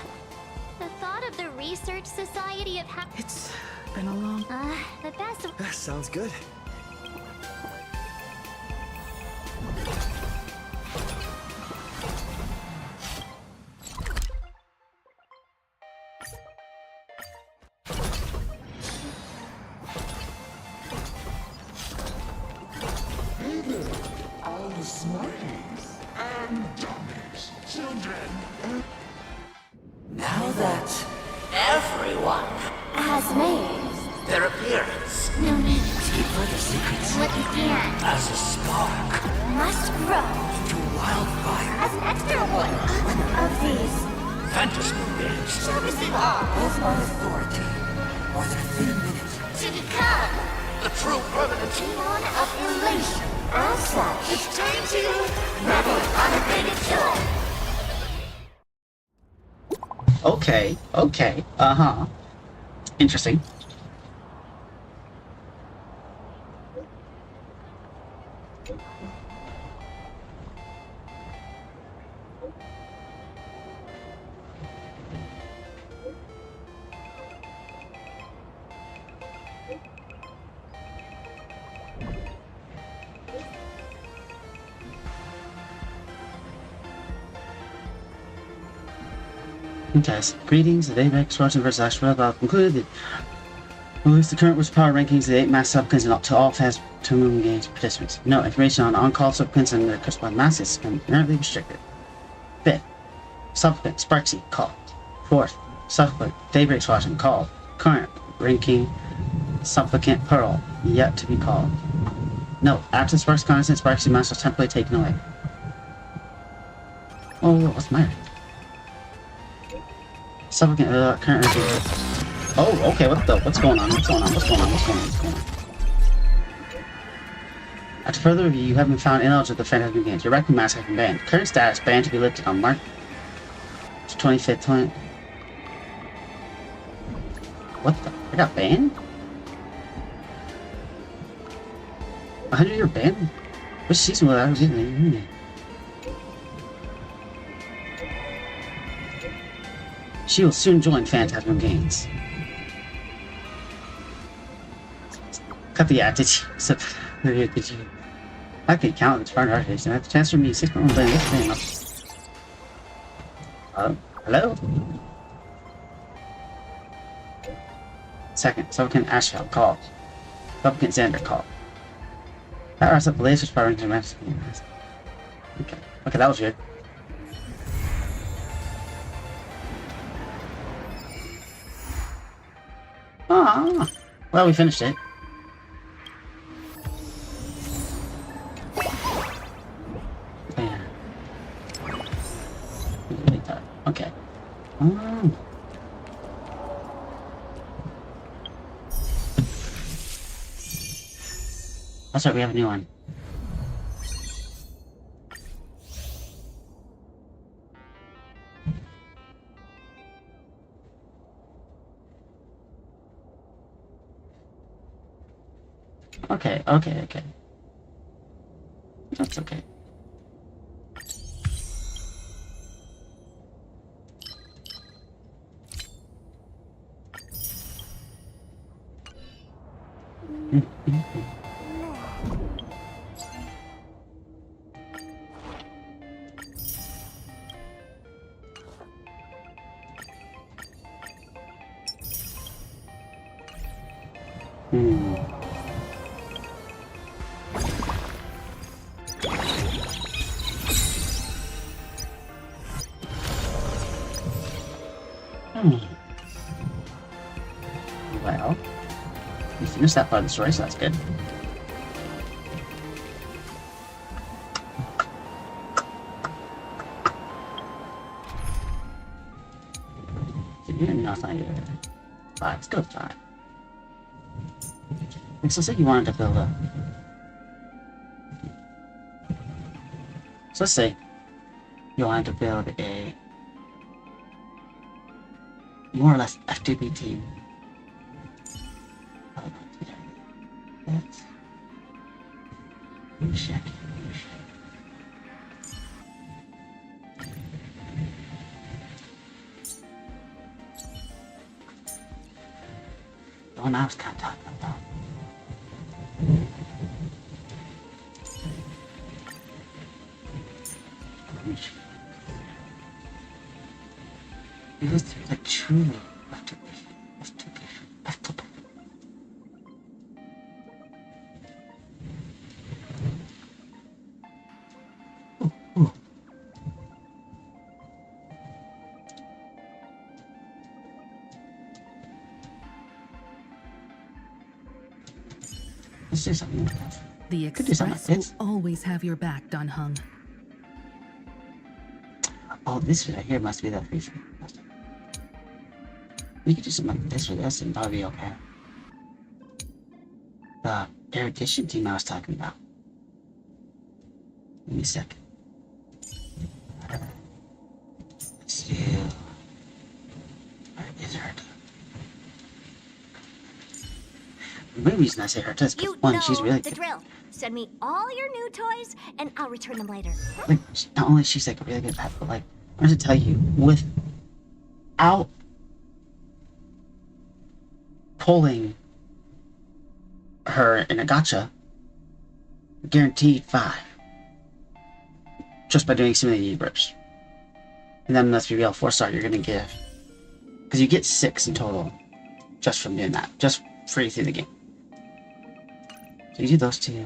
The thought of the Research Society of It's been a long... the best of... Sounds good. Hey there, all the smarties and dummies, children. Now that everyone has made their appearance, no need to keep further secrets what began as a spark must grow to wildfire as an extra one of these Phantasmoon Games shall receive all of my authority more than a thin minute to become the true permanent demon of elation. As such, it's time to revel in unabated joy. Okay, okay, uh-huh. Interesting. Test. Greetings, the Daybreak Swordsman vs. Astral I've concluded. Release the current Witch Power rankings of the 8 mass supplicants and to all Fast to Moon Games participants. No information on on-call supplicants and their corresponding masses has been currently restricted. 5th. Supplicant Sparksy called. 4th. Supplicant Daybreak Swordsman called. Current ranking Supplicant Pearl yet to be called. No, after Sparks constant, Sparksy master was temporarily taken away. Oh, what's mine? Supplicant current ranking. Oh, okay, what's going on? What's going on? After further review, you have been found ineligible to defend Phantasm Games. Your record mask has been banned. Current status, banned to be lifted on March 25th, What the? I got banned? 100-year ban? Which season was I was in? She will soon join Phantasm Games. Cut the attitude. So, did you? I can count it's part of our station. That's a chance for me. 6.1 billion. This thing. Hello? Second, Supplicant Ashfeld called. Supplicant Xander called. Powers up the laser power into mass. Okay. Okay, that was good. Ah, well, we finished it. Yeah. Okay. That's right, we have a new one. Okay. That's okay. Well, we finished that part of the story, so that's good. No, it's not either. 5, let's go with 5. So say you wanted to build a... So let's say you wanted to build a more or less F2B team. That's... Check. The one I was kind of talking about. Because there's like truly F2B. Let's do something like this. The Express will always have your back, Dunhung. Oh, this right here must be that feature. We could do something like this or this and that'll be okay. The erudition team I was talking about. Give me a second. Let's do... Where is her? The main reason I say her is because one, she's really the good. drill. Send me all your new toys, and I'll return them later. Like, not only she's like a really good pet, but like, I have to tell you, without pulling her in a gacha, guaranteed 5. Just by doing simulated universe. And then let's be real, 4-star you're gonna give Because you get 6 in total just from doing that, just free through the game. So you do those 2.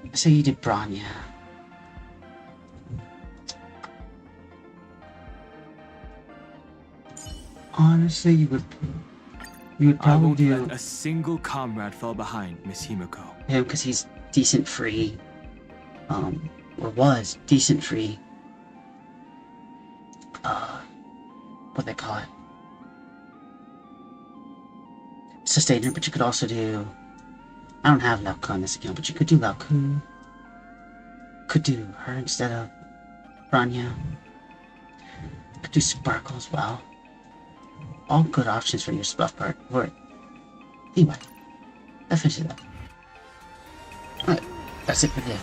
Let's say you did Bronya. Honestly, you would probably do let a single comrade fall behind, Miss Himiko. him because he's decent free, or was decent free. What they call it? Sustainer, but you could also do. I don't have Lao Ku on this account, but you could do Lao Ku. Could do her instead of Bronya. Could do Sparkle as well. All good options for your buff part. Or anyway, that finishes it up. Alright, that's it for today.